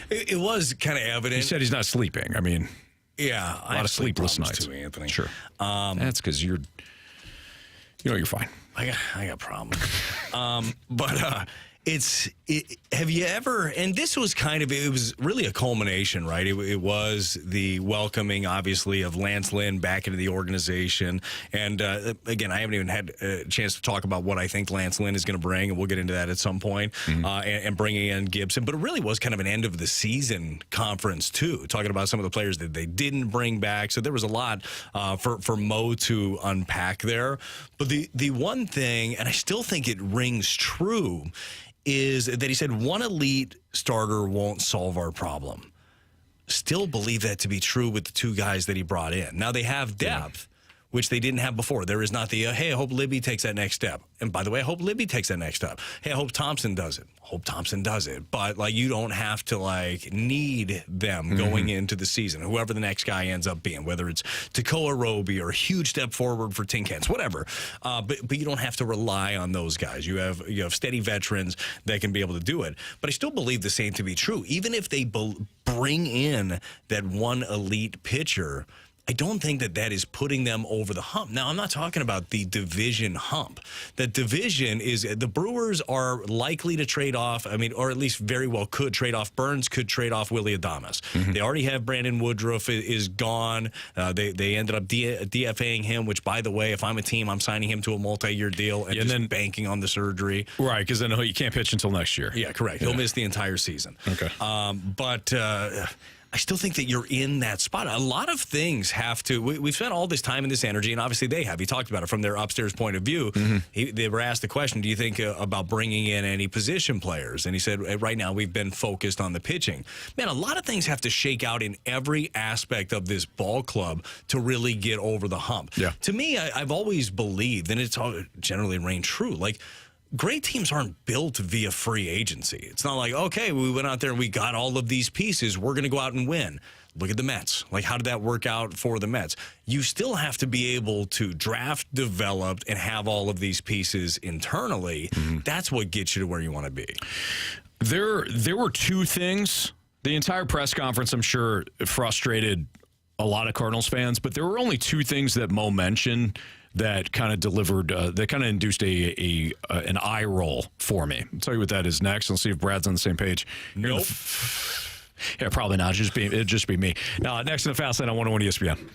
It was kind of evident. He said he's not sleeping. I mean, yeah, a lot of sleepless nights too, Anthony. Sure, that's because you're fine. I got problems. But Have you ever, and this was it was really a culmination, right? It was the welcoming, obviously, of Lance Lynn back into the organization. And again, I haven't even had a chance to talk about what I think Lance Lynn is going to bring, and we'll get into that at some point, and bringing in Gibson. But it really was kind of an end of the season conference, too, talking about some of the players that they didn't bring back. So there was a lot for Mo to unpack there. But the one thing, and I still think it rings true, is that he said one elite starter won't solve our problem. Still believe that to be true with the two guys that he brought in. Now, they have depth, which they didn't have before. There is not the, hey, I hope Libby takes that next step. And by the way, I hope Libby takes that next step. Hey, I hope Thompson does it. Hope Thompson does it. But, you don't have to, need them going into the season, whoever the next guy ends up being, whether it's Tekoa Roby or a huge step forward for Tin Cans, whatever. But you don't have to rely on those guys. You have steady veterans that can be able to do it. But I still believe the same to be true. Even if they bring in that one elite pitcher, I don't think that is putting them over the hump. Now, I'm not talking about the division hump. The division is the Brewers are likely to trade off, or at least very well could trade off Burns, could trade off Willie Adames. They already have Brandon Woodruff is gone. They ended up DFAing him, which, by the way, if I'm a team, I'm signing him to a multi-year deal and then banking on the surgery. Right, because then he can't pitch until next year. Yeah, correct. He'll miss the entire season. Okay. But I still think that you're in that spot. A lot of things have to. We've spent all this time and this energy, and obviously they have. He talked about it from their upstairs point of view. They were asked the question, do you think about bringing in any position players? And he said, right now we've been focused on the pitching. Man, a lot of things have to shake out in every aspect of this ball club to really get over the hump. Yeah. To me, I've always believed, and it's all generally reigned true, great teams aren't built via free agency. It's not like, okay, we went out there and we got all of these pieces. We're going to go out and win. Look at the Mets. How did that work out for the Mets? You still have to be able to draft, develop, and have all of these pieces internally. That's what gets you to where you want to be. There were two things. The entire press conference, I'm sure, frustrated a lot of Cardinals fans, but there were only two things that Mo mentioned that kind of delivered, that kind of induced an eye roll for me. I'll tell you what that is next. Let's see if Brad's on the same page. Nope. Yeah, probably not. It'd just be me. Now, next in the Fast Lane on 101 ESPN.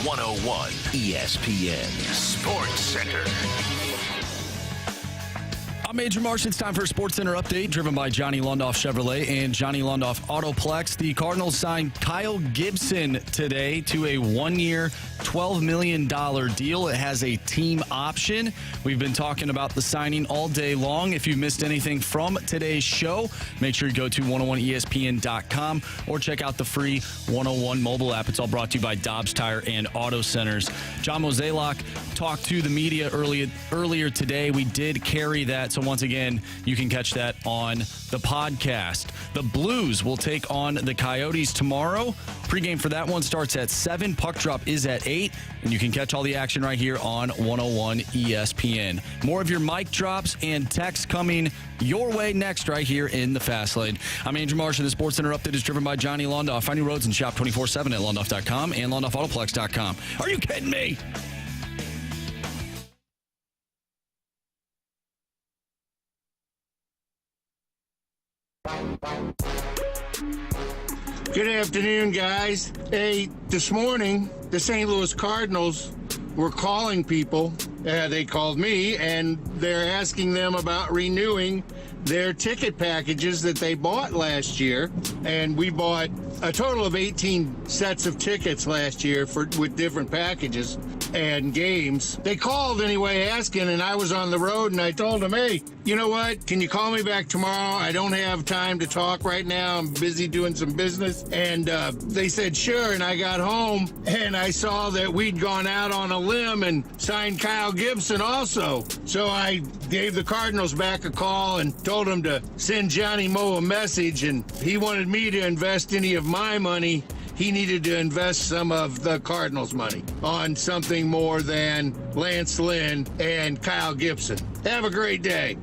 101 ESPN Sports Center. I'm Major Marsh. It's time for a Sports Center update driven by Johnny Londoff Chevrolet and Johnny Londoff Autoplex. The Cardinals signed Kyle Gibson today to a one-year, $12 million deal. It has a team option. We've been talking about the signing all day long. If you've missed anything from today's show, make sure you go to 101ESPN.com or check out the free 101 mobile app. It's all brought to you by Dobbs Tire and Auto Centers. John Fauxzeliak talked to the media earlier today. We did carry that. So once again, you can catch that on the podcast. The Blues will take on the Coyotes tomorrow. Pregame for that one starts at 7. Puck drop is at 8. And you can catch all the action right here on 101 ESPN. More of your mic drops and texts coming your way next right here in the Fast Lane. I'm Andrew Marsh, and the Sports Center update is driven by Johnny Londoff. Find new roads and shop 24/7 at londoff.com and londoffautoplex.com. Are you kidding me? Good afternoon, guys. Hey, this morning, the St. Louis Cardinals were calling people. They called me, and they're asking them about renewing their ticket packages that they bought last year. And we bought a total of 18 sets of tickets last year with different packages and games. They called anyway asking, and I was on the road, and I told them, hey, you know what? Can you call me back tomorrow? I don't have time to talk right now. I'm busy doing some business. And they said, sure. And I got home, and I saw that we'd gone out on a limb and signed Kyle Gibson also. So I gave the Cardinals back a call and told them to send Johnny Moe a message, and he wanted me to invest any of my money. He needed to invest some of the Cardinals' money on something more than Lance Lynn and Kyle Gibson. Have a great day.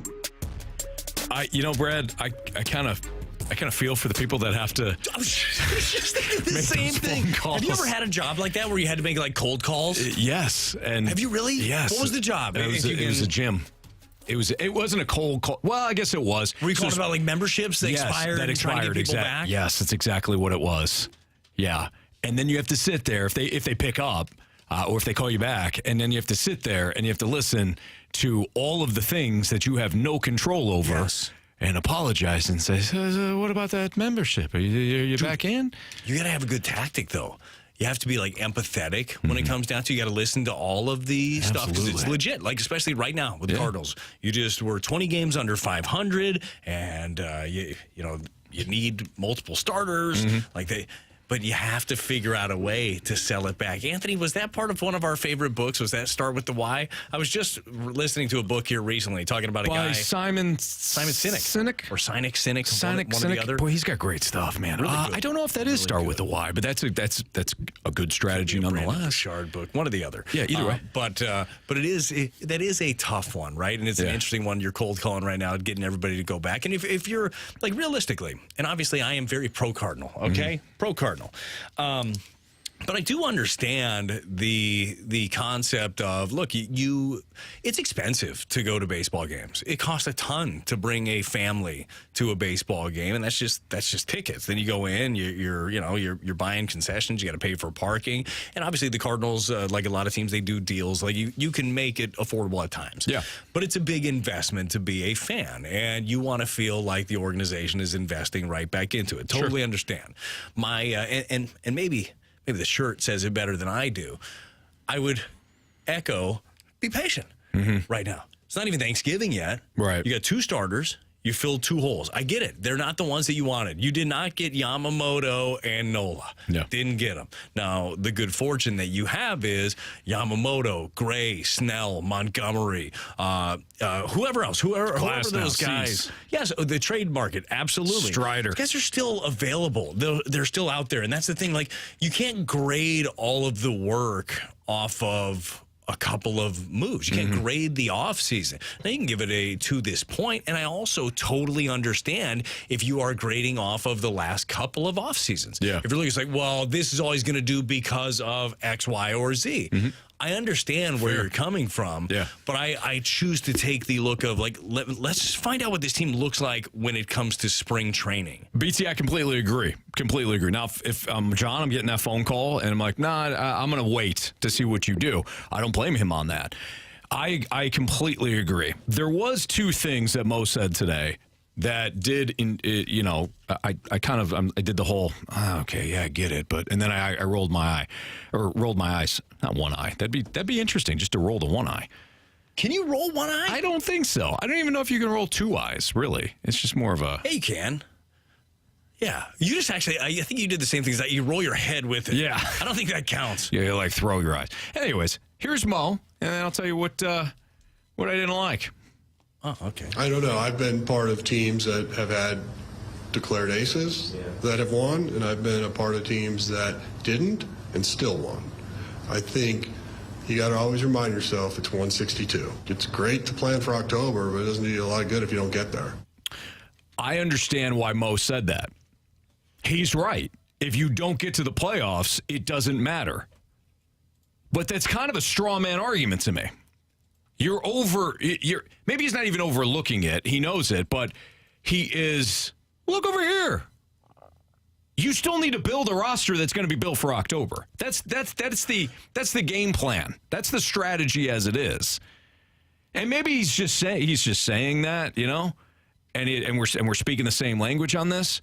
Brad, I kind of feel for the people that have to. I was just thinking the same thing. Have you ever had a job like that where you had to make like cold calls? Yes. And have you really? Yes. What was the job? It was a gym. It wasn't a cold call. Well, I guess it was. Were you calling about like memberships that expired? That expired. Trying to get people back? Yes, that's exactly what it was. Yeah, and then you have to sit there if they pick up or if they call you back, and then you have to sit there and you have to listen to all of the things that you have no control over. Yes. And apologize and say, what about that membership? Are you back in? You got to have a good tactic, though. You have to be like empathetic when it comes down to. You got to listen to all of the stuff because it's legit. Like especially right now with the Cardinals, you just were 20 games under 500, and you need multiple starters. But you have to figure out a way to sell it back. Anthony, was that part of one of our favorite books? Was that Start with the Why? I was just listening to a book here recently talking about a guy. Simon Sinek. Or Sinek. One or the other. Boy, he's got great stuff, man. Really I don't know if that is Start with the Why, but that's a good strategy nonetheless. Shard book, one or the other. Yeah, either way. But that is a tough one, right? And it's an interesting one. You're cold calling right now, getting everybody to go back. And if you're like realistically, and obviously I am very pro Cardinal, okay? Pro Cardinal. But I do understand the concept of, look, it's expensive to go to baseball games. It costs a ton to bring a family to a baseball game, and that's just tickets. Then you go in, you're buying concessions, you got to pay for parking, and obviously the Cardinals, like a lot of teams, they do deals like you can make it affordable at times. Yeah, but it's a big investment to be a fan, and you want to feel like the organization is investing right back into it. Totally understand. And maybe the shirt says it better than I do. I would echo, be patient right now. It's not even Thanksgiving yet. Right. You got 2 starters. You filled 2 holes. I get it. They're not the ones that you wanted. You did not get Yamamoto and Nola. No. Didn't get them. Now, the good fortune that you have is Yamamoto, Gray, Snell, Montgomery, whoever else, whoever those guys. Yes, the trade market, absolutely. Strider. These guys are still available. They're still out there. And that's the thing. Like, you can't grade all of the work off of a couple of moves. You can't grade the offseason. Now, you can give it a to this point, and I also totally understand if you are grading off of the last couple of off seasons. Yeah. If you're looking, it's like, well, this is all he's going to do because of X, Y, or Z. I understand where you're coming from, but I choose to take the look of, like, let's find out what this team looks like when it comes to spring training. BT, I completely agree. Completely agree. Now, if John, I'm getting that phone call, and I'm like, I'm going to wait to see what you do. I don't blame him on that. I completely agree. There was two things that Mo said today that did, I did the whole, okay, yeah, I get it, but, and then I rolled my eyes, not one eye. That'd be interesting, just to roll the one eye. Can you roll one eye? I don't think so. I don't even know if you can roll two eyes, really. It's just more of a... Yeah, you can. Yeah. You just actually, I think you did the same thing, that you roll your head with it. Yeah. I don't think that counts. Yeah, you like throw your eyes. Anyways, here's Mo, and then I'll tell you what I didn't like. Oh, okay. I don't know. I've been part of teams that have had declared aces that have won, and I've been a part of teams that didn't and still won. I think you got to always remind yourself it's 162. It's great to plan for October, but it doesn't do you a lot of good if you don't get there. I understand why Mo said that. He's right. If you don't get to the playoffs, it doesn't matter. But that's kind of a straw man argument to me. Maybe he's not even overlooking it. He knows it, but he is, look over here. You still need to build a roster that's going to be built for October. That's the game plan. That's the strategy as it is. And maybe he's just saying that, and we're speaking the same language on this.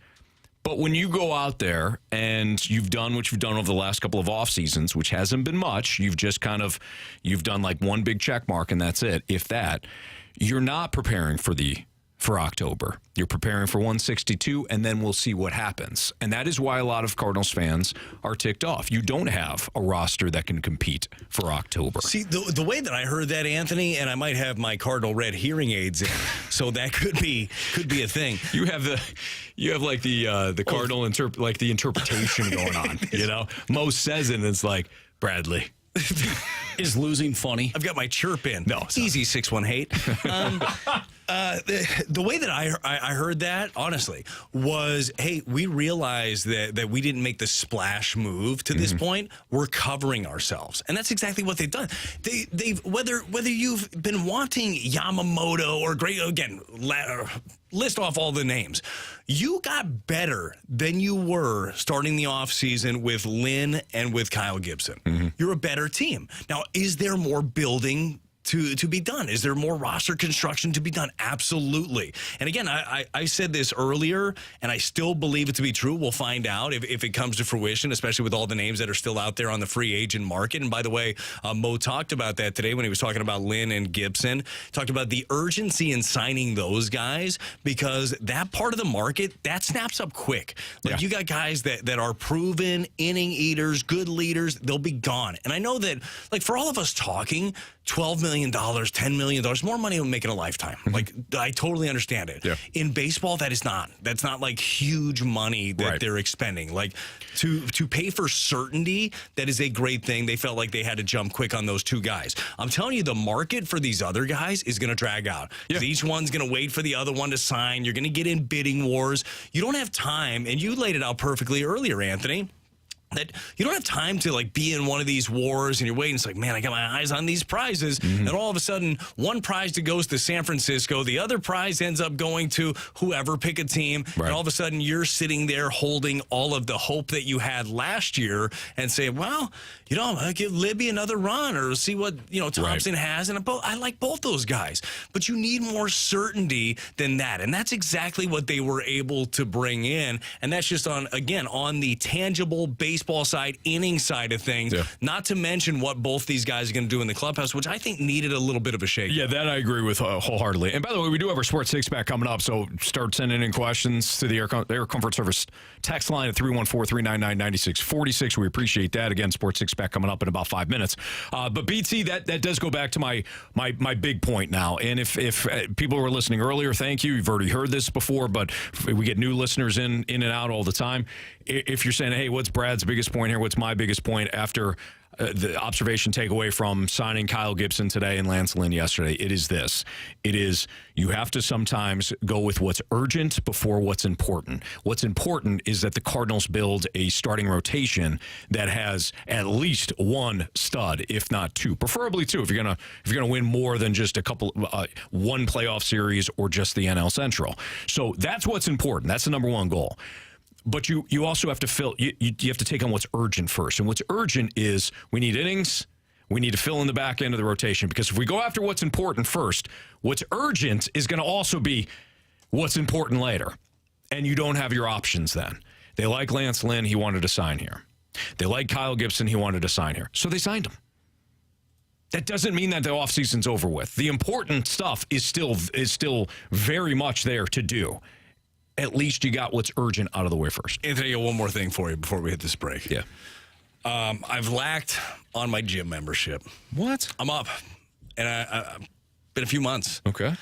But when you go out there and you've done what you've done over the last couple of off seasons, which hasn't been much, you've done like one big check mark and that's it. If that, you're not preparing for October. You're preparing for 162, and then we'll see what happens. And that is why a lot of Cardinals fans are ticked off. You don't have a roster that can compete for October. See, the way that I heard that, Anthony, and I might have my Cardinal red hearing aids in, so that could be a thing. You have like the Cardinal the interpretation going on. Mo says it, and it's like, Bradley. Is losing funny? I've got my chirp in. No, it's easy 618. The way that I heard that, honestly, was, hey, we realized that we didn't make the splash move to this point. We're covering ourselves, and that's exactly what they've done. They've whether you've been wanting Yamamoto or list off all the names. You got better than you were starting the offseason with Lynn and with Kyle Gibson. You're a better team. Now, is there more building to be done? Is there more roster construction to be done? Absolutely. And again, I said this earlier, and I still believe it to be true. We'll find out if it comes to fruition, especially with all the names that are still out there on the free agent market. And by the way, Mo talked about that today when he was talking about Lynn and Gibson. Talked about the urgency in signing those guys, because that part of the market, that snaps up quick. Like, you got guys that are proven inning eaters, good leaders, they'll be gone. And I know that, like, for all of us talking, $12 million, $10 million, more money will make in a lifetime. Like, I totally understand it. Yeah. In baseball, that's not like huge money that they're expending. Like, to pay for certainty, that is a great thing. They felt like they had to jump quick on those two guys. I'm telling you, the market for these other guys is going to drag out. Yeah. Each one's going to wait for the other one to sign. You're going to get in bidding wars. You don't have time, and you laid it out perfectly earlier, Anthony, that you don't have time to, like, be in one of these wars and you're waiting. It's like, man, I got my eyes on these prizes. And all of a sudden, one prize goes to San Francisco. The other prize ends up going to whoever, pick a team. Right. And all of a sudden, you're sitting there holding all of the hope that you had last year and say, well, I'll give Libby another run or see what, Thompson has. And I like both those guys. But you need more certainty than that. And that's exactly what they were able to bring in. And that's just on the tangible baseball side, inning side of things, not to mention what both these guys are going to do in the clubhouse, which I think needed a little bit of a shake. Yeah, that I agree with wholeheartedly. And by the way, we do have our Sports Six-Pack coming up, so start sending in questions to the Air Comfort Service text line at 314-399-9646. We appreciate that. Again, Sports Six-Pack coming up in about 5 minutes. But BT, that does go back to my big point now. And if people were listening earlier, thank you. You've already heard this before, but we get new listeners in and out all the time. If you're saying, hey, what's Brad's biggest point here? What's my biggest point after the observation takeaway from signing Kyle Gibson today and Lance Lynn yesterday, it is this. It is you have to sometimes go with what's urgent before what's important. What's important is that the Cardinals build a starting rotation that has at least one stud, if not two, preferably two. If you're gonna win more than just a couple, one playoff series or just the NL Central. So that's what's important. That's the number one goal. But you also have to you have to take on what's urgent first. And what's urgent is we need innings. We need to fill in the back end of the rotation, because if we go after what's important first, what's urgent is going to also be what's important later. And you don't have your options then. They like Lance Lynn. He wanted to sign here. They like Kyle Gibson. He wanted to sign here. So they signed him. That doesn't mean that the offseason's over with. The important stuff is still very much there to do. At least you got what's urgent out of the way first. Anthony, I got one more thing for you before we hit this break. Yeah. I've lacked on my gym membership. What? I'm up. And I've been a few months. Okay.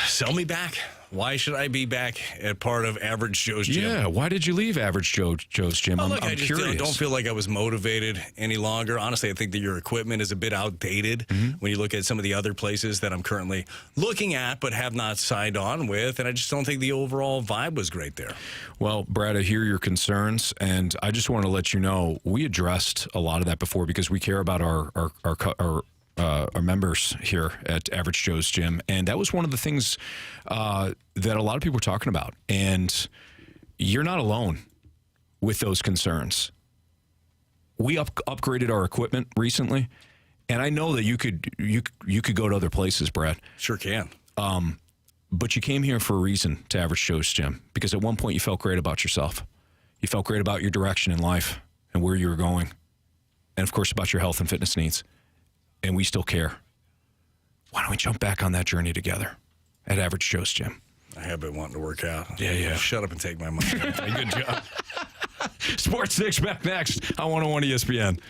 Sell me back. Why should I be back at part of Average Joe's Gym? Yeah, why did you leave Average Joe's Gym? I'm I'm just curious. don't feel like I was motivated any longer. Honestly, I think that your equipment is a bit outdated when you look at some of the other places that I'm currently looking at but have not signed on with, and I just don't think the overall vibe was great there. Well, Brad, I hear your concerns, and I just want to let you know we addressed a lot of that before because we care about our members here at Average Joe's Gym, and that was one of the things that a lot of people were talking about. And you're not alone with those concerns. We upgraded our equipment recently, and I know that you could go to other places, Brad. Sure can. But you came here for a reason to Average Joe's Gym, because at one point you felt great about yourself. You felt great about your direction in life and where you were going, and of course about your health and fitness needs. And we still care. Why don't we jump back on that journey together at Average Joe's Gym? I have been wanting to work out. Yeah. Shut up and take my money. Good job. Sports Six back next on 101 ESPN.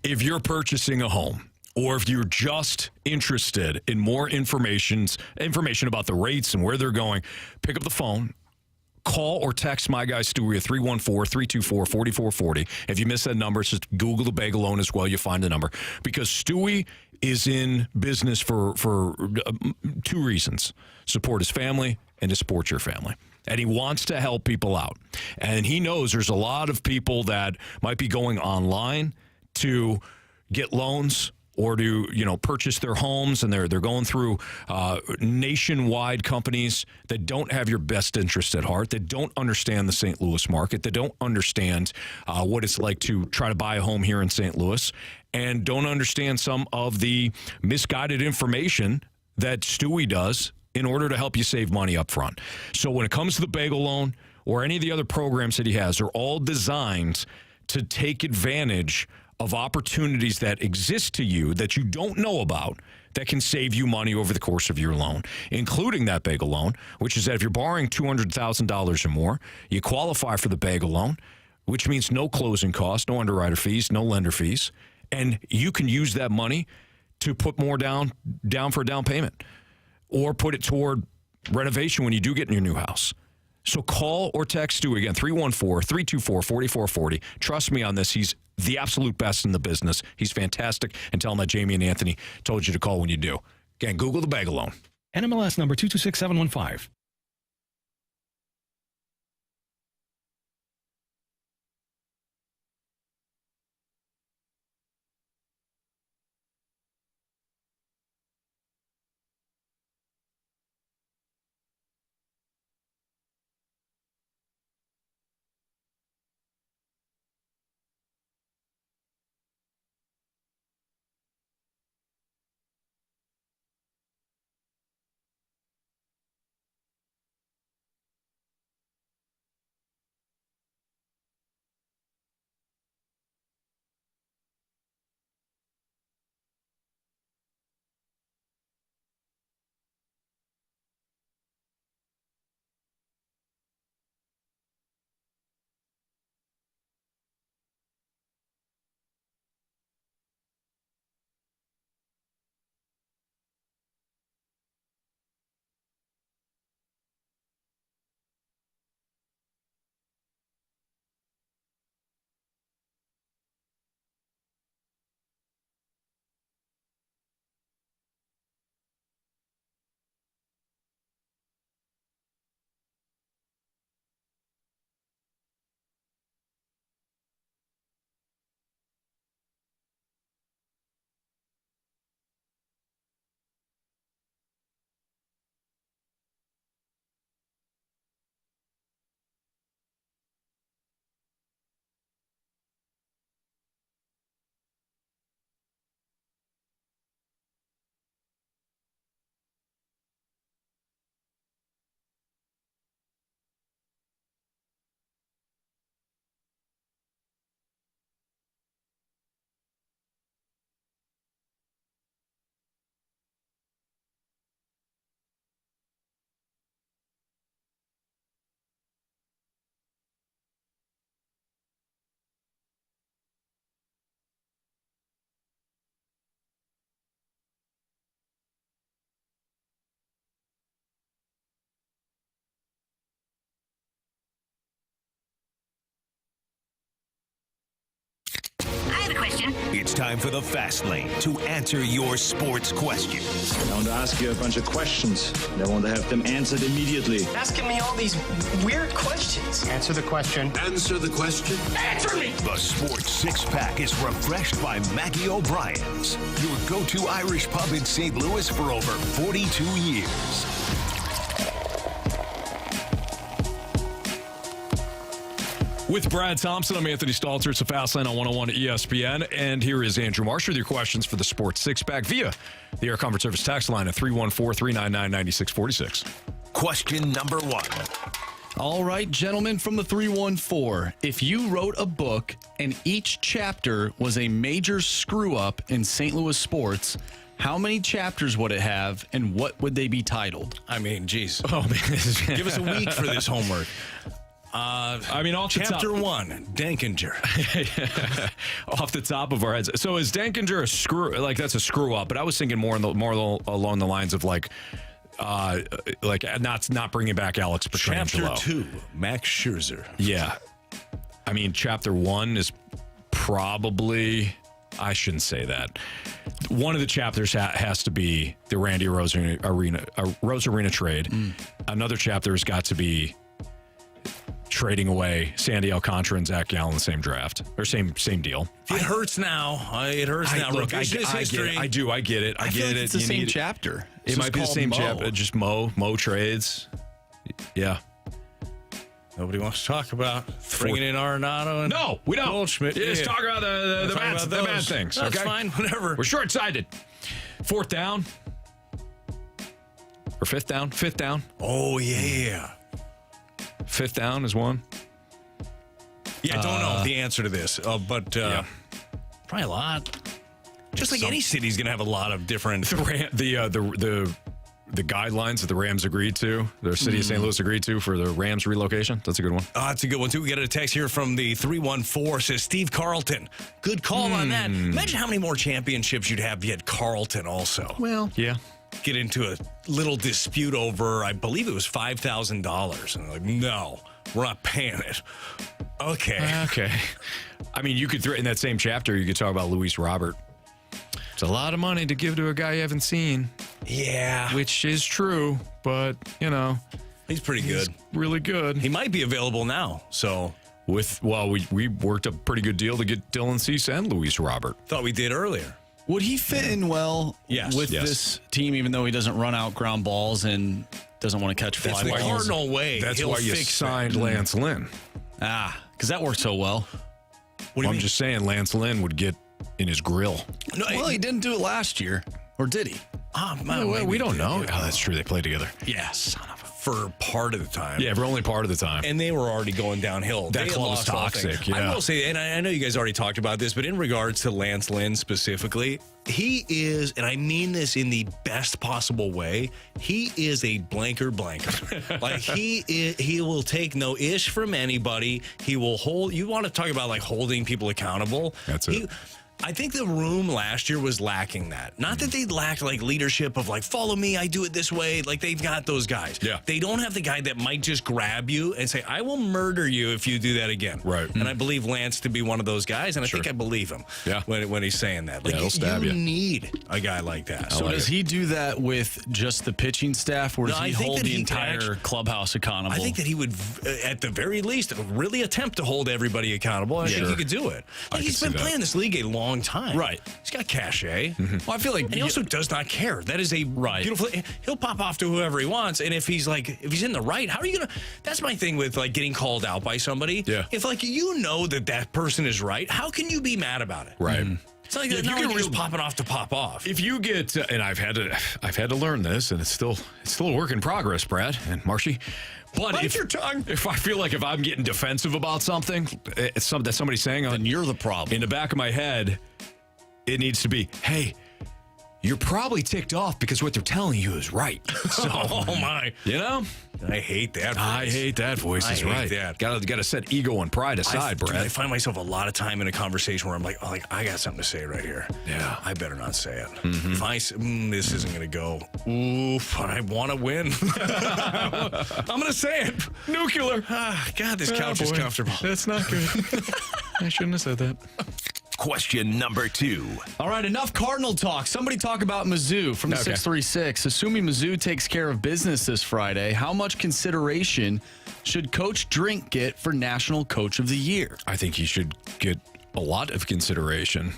If you're purchasing a home, or if you're just interested in more information about the rates and where they're going, pick up the phone, call or text my guy Stewie at 314-324-4440. If you miss that number, just Google the bagel loan as well. You'll find the number. Because Stewie is in business for two reasons: support his family and to support your family. And he wants to help people out. And he knows there's a lot of people that might be going online to get loans or to, purchase their homes, and they're going through nationwide companies that don't have your best interest at heart, that don't understand the St. Louis market, that don't understand what it's like to try to buy a home here in St. Louis, and don't understand some of the misguided information that Stewie does in order to help you save money up front. So when it comes to the bagel loan or any of the other programs that he has, they're all designed to take advantage of opportunities that exist to you that you don't know about that can save you money over the course of your loan, including that bagel loan, which is that if you're borrowing $200,000 or more, you qualify for the bagel loan, which means no closing costs, no underwriter fees, no lender fees, and you can use that money to put more down for a down payment or put it toward renovation when you do get in your new house. So call or text Stu again, 314-324-4440. Trust me on this. He's the absolute best in the business. He's fantastic. And tell him that Jamie and Anthony told you to call when you do. Again, Google the bag alone. NMLS number 226715. I have a question. It's time for the Fast Lane to answer your sports questions. I want to ask you a bunch of questions. I want to have them answered immediately. Asking me all these weird questions. Answer the question. Answer the question. Answer me! The Sports Six-Pack is refreshed by Maggie O'Brien's, your go-to Irish pub in St. Louis for over 42 years. With Brad Thompson, I'm Anthony Stalter. It's a Fast Lane on 101 at ESPN. And here is Andrew Marsh with your questions for the Sports Six-Pack via the Air Comfort Service text line at 314-399-9646. Question number one. All right, gentlemen from the 314. If you wrote a book and each chapter was a major screw-up in St. Louis sports, how many chapters would it have, and what would they be titled? I mean, geez. Oh, man. Give us a week for this homework. I mean, off Chapter the top, 1, Denkinger. off the top of our heads. So is Denkinger a screw? Like that's a screw up? But I was thinking more along the lines of like not bringing back Alex Petrangelo. Chapter 2, Max Scherzer. Yeah, I mean, Chapter 1 is probably. I shouldn't say that. One of the chapters has to be the Randy Rose Arena trade. Another chapter has got to be trading away Sandy Alcantara and Zach Gallen in the same draft or same deal. It hurts now. It hurts now. Look, I get it. I get it. I feel like it's the same chapter. It might be the same chapter. Just Mo trades. Yeah. Nobody wants to talk about bringing in Arenado and no, we don't. Goldschmidt. Just talk about the bad things. That's okay? fine. Whatever. We're short-sighted. Fourth down or fifth down. Fifth down. Oh yeah. Fifth down is one. Yeah, I don't know the answer to this, but probably a lot. Just like any city's going to have a lot of different. The guidelines that the Rams agreed to, the city of St. Louis agreed to for the Rams relocation. That's a good one. That's a good one, too. We got a text here from the 314. Says Steve Carlton. Good call on that. Imagine how many more championships you'd have if you had Carlton also. Well, yeah. get into a little dispute over, I believe it was $5,000. And I'm like, no, we're not paying it. Okay. Okay. I mean, you could in that same chapter, you could talk about Luis Robert. It's a lot of money to give to a guy you haven't seen. Yeah. Which is true, but, he's pretty good. Really good. He might be available now, so. We worked a pretty good deal to get Dylan Cease and Luis Robert. Thought we did earlier. Would he fit in well with Yes. this team, even though he doesn't run out ground balls and doesn't want to catch fly That's the balls? Cardinal way. That's He'll why you fix signed that. Lance Lynn. Because that worked so well. I'm just saying Lance Lynn would get in his grill. No, well, he didn't do it last year. Or did he? We don't know. Oh, that's true. They played together. Yeah, son of a. For part of the time. Yeah, for only part of the time. And they were already going downhill. That They club was lost all toxic, things. yeah. I will say, and I know you guys already talked about this, but in regards to Lance Lynn specifically, he is, and I mean this in the best possible way, he is a blanker. Like he will take no ish from anybody. He will hold. You want to talk about like holding people accountable? That's it. I think the room last year was lacking that. Not that they lacked like leadership of like, follow me, I do it this way. Like they've got those guys. Yeah. They don't have the guy that might just grab you and say, I will murder you if you do that again. Right. And I believe Lance to be one of those guys, and I think I believe him. Yeah. When he's saying that. Like he'll stab you. need a guy like that. So does he do that with just the pitching staff, or does No, I he think hold that the he can entire clubhouse accountable? I think that he would, at the very least, really attempt to hold everybody accountable. I think he could do it. Like, he's been playing this league a long time. Right. He's got cachet. Well, I feel like And he also does not care. That is a beautiful. He'll pop off to whoever he wants, and if he's in the right, how are you gonna? That's my thing with like getting called out by somebody. Yeah. If like that person is right, how can you be mad about it? Right. It's not like If you're you can just popping off to pop off. If you get, and I've had to learn this, and it's still a work in progress, Brad and Marshy. But Bite your tongue. If I feel like if I'm getting defensive about something, it's that somebody's saying, then you're the problem. In the back of my head, it needs to be, hey, you're probably ticked off because what they're telling you is right. So, oh my, I hate that voice. I hate that voice. I Is hate right. that. Got to set ego and pride aside, Brad. I find myself a lot of time in a conversation where I'm like, I got something to say right here. Yeah. I better not say it. If I say, this isn't going to go, oof, I want to win. I'm going to say it. Nuclear. God, this couch is comfortable. That's not good. I shouldn't have said that. Question number 2. All right, enough Cardinal talk. Somebody talk about Mizzou from the 636. Assuming Mizzou takes care of business this Friday, how much consideration should Coach Drink get for National Coach of the Year? I think he should get a lot of consideration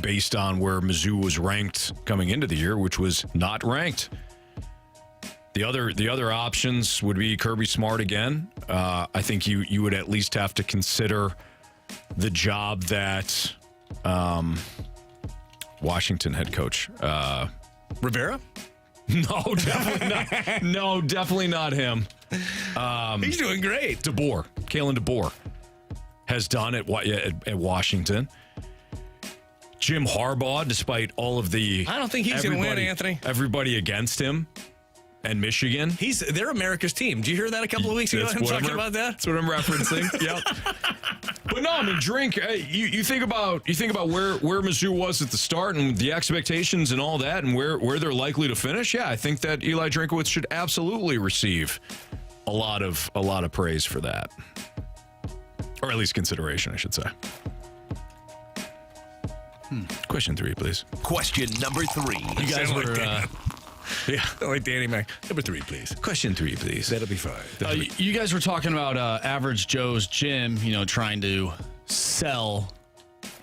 based on where Mizzou was ranked coming into the year, which was not ranked. The other options would be Kirby Smart again. I think you would at least have to consider the job that Washington head coach Rivera. No, definitely not. No, definitely not him. He's doing great. Kalen DeBoer has done at Washington. Jim Harbaugh, despite all of the I don't think he's going to win, Anthony. Everybody against him. And Michigan. They're America's team. Did you hear that a couple of weeks ago? I'm talking about that. That's what I'm referencing. Yep. But no, I mean, Drink. You think about where Mizzou was at the start and the expectations and all that, and where they're likely to finish. Yeah, I think that Eli Drinkowitz should absolutely receive a lot of praise for that, or at least consideration, I should say. Question 3, please. Question number 3. You guys were. Yeah, like Danny Mac. Number 3, please. Question 3, please. That'll be fine. You guys were talking about Average Joe's Gym, trying to sell,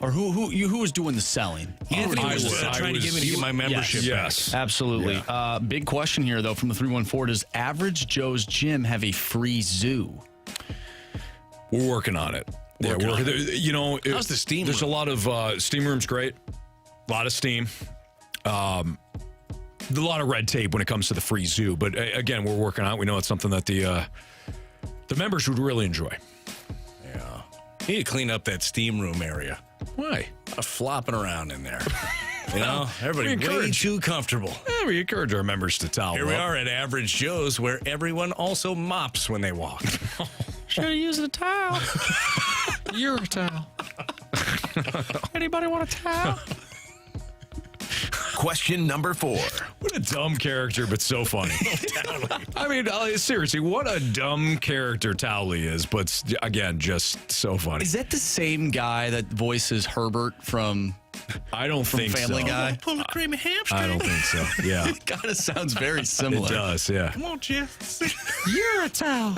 or who was doing the selling? Anthony was trying to get me to get my membership. Yes, absolutely. Yeah. Big question here, though, from the 314: does Average Joe's Gym have a free zoo? We're working on it. How's the steam There's room? a lot of steam room's great. A lot of steam. A lot of red tape when it comes to the free zoo, but again, we're working on it. We know it's something that the members would really enjoy. Yeah, you need to clean up that steam room area. Why? Flopping around in there. Everybody way too comfortable. Yeah, we encourage our members to towel Here we up. are at Average Joe's, where everyone also mops when they walk. Should have used a towel. You're a towel. Anybody want a towel? Question number 4. What a dumb character, but so funny. I mean, seriously, what a dumb character Towley is, but again, just so funny. Is that the same guy that voices Herbert from? I don't think Family so. Guy. Pull a creamy hamstring. I don't think so. Yeah, It kind of sounds very similar. it does. Yeah. Come on, Jeff. You're a towel.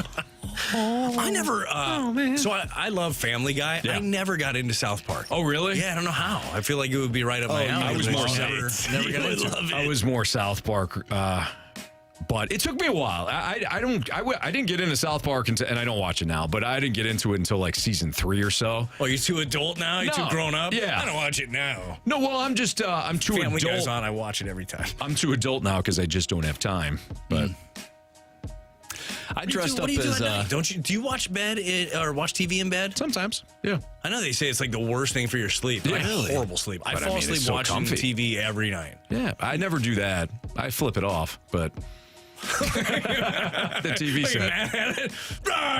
I never. man. So I love Family Guy. Yeah. I never got into South Park. Oh, really? Yeah, I don't know how. I feel like it would be right up my alley. I was more never got into it. I was more South Park. But it took me a while. I didn't get into South Park and I don't watch it now. But I didn't get into it until like season 3 or so. Oh, you're too adult now? You're too grown up? Yeah. I don't watch it now. No, well, I'm just I'm too Family adult. Guy's on. I watch it every time. I'm too adult now because I just don't have time. But I dressed up What do you do as. at night? Don't you? Do you watch or watch TV in bed? Sometimes. Yeah. I know they say it's like the worst thing for your sleep. Yeah. I have Really? horrible sleep. I But I fall mean, it's asleep so watching comfy. TV every night. Yeah, I never do that. I flip it off, but the TV set.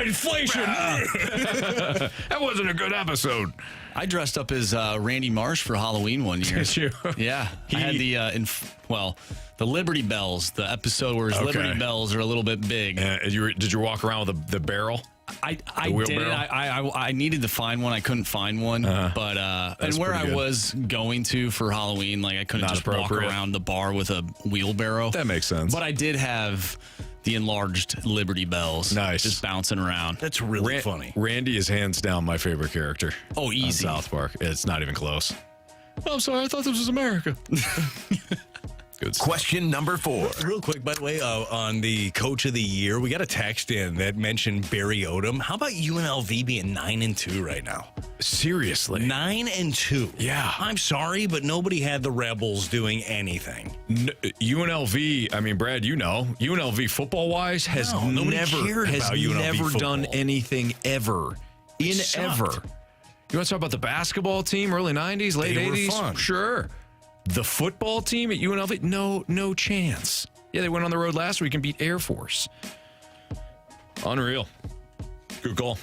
Inflation. That wasn't a good episode. I dressed up as Randy Marsh for Halloween one year. Did you? Yeah, I had the the Liberty Bells. The episode where his Liberty Bells are a little bit big. Did you walk around with the barrel? I did. wheelbarrow? I needed to find one. I couldn't find one. But and where pretty I good. was going to for Halloween, like I couldn't Not just walk appropriate. around the bar with a wheelbarrow. That makes sense. But I did have the enlarged Liberty Bells. Nice. Just bouncing around. That's really funny. Randy is hands down my favorite character. Oh, on easy. South Park. It's not even close. Oh, I'm sorry. I thought this was America. Good stuff. Question number 4. Real quick, by the way, on the Coach of the Year, we got a text in that mentioned Barry Odom. How about UNLV being 9-2 right now? Seriously. 9-2. Yeah. I'm sorry, but nobody had the Rebels doing anything. UNLV, I mean, Brad, you know, UNLV football-wise has nobody cared about UNLV never football. done anything ever. sucked. Ever. You want to talk about the basketball team, early 90s, late They were 80s? fun. Sure. The football team at UNLV, no chance. Yeah, they went on the road last week and beat Air Force. Unreal. Good call.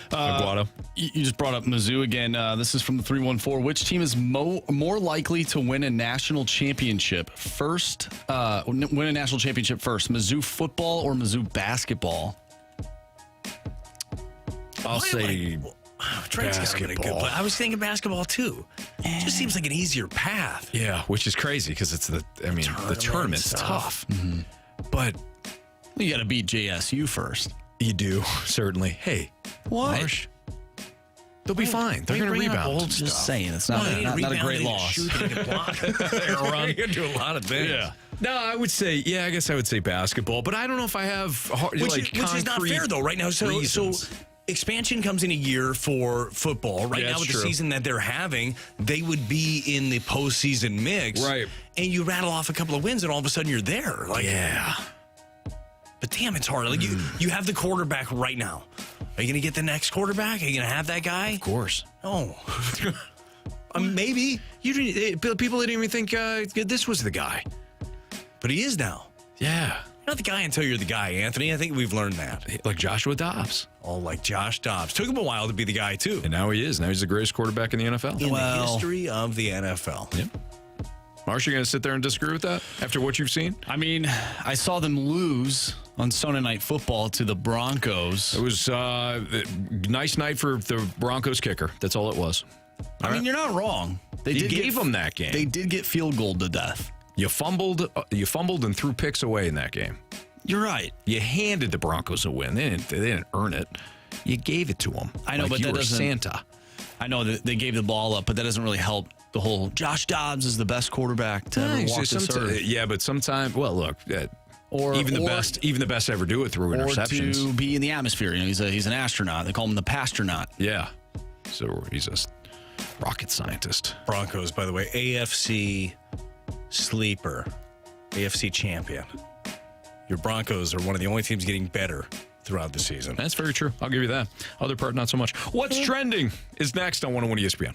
Aguado. You just brought up Mizzou again. This is from the 314. Which team is more likely to win a national championship first? Win a national championship first, Mizzou football or Mizzou basketball? I'll say Trent's got a good basketball. play. I was thinking basketball too. It just seems like an easier path. Yeah, which is crazy because it's the tournament's stuff. tough. But You got to beat JSU first. you do, certainly. Hey, What? Marsh, they'll be fine. They're going to rebound. Just saying, it's not a great loss. They're run. You can do a lot of things. Yeah. No, I would say, I guess I would say basketball, but I don't know if I have Which is not fair though. Right now, so expansion comes in a year for football. Right Yeah, now, that's with true. the season that they're having, they would be in the postseason mix. Right. And you rattle off a couple of wins, and all of a sudden you're there. Like, yeah. But damn, it's hard. Like you have the quarterback right now. Are you going to get the next quarterback? Are you going to have that guy? Of course. Oh. Maybe. People didn't even think this was the guy. But he is now. Yeah. You're not the guy until you're the guy, Anthony. I think we've learned that. Like Joshua Dobbs. Oh, like Josh Dobbs. Took him a while to be the guy, too. And now he is. Now he's the greatest quarterback in the NFL. In the history of the NFL. Yep. Marsh, you going to sit there and disagree with that after what you've seen? I mean, I saw them lose on Sunday Night Football to the Broncos. It was a nice night for the Broncos kicker. That's all it was. I mean, you're not wrong. You gave them that game. They did get field goal to death. You fumbled and threw picks away in that game. You're right. You handed the Broncos a win. They didn't earn it. You gave it to them. I know, like but you that were doesn't. Santa. I know that they gave the ball up, but that doesn't really help the whole. Josh Dobbs is the best quarterback to ever walk this earth. Yeah, but sometimes, well, look, even the best ever do it through interceptions. Or to be in the atmosphere. You know, he's an astronaut. They call him the Pastronaut. Yeah, so he's a rocket scientist. Broncos, by the way, AFC sleeper, AFC champion. Your Broncos are one of the only teams getting better throughout the season. That's very true. I'll give you that. Other part, not so much. What's trending is next on 101 ESPN.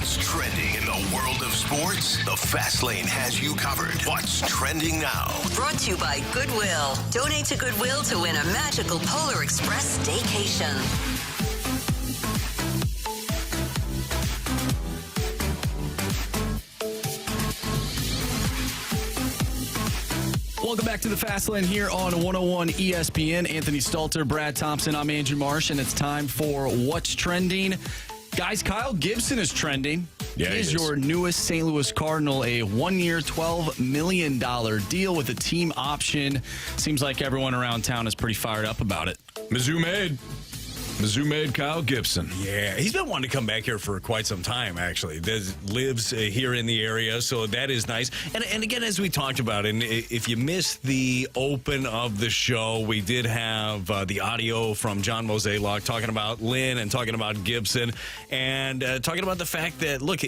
What's trending in the world of sports? The Fast Lane has you covered. What's trending now? Brought to you by Goodwill. Donate to Goodwill to win a magical Polar Express staycation. Welcome back to the Fast Lane here on 101 ESPN. Anthony Stalter, Brad Thompson. I'm Andrew Marsh, and it's time for What's Trending. Guys, Kyle Gibson is trending. Yeah, he is your newest St. Louis Cardinal, a one-year, $12 million deal with a team option. Seems like everyone around town is pretty fired up about it. Mizzou made Kyle Gibson. Yeah, he's been wanting to come back here for quite some time, actually. Lives here in the area, so that is nice. And again, as we talked about, and if you missed the open of the show, we did have the audio from John Fauxzeliak talking about Lynn and talking about Gibson and talking about the fact that, look,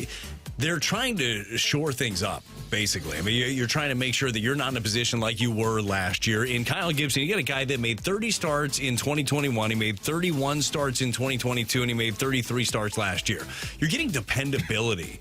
they're trying to shore things up, basically. I mean, you're trying to make sure that you're not in a position like you were last year. In Kyle Gibson, you got a guy that made 30 starts in 2021. He made 31 starts in 2022, and he made 33 starts last year. You're getting dependability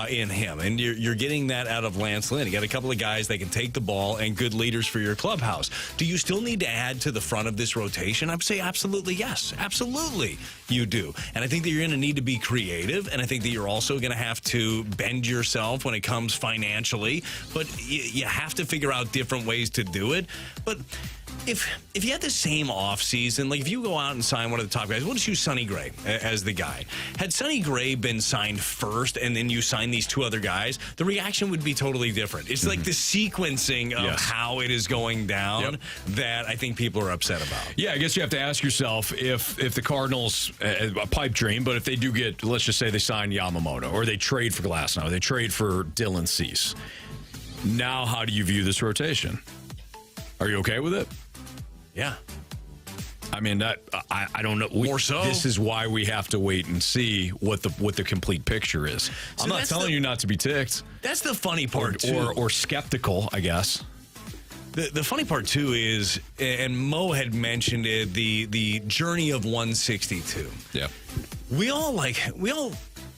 in him, and you're getting that out of Lance Lynn. You got a couple of guys that can take the ball and good leaders for your clubhouse. Do you still need to add to the front of this rotation? I would say absolutely yes. Absolutely you do. And I think that you're going to need to be creative, and I think that you're also going to have to bend yourself when it comes financially, but you have to figure out different ways to do it. But if you had the same offseason, like if you go out and sign one of the top guys, we'll just use Sonny Gray as the guy. Had Sonny Gray been signed first and then you sign these two other guys, the reaction would be totally different. It's like the sequencing of how it is going down that I think people are upset about. Yeah, I guess you have to ask yourself if the Cardinals, a pipe dream, but if they do get, let's just say they sign Yamamoto or they trade for Glasnow, or they trade for Dylan Cease. Now, how do you view this rotation? Are you okay with it? Yeah. I mean, I don't know. More so. This is why we have to wait and see what the complete picture is. So I'm not telling you not to be ticked. That's the funny part, too. Or skeptical, I guess. The funny part, too, is, and Mo had mentioned it, the journey of 162. Yeah. We all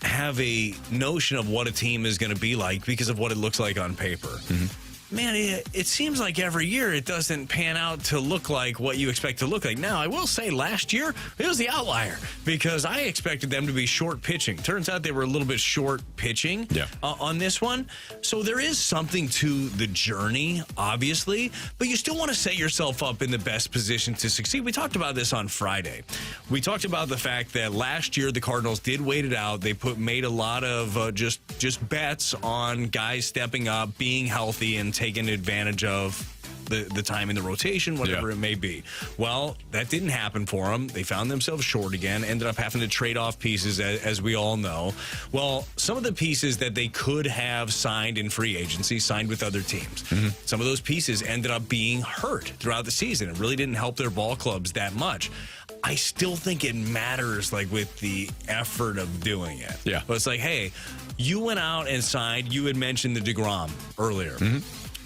have a notion of what a team is going to be like because of what it looks like on paper. Mm-hmm. Man, it seems like every year it doesn't pan out to look like what you expect to look like. Now, I will say last year, it was the outlier because I expected them to be short pitching. Turns out they were a little bit short pitching on this one. So there is something to the journey, obviously, but you still want to set yourself up in the best position to succeed. We talked about this on Friday. We talked about the fact that last year the Cardinals did wait it out. They made a lot of just bets on guys stepping up, being healthy, and taking advantage of the time in the rotation, whatever it may be. Well, that didn't happen for them. They found themselves short again, ended up having to trade off pieces, as we all know. Well, some of the pieces that they could have signed in free agency, signed with other teams. Mm-hmm. Some of those pieces ended up being hurt throughout the season. It really didn't help their ball clubs that much. I still think it matters, like, with the effort of doing it. Yeah. But it's like, hey, you went out and signed, you had mentioned the DeGrom earlier. Mm-hmm.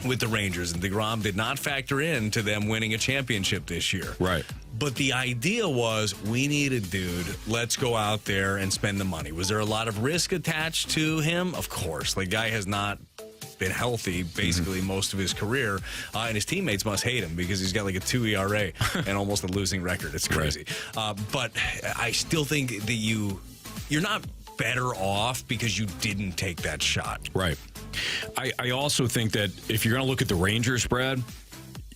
With the Rangers, and DeGrom did not factor into them winning a championship this year. Right. But the idea was, we need a dude. Let's go out there and spend the money. Was there a lot of risk attached to him? Of course. The guy has not been healthy basically most of his career, and his teammates must hate him because he's got like a 2 ERA and almost a losing record. It's crazy. Right. But I still think that you're not better off because you didn't take that shot. Right. I also think that if you're going to look at the Rangers, Brad,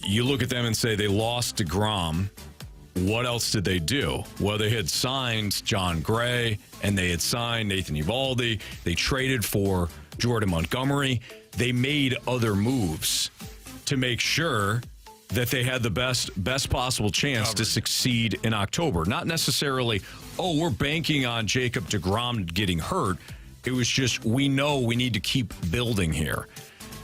you look at them and say they lost DeGrom. What else did they do? Well, they had signed John Gray, and they had signed Nathan Eovaldi. They traded for Jordan Montgomery. They made other moves to make sure that they had the best possible chance to succeed in October. Not necessarily, we're banking on Jacob DeGrom getting hurt. It was just, we know we need to keep building here.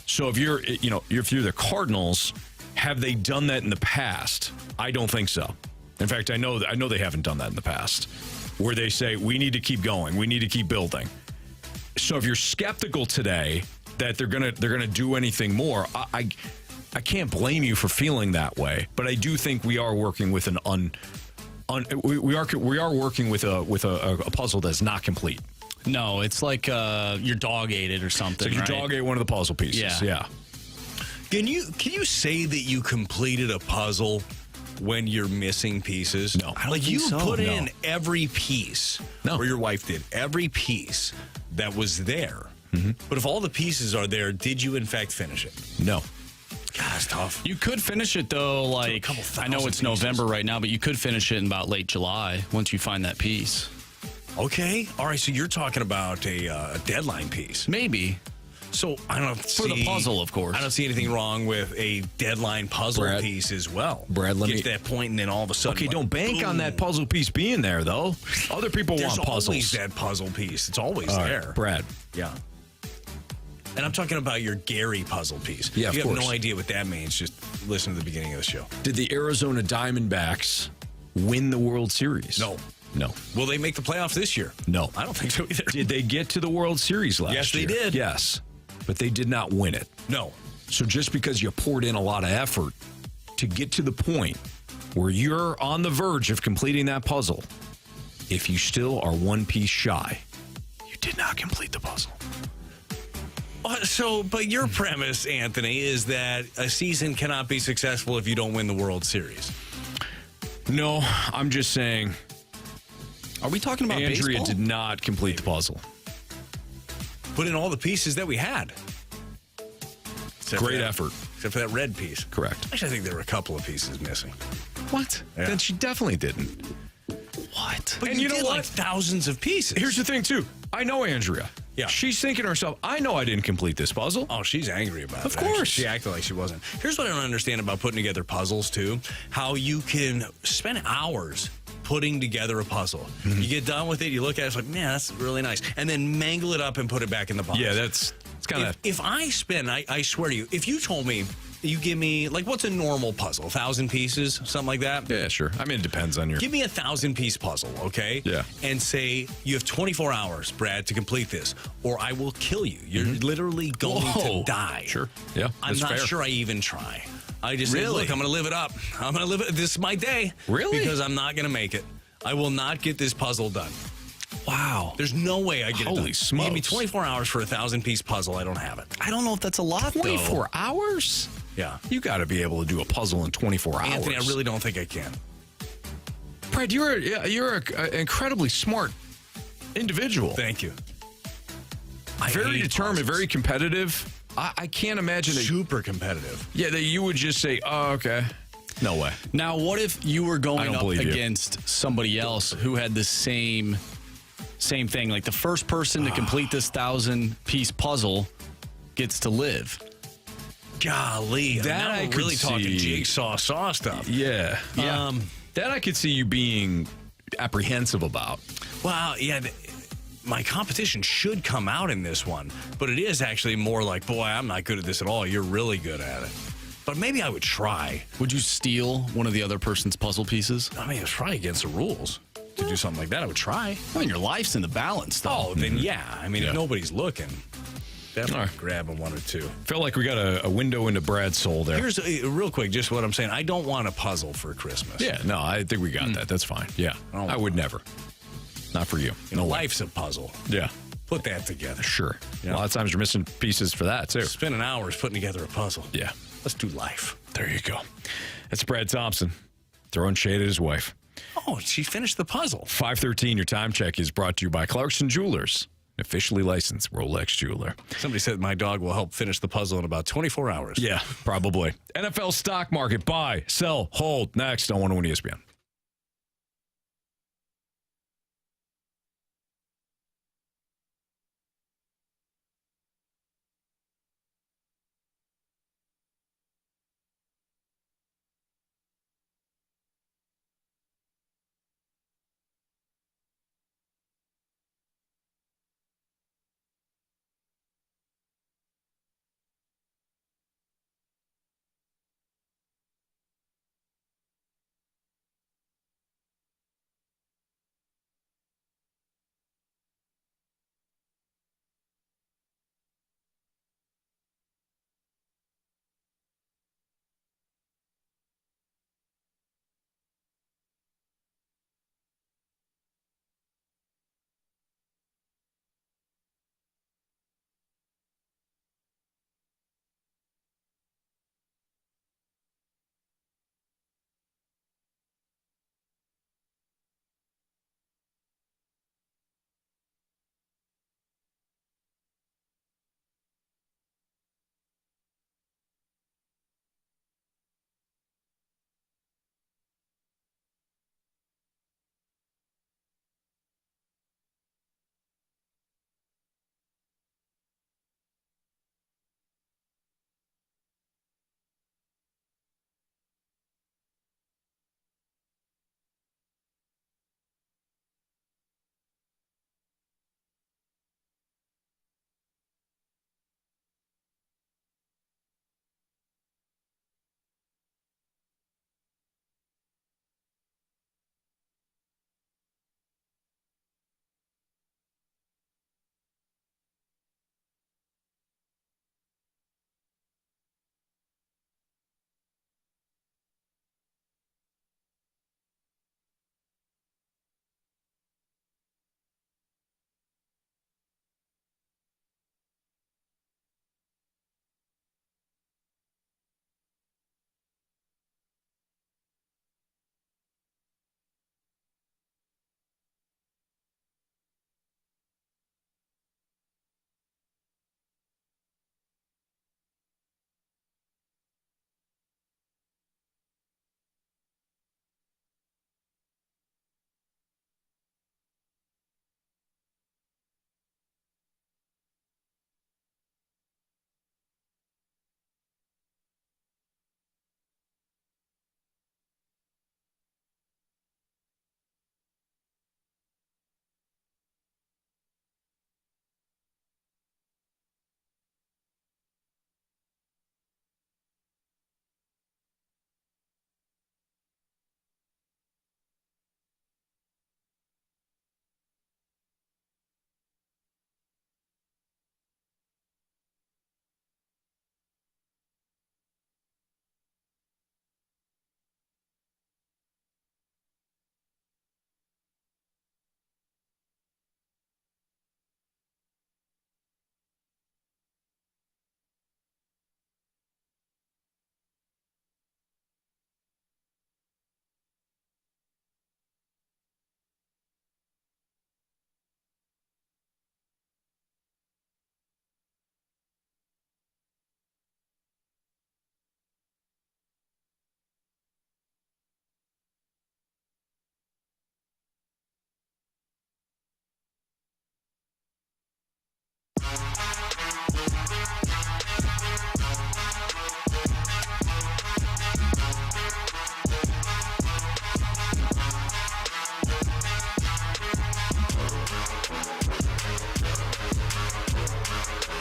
So if you're the Cardinals, have they done that in the past? I don't think so. In fact, I know they haven't done that in the past, where they say we need to keep going, we need to keep building. So if you're skeptical today that they're gonna do anything more, I can't blame you for feeling that way. But I do think we are working with we are working with a puzzle that's not complete. No, it's like your dog ate it or something. So your right? dog ate one of the puzzle pieces. Yeah. Can you say that you completed a puzzle when you're missing pieces? No. I don't Like think you so. put No. in every piece, or your wife did, every piece that was there. But if all the pieces are there, did you in fact finish it? No. God, it's tough. You could finish it though, like I know it's November right now, but you could finish it in about late July once you find that piece. Okay. All right. So you're talking about a deadline piece. Maybe. So I don't For the puzzle, of course. I don't see anything wrong with a deadline puzzle Brad- piece as well. Brad, let Get me- to that point and then all of a sudden. Okay, like, don't bank on boom. that puzzle piece being there, though. Other people There's want puzzles. always that puzzle piece. It's always All right, there. Brad. Yeah. And I'm talking about your Gary puzzle piece. Yeah, if you of have course. no idea what that means, just listen to the beginning of the show. Did the Arizona Diamondbacks win the World Series? No. No. Will they make the playoffs this year? No. I don't think so either. Did they get to the World Series last Yes, year? they did. Yes. But they did not win it. No. So just because you poured in a lot of effort to get to the point where you're on the verge of completing that puzzle, if you still are one piece shy, you did not complete the puzzle. But your premise, Anthony, is that a season cannot be successful if you don't win the World Series. No, I'm just saying. Are we talking about Andrea baseball? did not complete the puzzle. Put in all the pieces that we had. Except Great for that- effort. Except for that red piece. Correct. Actually, I think there were a couple of pieces missing. What? Yeah. Then she definitely didn't. What? But And you know did what? like thousands of pieces. Here's the thing, too. I know Andrea. Yeah. She's thinking to herself, I know I didn't complete this puzzle. Oh, she's angry about it. Of course. actually. She acted like she wasn't. Here's what I don't understand about putting together puzzles, too. How you can spend hours putting together a puzzle. You get done with it, you look at it, it's like, man, that's really nice. And then mangle it up and put it back in the box. Yeah, it's kind of. If I spend, I swear to you, if you told me, you give me, like, what's a normal puzzle? 1,000 pieces? Something like that? Yeah, sure. I mean, it depends on your. Give me a 1,000-piece puzzle, okay? Yeah. And say, you have 24 hours, Brad, to complete this, or I will kill you. You're literally going to die. Sure. Yeah. I'm that's not fair. sure I even try. I just say, Really? look, I'm going to live it up. I'm going to live it. This is my day. Really? Because I'm not going to make it. I will not get this puzzle done. Wow. There's no way I get it done. Holy You give me smokes. 24 hours for a 1,000-piece puzzle. I don't have it. I don't know if that's a lot, 24 hours? Yeah. You got to be able to do a puzzle in 24 hours. Anthony, I really don't think I can. Brad, you're an incredibly smart individual. Thank you. Very hate determined, puzzles. very competitive. I can't imagine that. Super competitive. Yeah, that you would just say, "Oh, okay." No way. Now, what if you were I going don't up believe you. against somebody else who had the same thing? Like the first person to complete this 1,000-piece puzzle gets to live. Golly, That now I we're could really talking see. jigsaw saw stuff. Yeah. That I could see you being apprehensive about. Well, yeah, my competition should come out in this one, but it is actually more like, boy, I'm not good at this at all. You're really good at it. But maybe I would try. Would you steal one of the other person's puzzle pieces? I mean, it's probably against the rules to do something like that. I would try. I mean, your life's in the balance, though. Oh, then yeah. I mean, Yeah. if nobody's looking, definitely All right. grabbing one or two. Felt like we got a window into Brad's soul there. Here's real quick, just what I'm saying. I don't want a puzzle for Christmas. Yeah, no, I think we got that. That's fine. Yeah, I would never. Not for you. You know, No way. life's a puzzle. Yeah, Put that together. sure. Yeah. A lot of times you're missing pieces for that, too. Spending hours putting together a puzzle. Yeah. Let's do life. There you go. That's Brad Thompson throwing shade at his wife. Oh, she finished the puzzle. 5:13, your time check is brought to you by Clarkson Jewelers, an officially licensed Rolex jeweler. Somebody said my dog will help finish the puzzle in about 24 hours. Yeah, probably. NFL stock market, buy, sell, hold. Next on 101 ESPN.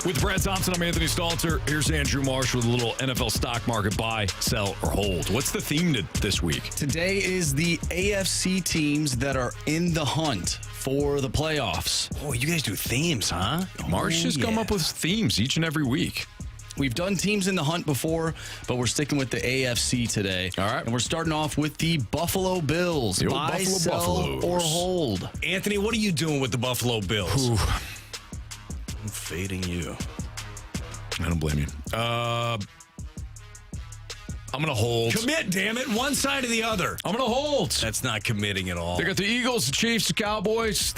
With Brad Thompson, I'm Anthony Stalter. Here's Andrew Marsh with a little NFL stock market buy, sell, or hold. What's the theme this week? Today is the AFC teams that are in the hunt for the playoffs. Oh, you guys do themes, huh? Marsh has come up with themes each and every week. We've done teams in the hunt before, but we're sticking with the AFC today. All right. And we're starting off with the Buffalo Bills. The old Buy, Buffalo sell, Buffaloes. or hold. Anthony, what are you doing with the Buffalo Bills? Ooh. I'm fading you. I don't blame you. I'm going to hold. Commit, damn it. One side or the other. I'm going to hold. That's not committing at all. They got the Eagles, the Chiefs, the Cowboys.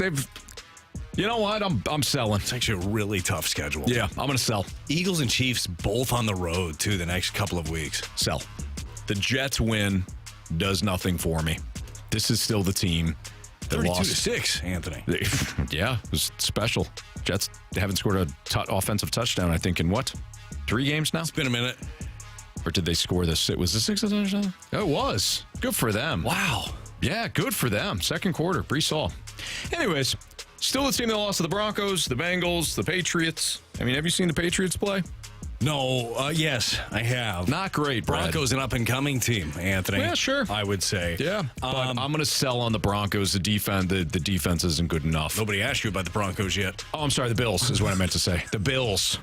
You know what? I'm selling. It's actually a really tough schedule. Yeah, I'm going to sell. Eagles and Chiefs both on the road, too, the next couple of weeks. Sell. The Jets win does nothing for me. This is still the team that 32-6, Anthony. Yeah, it was special. Jets haven't scored a offensive touchdown, I think, in what? 3 games now? It's been a minute. Or did they score this? It was the 6th touchdown? It was. Good for them. Wow. Yeah, good for them. Second quarter, Brees Hall. Anyways, still the team that lost to the Broncos, the Bengals, the Patriots. I mean, have you seen the Patriots play? No, yes, I have. Not great, Brad. Broncos an up-and-coming team, Anthony. Yeah, sure. I would say. Yeah, but I'm going to sell on the Broncos. The defense isn't good enough. Nobody asked you about the Broncos yet. Oh, I'm sorry. The Bills is what I meant to say. The Bills.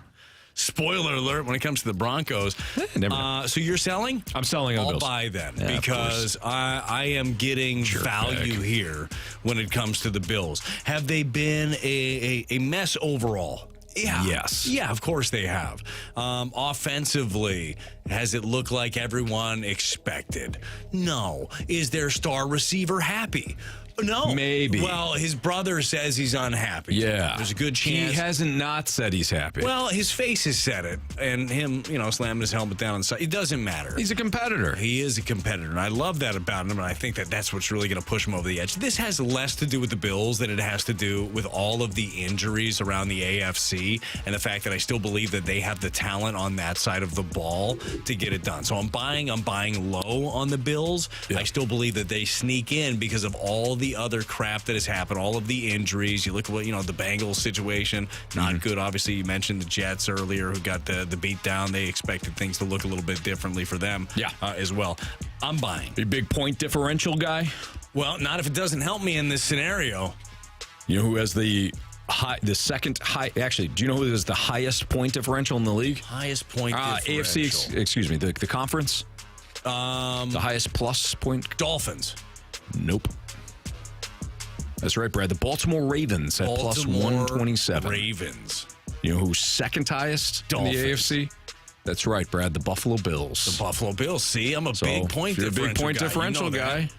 Spoiler alert when it comes to the Broncos. So you're selling? I'm selling on the Bills. I'll buy then Yeah, because I am getting value here when it comes to the Bills. Have they been a mess overall? Yeah. Yes. Yeah, of course they have. Offensively, has it looked like everyone expected? No. Is their star receiver happy? No. Maybe. Well, his brother says he's unhappy. Yeah. There's a good chance. He hasn't not said he's happy. Well, his face has said it, and him, slamming his helmet down on the side. It doesn't matter. He's a competitor. He is a competitor, and I love that about him, and I think that that's what's really going to push him over the edge. This has less to do with the Bills than it has to do with all of the injuries around the AFC and the fact that I still believe that they have the talent on that side of the ball to get it done. So I'm buying low on the Bills. Yeah. I still believe that they sneak in because of all the other crap that has happened, all of the injuries. You look at the Bengals situation, not good. Obviously, you mentioned the Jets earlier who got the beat down. They expected things to look a little bit differently for them as well. I'm buying. A big point differential guy? Well, not if it doesn't help me in this scenario. You know who has the second high? Actually, do you know who has the highest point differential in the league? Highest point differential. AFC, excuse me, the conference? The highest plus point? Dolphins. Nope. That's right, Brad. The Baltimore Ravens at plus 127. Ravens. You know who's second highest Dolphins. in the AFC? That's right, Brad. The Buffalo Bills. The Buffalo Bills. See, I'm a big point differential guy. Big point differential guy.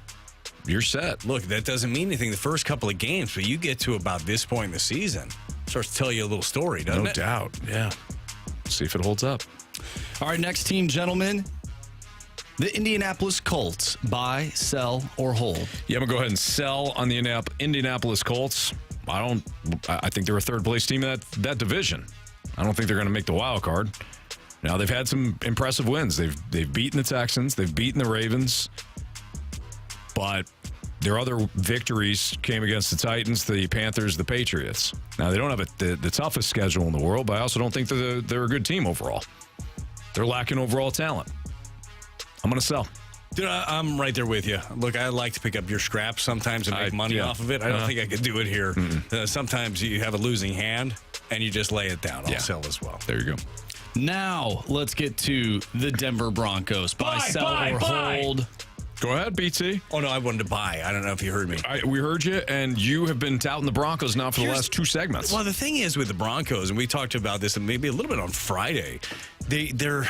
You're set. Look, that doesn't mean anything the first couple of games, but you get to about this point in the season, it starts to tell you a little story, doesn't it? No doubt. Yeah. See if it holds up. All right, next team, gentlemen. The Indianapolis Colts. Buy, sell, or hold? Yeah, I'm going to go ahead and sell on the Indianapolis Colts. I think they're a third-place team in that division. I don't think they're going to make the wild card. Now, they've had some impressive wins. They've beaten the Texans. They've beaten the Ravens. But their other victories came against the Titans, the Panthers, the Patriots. Now, they don't have the toughest schedule in the world, but I also don't think they're a good team overall. They're lacking overall talent. I'm going to sell. Dude, I'm right there with you. Look, I like to pick up your scraps sometimes and make money off of it. I don't think I could do it here. Sometimes you have a losing hand, and you just lay it down. I'll sell as well. There you go. Now, let's get to the Denver Broncos. Buy, sell, or hold? Go ahead, BT. Oh, no, I wanted to buy. I don't know if you heard me. We heard you, and you have been touting the Broncos now for the last 2 segments. Well, the thing is with the Broncos, and we talked about this maybe a little bit on Friday, they're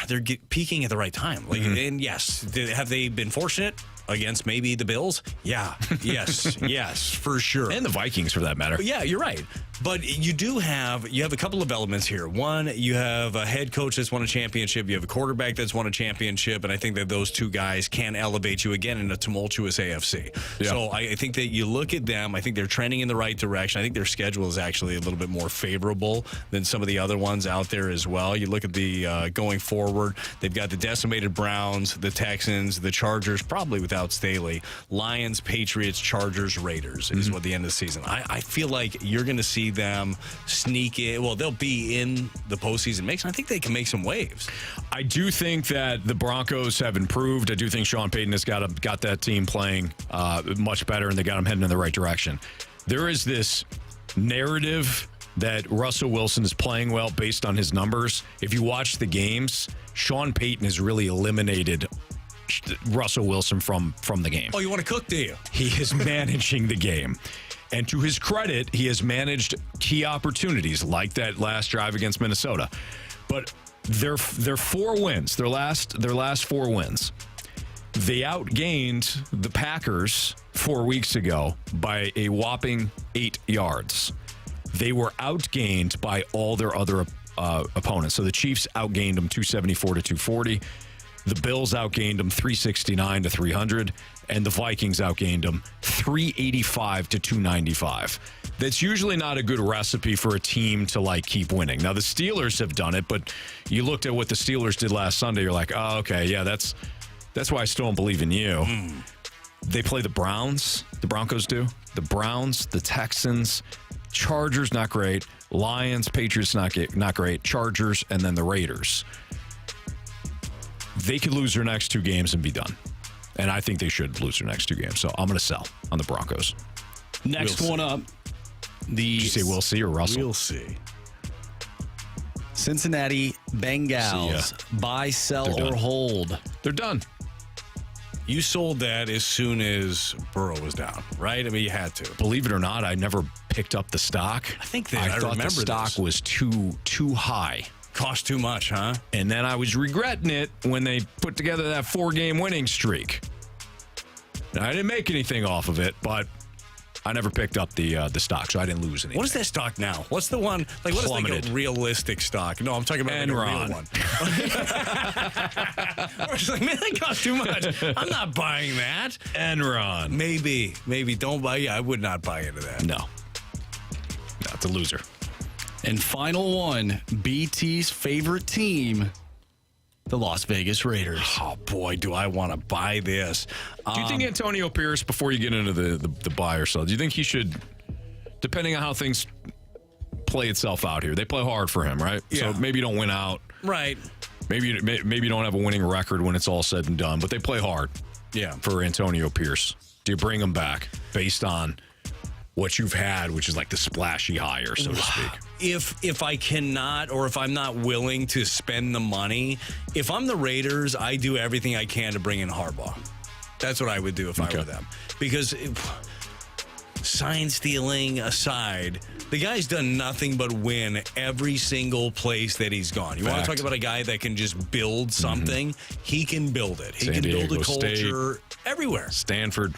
peaking at the right time. And yes, have they been fortunate against maybe the Bills? Yeah. Yes, for sure. And the Vikings, for that matter. Yeah, you're right. But you have a couple of elements here. One, you have a head coach that's won a championship. You have a quarterback that's won a championship. And I think that those two guys can elevate you again in a tumultuous AFC. Yeah. So I think that you look at them, I think they're trending in the right direction. I think their schedule is actually a little bit more favorable than some of the other ones out there as well. You look at the going forward, they've got the decimated Browns, the Texans, the Chargers, probably without Staley, Lions, Patriots, Chargers, Raiders is what the end of the season. I feel like you're going to see them sneak in. Well, they'll be in the postseason mix. I think they can make some waves. I do think that the Broncos have improved. I do think Sean Payton has got that team playing much better, and they got them heading in the right direction. There is this narrative that Russell Wilson is playing well based on his numbers. If you watch the games, Sean Payton has really eliminated Russell Wilson from the game. Oh, you want to cook, do you? He is managing the game. And to his credit, he has managed key opportunities like that last drive against Minnesota. But their 4 wins, their last 4 wins, they outgained the Packers 4 weeks ago by a whopping 8 yards. They were outgained by all their other opponents. So the Chiefs outgained them 274 to 240. The Bills outgained them 369 to 300, and the Vikings outgained them 385 to 295. That's usually not a good recipe for a team to keep winning. Now the Steelers have done it, but you looked at what the Steelers did last Sunday. You're like, oh, okay, yeah, that's why I still don't believe in you. They play the Browns. The Broncos do. The Browns, the Texans, Chargers, not great. Lions, Patriots, not great. Chargers, and then the Raiders. They could lose their next 2 games and be done. And I think they should lose their next 2 games. So I'm going to sell on the Broncos. Next one up. Did you say we'll see or Russell? We'll see. Cincinnati Bengals. Buy, sell, or hold. They're done. You sold that as soon as Burrow was down, right? I mean, you had to. Believe it or not, I never picked up the stock. I thought remember the stock was too high. Cost too much, huh? And then I was regretting it when they put together that 4-game winning streak. Now, I didn't make anything off of it, but I never picked up the stock, so I didn't lose anything. What is that stock now? What's the one? What is like a realistic stock? No, I'm talking about a real one. We're just like, man, that costs too much. I'm not buying that. Enron. Maybe don't buy. Yeah, I would not buy into that. No, it's a loser. And final one, BT's favorite team, the Las Vegas Raiders. Oh, boy, do I want to buy this. Do you think Antonio Pierce, before you get into the buy or sell, do you think he should, depending on how things play itself out here, they play hard for him, right? Yeah. So maybe you don't win out. Right. Maybe you don't have a winning record when it's all said and done, but they play hard. Yeah. For Antonio Pierce. Do you bring him back based on what you've had, which is like the splashy hire, so to speak? If I cannot, or if I'm not willing to spend the money, if I'm the Raiders, I do everything I can to bring in Harbaugh. That's what I would do if I were them. Because sign stealing aside, the guy's done nothing but win every single place that he's gone. You want to talk about a guy that can just build something? He can build it. He can build a culture everywhere. Stanford,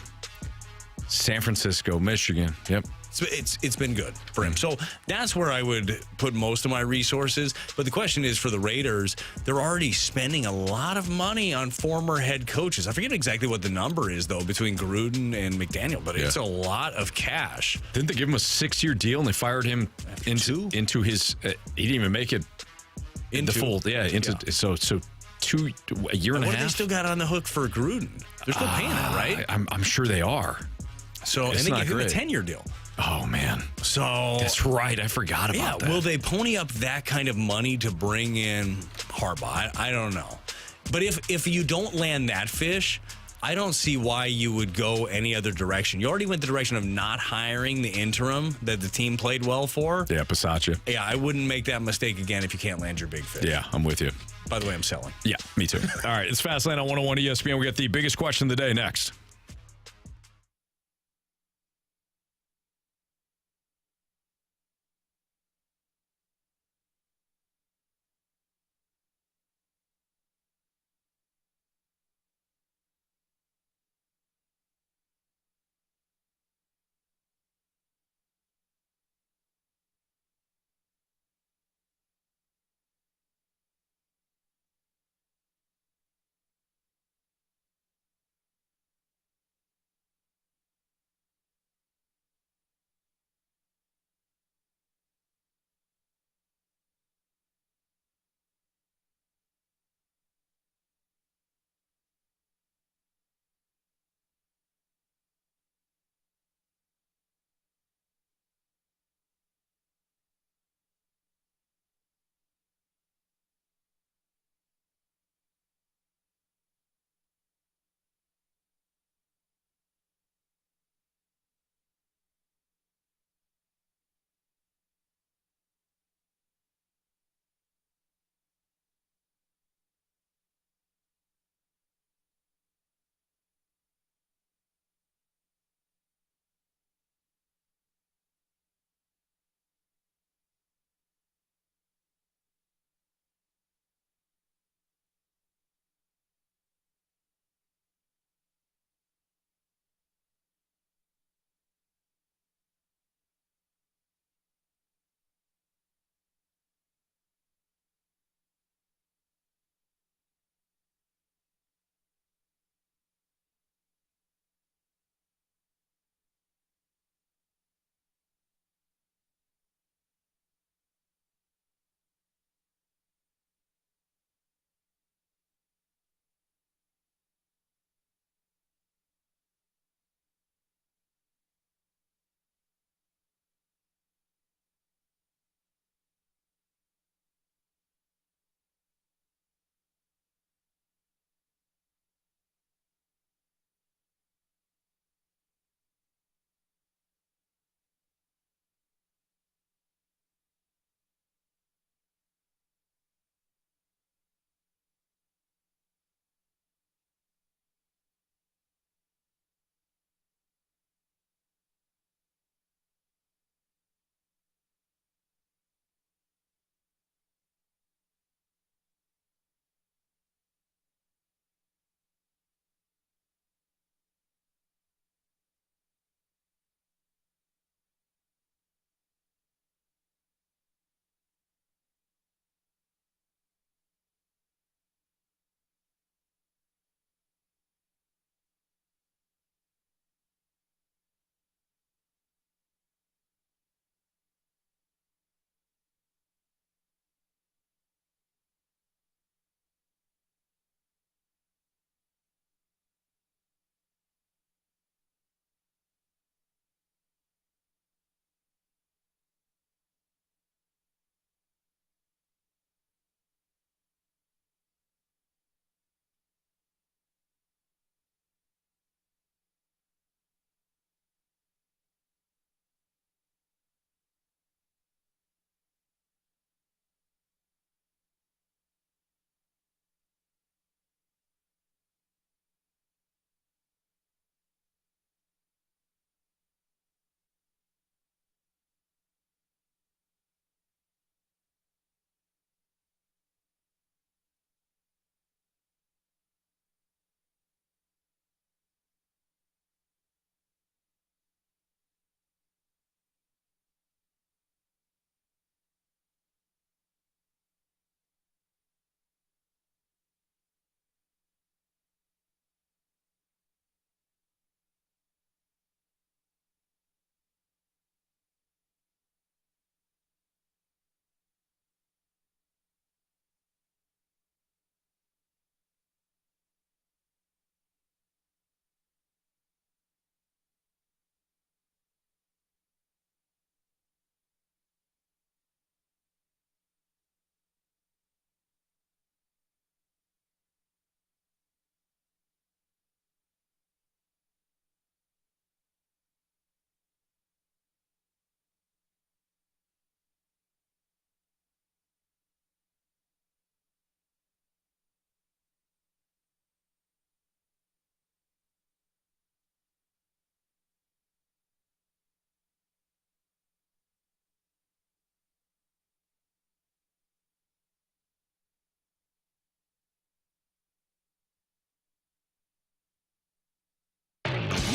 San Francisco, Michigan. Yep. It's been good for him. So that's where I would put most of my resources. But the question is, for the Raiders, they're already spending a lot of money on former head coaches. I forget exactly what the number is, though, between Gruden and McDaniel, but it's a lot of cash. Didn't they give him a 6-year deal and they fired him into his he didn't even make it in the full. So a year and a half. What have they still got on the hook for Gruden? They're still paying that, right? I'm sure they are. So, and they gave him a 10-year deal. Oh, man. So that's right. I forgot about that. Will they pony up that kind of money to bring in Harbaugh? I don't know. But if you don't land that fish, I don't see why you would go any other direction. You already went the direction of not hiring the interim that the team played well for. Yeah, Passaccia. Yeah, I wouldn't make that mistake again if you can't land your big fish. Yeah, I'm with you. By the way, I'm selling. Yeah, me too. All right, it's Fastlane on 101 ESPN. We got the biggest question of the day next.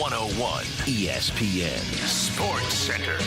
101 ESPN Sports Center.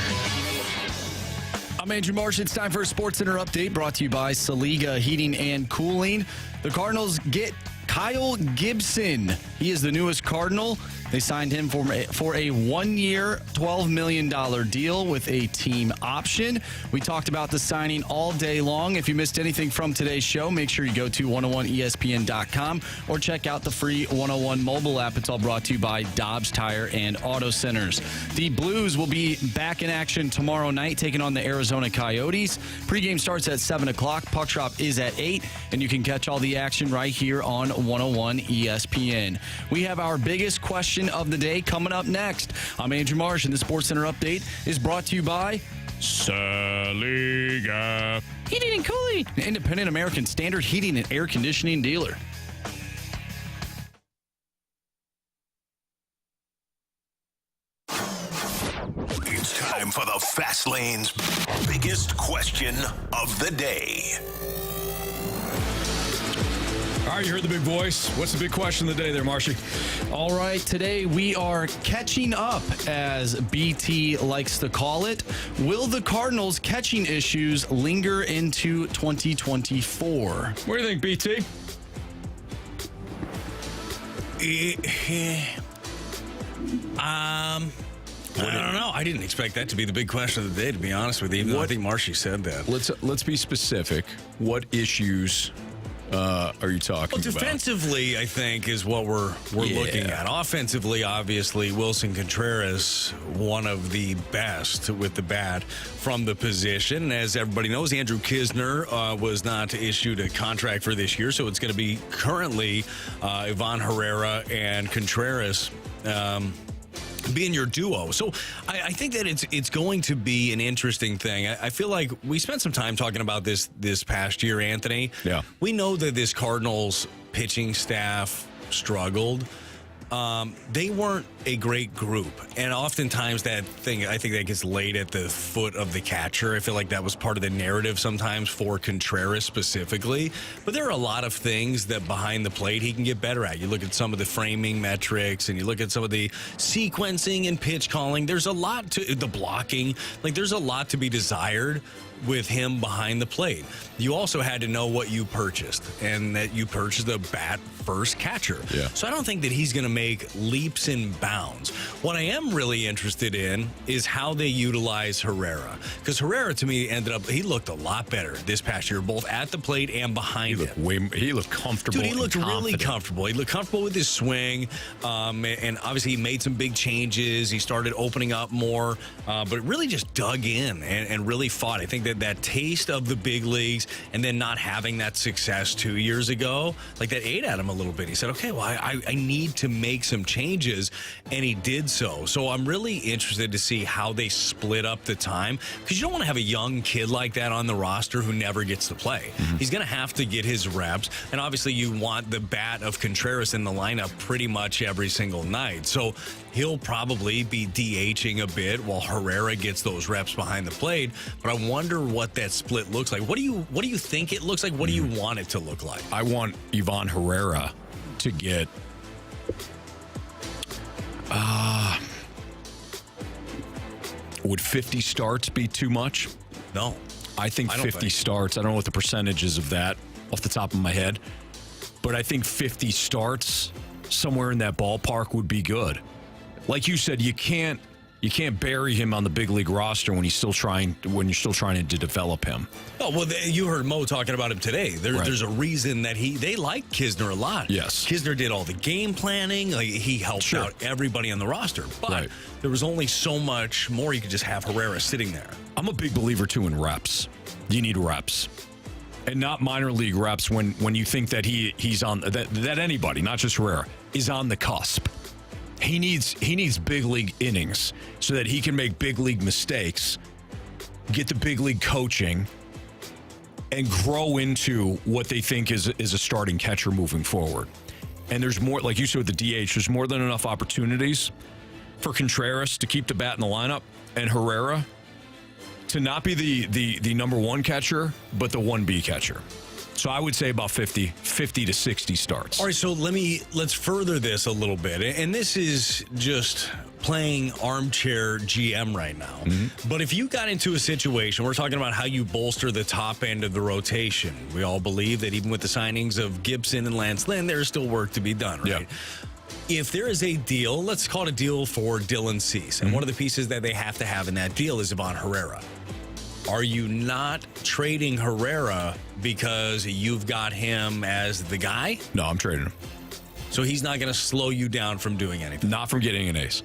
I'm Andrew Marsh. It's time for a Sports Center update brought to you by Fauxzeliak Heating and Cooling. The Cardinals get Kyle Gibson. He is the newest Cardinal. They signed him for a 1-year, $12 million deal with a team option. We talked about the signing all day long. If you missed anything from today's show, make sure you go to 101ESPN.com or check out the free 101 mobile app. It's all brought to you by Dobbs Tire and Auto Centers. The Blues will be back in action tomorrow night, taking on the Arizona Coyotes. Pregame starts at 7 o'clock. Puck drop is at 8, and you can catch all the action right here on 101 ESPN. We have our biggest question of the day coming up next. I'm Andrew Marsh, and the Sports Center update is brought to you by Fauxzeliak Heating and Cooling, an independent American standard heating and air conditioning dealer. It's time for the Fast Lane's biggest question of the day. All right, you heard the big voice. What's the big question of the day there, Marshy? All right, today we are catching up, as BT likes to call it. Will the Cardinals' catching issues linger into 2024? What do you think, BT? I don't know. I didn't expect that to be the big question of the day, to be honest with you. Even though I think Marshy said that. Let's be specific. What issues are you talking about? Defensively, I think, is what we're looking at. Offensively, obviously, Wilson Contreras, one of the best with the bat from the position. As everybody knows, Andrew Kisner was not issued a contract for this year, so it's going to be currently Ivan Herrera and Contreras being your duo. So I think that it's going to be an interesting thing. I feel like we spent some time talking about this past year, Anthony. Yeah. We know that this Cardinals pitching staff struggled. They weren't a great group. And oftentimes I think that gets laid at the foot of the catcher. I feel like that was part of the narrative sometimes for Contreras specifically. But there are a lot of things that behind the plate he can get better at. You look at some of the framing metrics and you look at some of the sequencing and pitch calling. There's a lot to the blocking. Like, there's a lot to be desired with him behind the plate. You also had to know what you purchased, and that you purchased a bat first catcher. Yeah. So I don't think that he's going to make leaps and bounds. What I am really interested in is how they utilize Herrera, because Herrera, to me, he looked a lot better this past year, both at the plate and behind it. He looked comfortable. Dude, he looked and really confident. comfortable. He looked comfortable with his swing, and obviously he made some big changes. He started opening up more, but really just dug in and really fought. I think that taste of the big leagues and then not having that success 2 years ago, like, that ate at him a little bit. He said, okay, well, I need to make some changes, and he did so. So I'm really interested to see how they split up the time, because you don't want to have a young kid like that on the roster who never gets to play. Mm-hmm. He's going to have to get his reps, and obviously you want the bat of Contreras in the lineup pretty much every single night. So he'll probably be DHing a bit while Herrera gets those reps behind the plate. But I wonder what that split looks like. What do you think it looks like? What do you want it to look like? I want Ivan Herrera to get would 50 starts be too much? No. I think 50 starts. I don't know what the percentage is of that off the top of my head, but I think 50 starts somewhere in that ballpark would be good. Like you said, you can't bury him on the big league roster when you're still trying to develop him. Oh, well, you heard Mo talking about him today. There's a reason that they like Kisner a lot. Yes. Kisner did all the game planning. Like, he helped out everybody on the roster. But there was only so much more you could just have Herrera sitting there. I'm a big believer, too, in reps. You need reps. And not minor league reps when you think that he's on, that anybody, not just Herrera, is on the cusp. He needs big league innings so that he can make big league mistakes, get the big league coaching, and grow into what they think is a starting catcher moving forward. And there's more, like you said with the DH, there's more than enough opportunities for Contreras to keep the bat in the lineup and Herrera to not be the number one catcher, but the 1B catcher. So I would say about 50 to 60 starts. All right, so let's further this a little bit. And this is just playing armchair GM right now. But if you got into a situation, we're talking about how you bolster the top end of the rotation. We all believe that even with the signings of Gibson and Lance Lynn, there's still work to be done, right? Yeah. If there is a deal, let's call it a deal for Dylan Cease. And one of the pieces that they have to have in that deal is Ivan Herrera. Are you not trading Herrera because you've got him as the guy? No, I'm trading him. So he's not going to slow you down from doing anything? Not from getting an ace.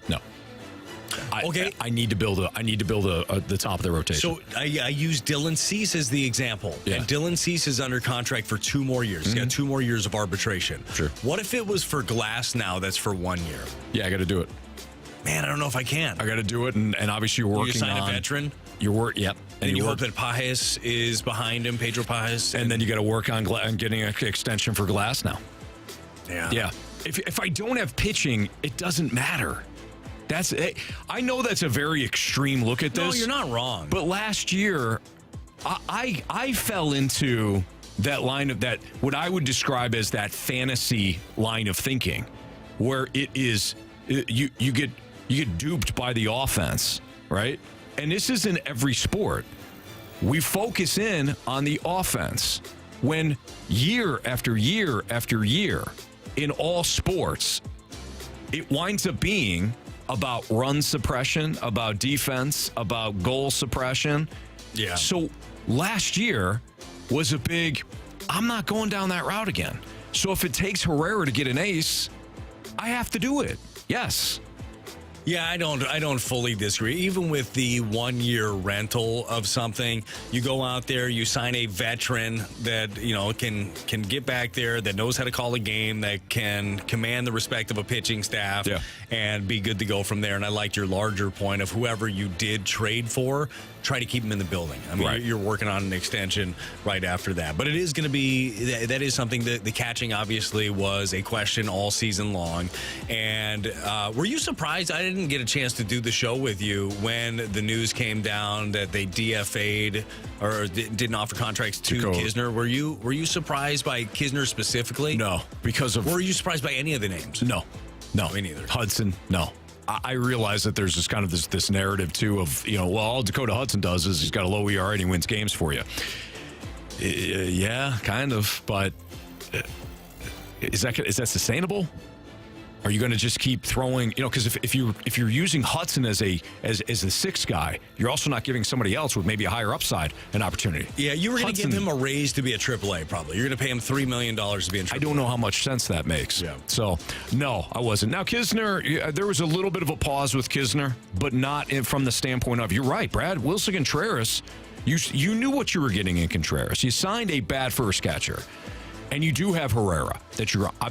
No. I need to build the top of the rotation. So I use Dylan Cease as the example. Yeah. And Dylan Cease is under contract for 2 more years. He's got 2 more years of arbitration. Sure. What if it was for Glass now that's for 1 year? Yeah, I got to do it. Man, I don't know if I can. I got to do it, and obviously you're working you sign on a veteran. Yep. And you hope that Pages is behind him, Pedro Pages. And then you got to work on getting an extension for Glass now. Yeah. If I don't have pitching, it doesn't matter. I know that's a very extreme look at this. No, you're not wrong. But last year, I fell into that line of that, what I would describe as that fantasy line of thinking, where it is you get duped by the offense, right? And this is in every sport. We focus in on the offense when year after year after year in all sports, it winds up being about run suppression, about defense, about goal suppression. Yeah. So last year was a big, I'm not going down that route again. So if it takes Herrera to get an ace, I have to do it. Yes. Yeah, I don't fully disagree. Even with the 1 year rental of something, you go out there, you sign a veteran that, can get back there, that knows how to call a game, that can command the respect of a pitching staff and be good to go from there. And I liked your larger point of whoever you did trade for, try to keep them in the building. I mean, you're working on an extension right after that. But it is going to be, that is something that the catching obviously was a question all season long. And were you surprised? I didn't get a chance to do the show with you when the news came down that they DFA'd or didn't offer contracts to Kisner. Were you surprised by Kisner specifically? No, because of... Were you surprised by any of the names? No, me neither. Hudson, no. I realize that there's this narrative too of, all Dakota Hudson does is he's got a low ERA and he wins games for you. Yeah, kind of, but is that sustainable? Are you going to just keep throwing, because if you're using Hudson as the sixth guy, you're also not giving somebody else with maybe a higher upside an opportunity. Yeah, you were going to give him a raise to be a AAA probably. You're going to pay him $3 million to be in AAA. I don't know how much sense that makes. Yeah. So, no, I wasn't. Now, Kisner, there was a little bit of a pause with Kisner, but not from the standpoint of, you're right, Brad, Wilson Contreras, you knew what you were getting in Contreras. You signed a bad first catcher. And you do have Herrera,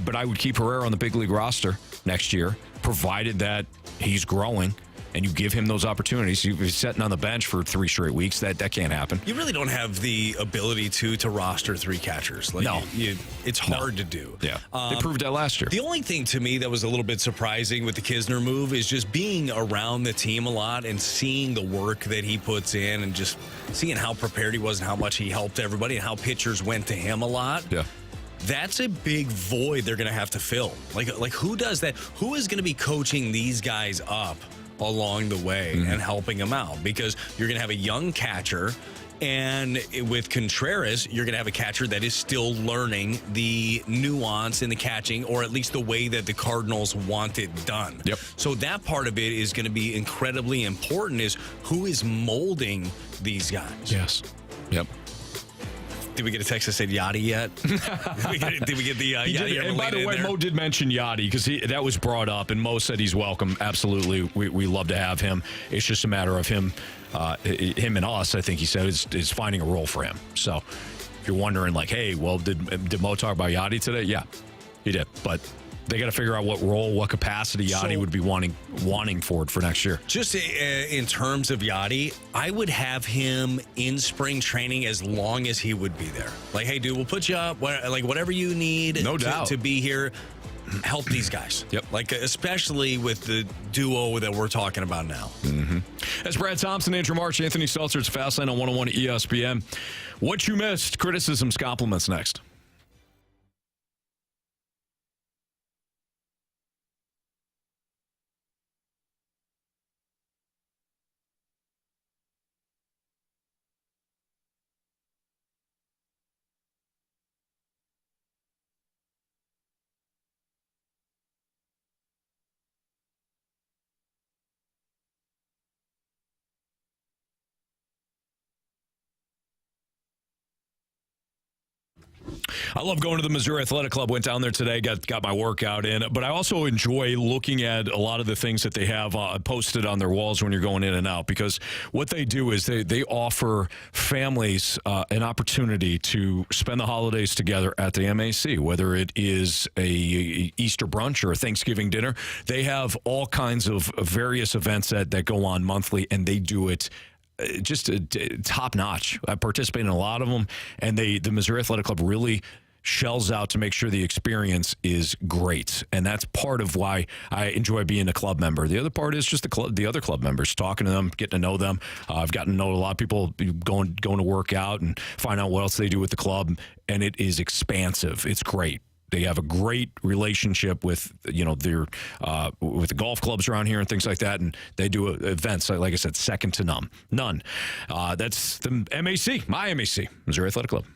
but I would keep Herrera on the big league roster next year, provided that he's growing and you give him those opportunities. He's sitting on the bench for 3 straight weeks. That can't happen. You really don't have the ability to roster 3 catchers. No. It's hard to do. Yeah, they proved that last year. The only thing to me that was a little bit surprising with the Kisner move is just being around the team a lot and seeing the work that he puts in and just seeing how prepared he was and how much he helped everybody and how pitchers went to him a lot. Yeah. That's a big void they're going to have to fill. Like who does that? Who is going to be coaching these guys up along the way and helping them out? Because you're going to have a young catcher, and with Contreras, you're going to have a catcher that is still learning the nuance in the catching, or at least the way that the Cardinals want it done. Yep. So that part of it is going to be incredibly important, is who is molding these guys. Yes. Yep. Did we get a text that said Yachty yet? did we get the Yachty? And by the way, Mo did mention Yachty because that was brought up, and Mo said he's welcome. Absolutely, we love to have him. It's just a matter of him and us. I think he said is finding a role for him. So if you're wondering, like, hey, well, did Mo talk about Yachty today? Yeah, he did, but they got to figure out what role, what capacity Yachty would be wanting for it for next year. Just in terms of Yachty, I would have him in spring training as long as he would be there. Like, hey, dude, we'll put you up, whatever you need no doubt to be here. help these guys. Yep. Like, especially with the duo that we're talking about now. Mm-hmm. That's Brad Thompson, Andrew March, Anthony Stalter. It's Fastlane on 101 ESPN. What you missed, criticisms, compliments next. I love going to the Missouri Athletic Club. Went down there today, got my workout in. But I also enjoy looking at a lot of the things that they have posted on their walls when you're going in and out, because what they do is they offer families an opportunity to spend the holidays together at the MAC, whether it is a Easter brunch or a Thanksgiving dinner. They have all kinds of various events that go on monthly, and they do it just top notch. I participate in a lot of them, and the Missouri Athletic Club really shells out to make sure the experience is great, and that's part of why I enjoy being a club member. The other part is just the other club members, talking to them, getting to know them. I've gotten to know a lot of people going to work out and find out what else they do with the club, and it is expansive. It's great. They have a great relationship with their with the golf clubs around here and things like that, and they do events like I said, second to none. That's the MAC, my MAC, Missouri Athletic Club.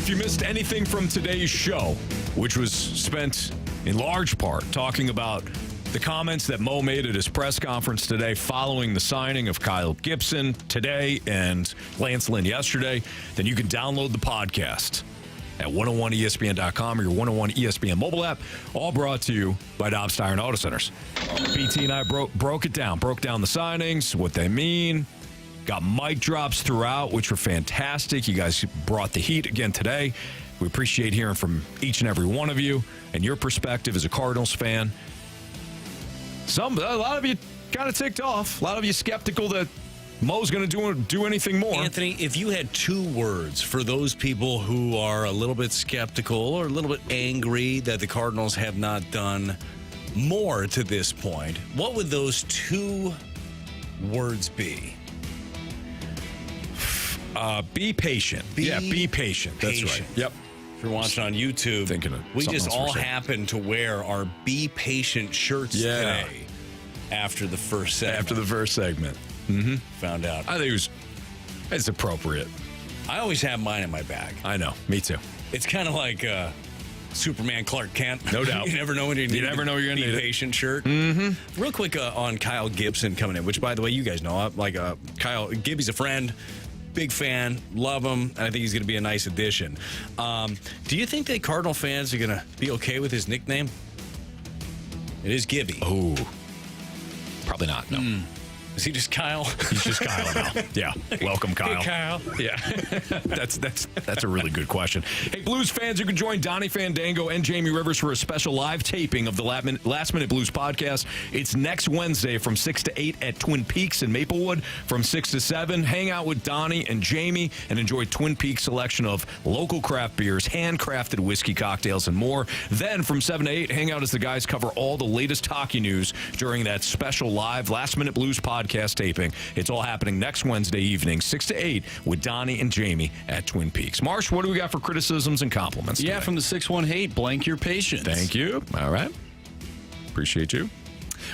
if you missed anything from today's show, which was spent in large part talking about the comments that Mo made at his press conference today following the signing of Kyle Gibson today and Lance Lynn yesterday, then you can download the podcast at 101ESPN.com or your 101 ESPN mobile app, all brought to you by Dobbs Tire and Auto Centers. BT and I broke down the signings, what they mean. Got mic drops throughout, which were fantastic. You guys brought the heat again today. We appreciate hearing from each and every one of you and your perspective as a Cardinals fan. A lot of you kind of ticked off. A lot of you skeptical that Mo's going to do anything more. Anthony, if you had 2 words for those people who are a little bit skeptical or a little bit angry that the Cardinals have not done more to this point, what would those 2 words be? Be patient. Be patient. That's right. Yep. If you're watching on YouTube, we just all happened to wear our Be Patient shirts today after the first segment. Mm-hmm. Found out. I think it's appropriate. I always have mine in my bag. I know. Me too. It's kind of like Superman Clark Kent. No doubt. You never know when you need never know you're going to need Be Patient shirt. Mm-hmm. Real quick on Kyle Gibson coming in, which, by the way, you guys know. Kyle, Gibby's a friend. Big fan, love him, and I think he's going to be a nice addition. Do you think that Cardinal fans are going to be okay with his nickname? It is Gibby. Oh, probably not. No. Is he just Kyle? He's just Kyle now. Yeah. Welcome, Kyle. Hey, Kyle. Yeah. That's a really good question. Hey, Blues fans, you can join Donnie Fandango and Jamie Rivers for a special live taping of the Last Minute Blues podcast. It's next Wednesday from 6 to 8 at Twin Peaks in Maplewood from 6 to 7. Hang out with Donnie and Jamie and enjoy Twin Peaks' selection of local craft beers, handcrafted whiskey cocktails, and more. Then from 7 to 8, hang out as the guys cover all the latest hockey news during that special live Last Minute Blues podcast taping. It's all happening next Wednesday evening, 6 to 8, with Donnie and Jamie at Twin Peaks. Marsh, what do we got for criticisms and compliments today? Yeah, from the 618, blank your patience. Thank you. All right. Appreciate you.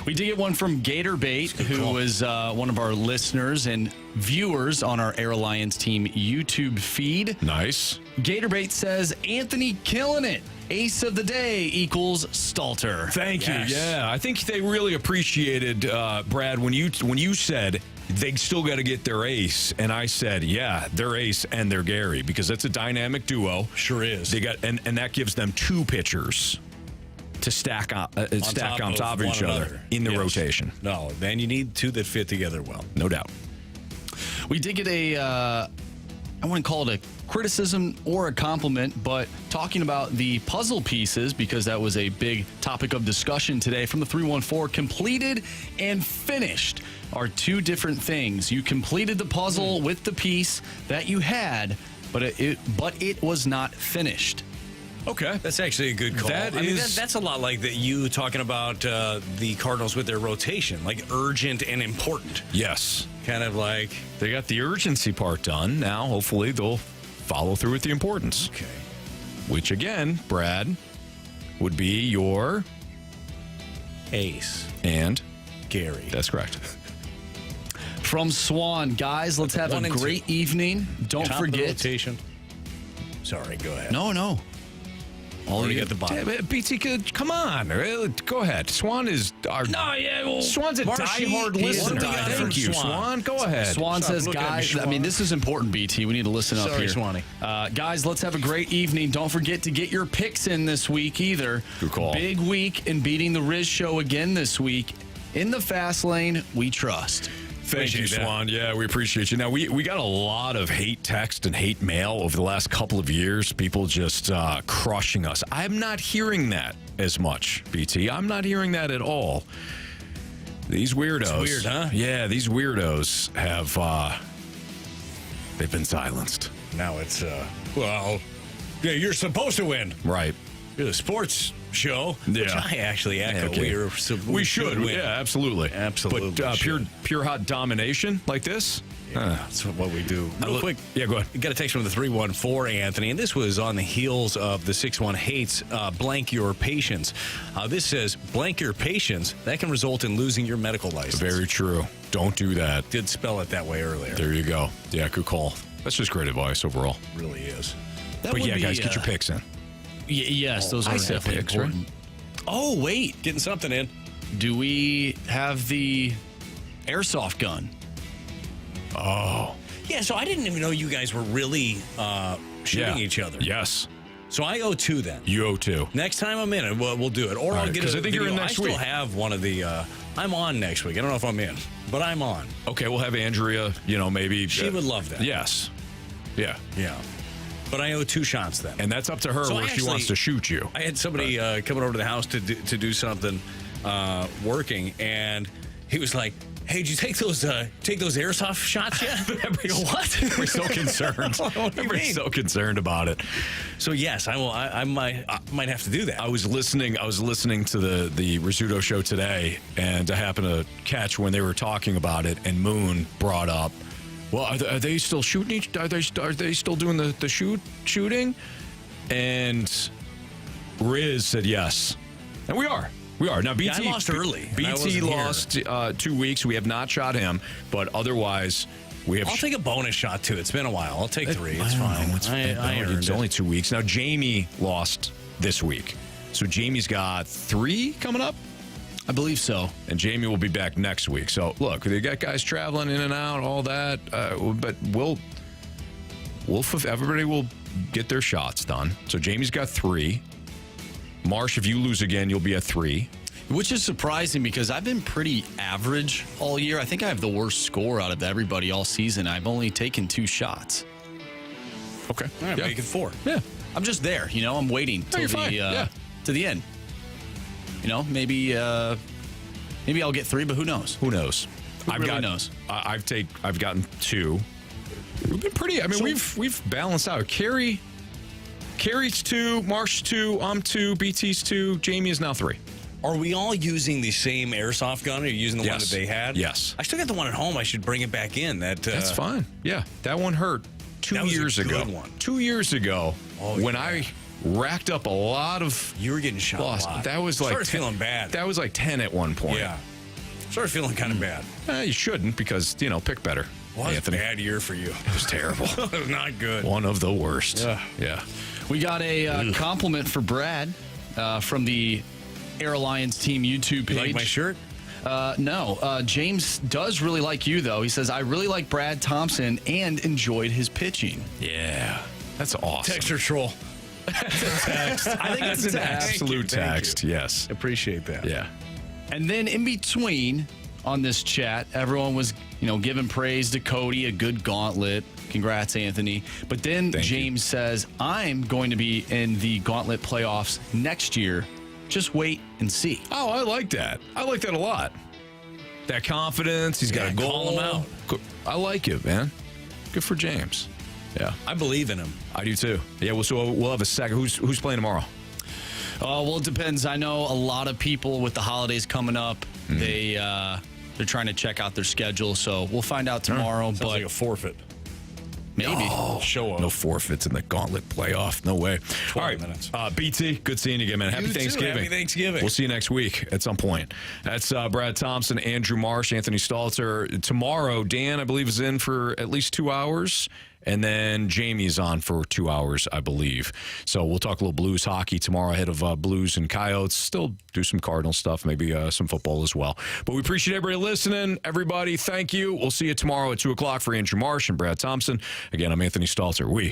We did get one from Gatorbait, who is one of our listeners and viewers on our Air Alliance team YouTube feed. Nice. Gatorbait says, Anthony killing it. Ace of the day equals Stalter. Thank you. Yeah, I think they really appreciated, Brad, when you said they still got to get their ace, and I said, yeah, their ace and their Gary, because that's a dynamic duo. Sure is. They got and that gives them 2 pitchers to stack on top of each other in the rotation. No, then you need 2 that fit together well. No doubt. We did get I wouldn't call it a criticism or a compliment, but talking about the puzzle pieces, because that was a big topic of discussion today from the 314, completed and finished are 2 different things. You completed the puzzle with the piece that you had, but it was not finished. Okay. That's actually a good call. That's a lot like that you talking about the Cardinals with their rotation, like urgent and important. Yes. Kind of like they got the urgency part done. Now, hopefully, they'll follow through with the importance. Okay. Which, again, Brad, would be your ace and Gary. That's correct. From Swan, guys, let's have a great evening. Don't forget. Rotation. Sorry, go ahead. No. Already got the bottom. BT, come on. Go ahead. Swan is our... No, yeah, well... Swan's a diehard listener. Thank you, Swan. Go ahead. Swan says, guys... I mean, this is important, BT. We need to listen up here. Swanee. Guys, let's have a great evening. Don't forget to get your picks in this week either. Good call. Big week in beating the Riz Show again this week. In the fast lane, we trust. Thank you, Swan. Yeah, we appreciate you. Now, we got a lot of hate text and hate mail over the last couple of years. People just crushing us. I'm not hearing that as much, BT. I'm not hearing that at all. These weirdos. It's weird, huh? Yeah, these weirdos have, they've been silenced. Now it's, yeah, you're supposed to win. Right. You're the sports show, yeah. Which I actually echo. Okay. We should win. Yeah, absolutely. But pure hot domination like this? Yeah, that's what we do. Real quick. Yeah, go ahead. You got a text from the 314, Anthony, and this was on the heels of the 61 hates, blank your patience. This says, blank your patience. That can result in losing your medical license. Very true. Don't do that. Did spell it that way earlier. There you go. Yeah, good call. That's just great advice overall. Really is. But yeah, guys, get your picks in. Yes, those are definitely picks, important. right? Oh, wait. Getting something in. Do we have the airsoft gun? Oh. Yeah, so I didn't even know you guys were really shooting each other. Yes. So I owe 2 then. You owe 2. Next time I'm in, we'll do it. Or I'll get because a I think video. you're in next I week. still have one of the. I'm on next week. I don't know if I'm in, but I'm on. Okay, we'll have Andrea, maybe. She would love that. Yes. Yeah. Yeah. But I owe 2 shots then. And that's up to her where she wants to shoot you. I had somebody coming over to the house to do something working, and he was like, "Hey, did you take those airsoft shots yet?" I go, "What?" We're so concerned. We're so concerned about it. So yes, I will. I might have to do that. I was listening to the Rizzuto show today, and I happened to catch when they were talking about it, and Moon brought up, "Well, are they still shooting? Are they still doing the shooting?" And Riz said yes, and we are. We are. Now, BT I lost early. BT lost 2 weeks. We have not shot him, but otherwise, we have. I'll take a bonus shot, too. It's been a while. I'll take 3. It's fine. It's only 2 weeks. Now, Jamie lost this week. So, Jamie's got 3 coming up? I believe so. And Jamie will be back next week. So, look, they got guys traveling in and out, all that. But everybody will get their shots done. So, Jamie's got 3. Marsh, if you lose again, you'll be at 3. Which is surprising because I've been pretty average all year. I think I have the worst score out of everybody all season. I've only taken 2 shots. Okay. All right, make it 4. Yeah. I'm just there, I'm waiting till to the end. Maybe I'll get 3, but who knows? Who knows? Who knows? I've gotten 2. We've been pretty. I mean, we've balanced out. Carrie's 2, Marsh 2, I'm 2, BT's 2, Jamie is now 3. Are we all using the same airsoft gun? Or are you using the one that they had? Yes. I still got the one at home. I should bring it back in. That's fine. Yeah, that one hurt 2 years ago. 2 years ago, when I racked up a lot of. You were getting shot a lot. That was like started feeling bad. That was like 10 at one point. Yeah. Started feeling kind of bad. You shouldn't because pick better. Well, Anthony. It was a bad year for you. It was terrible. It was not good. One of the worst. Yeah. We got a compliment for Brad from the Air Alliance team YouTube page. You like my shirt? No. James does really like you, though. He says, I really like Brad Thompson and enjoyed his pitching. Yeah. That's awesome. Text or troll? Text. I think it's an absolute text. Yes. Appreciate that. Yeah. And then in between on this chat, everyone was, giving praise to Cody, a good gauntlet. Congrats, Anthony. But then James says, I'm going to be in the Gauntlet Playoffs next year. Just wait and see. Oh, I like that. I like that a lot. That confidence. He's got a goal. Call him out. I like it, man. Good for James. Yeah. I believe in him. I do too. Yeah, so we'll have a second. Who's playing tomorrow? Well, it depends. I know a lot of people with the holidays coming up, they're trying to check out their schedule, so we'll find out tomorrow. Sounds but like a forfeit. Maybe. Show up. No forfeits in the Gauntlet Playoff. No way. 12 All right, minutes. BT, good seeing you again, man. Happy You too. Thanksgiving. Happy Thanksgiving. We'll see you next week at some point. That's Brad Thompson, Andrew Marsh, Anthony Stalter. Tomorrow, Dan, I believe, is in for at least 2 hours. And then Jamie's on for 2 hours, I believe. So we'll talk a little Blues hockey tomorrow ahead of Blues and Coyotes. Still do some Cardinal stuff, maybe some football as well. But we appreciate everybody listening. Everybody, thank you. We'll see you tomorrow at 2 o'clock for Andrew Marsh and Brad Thompson. Again, I'm Anthony Stalter. We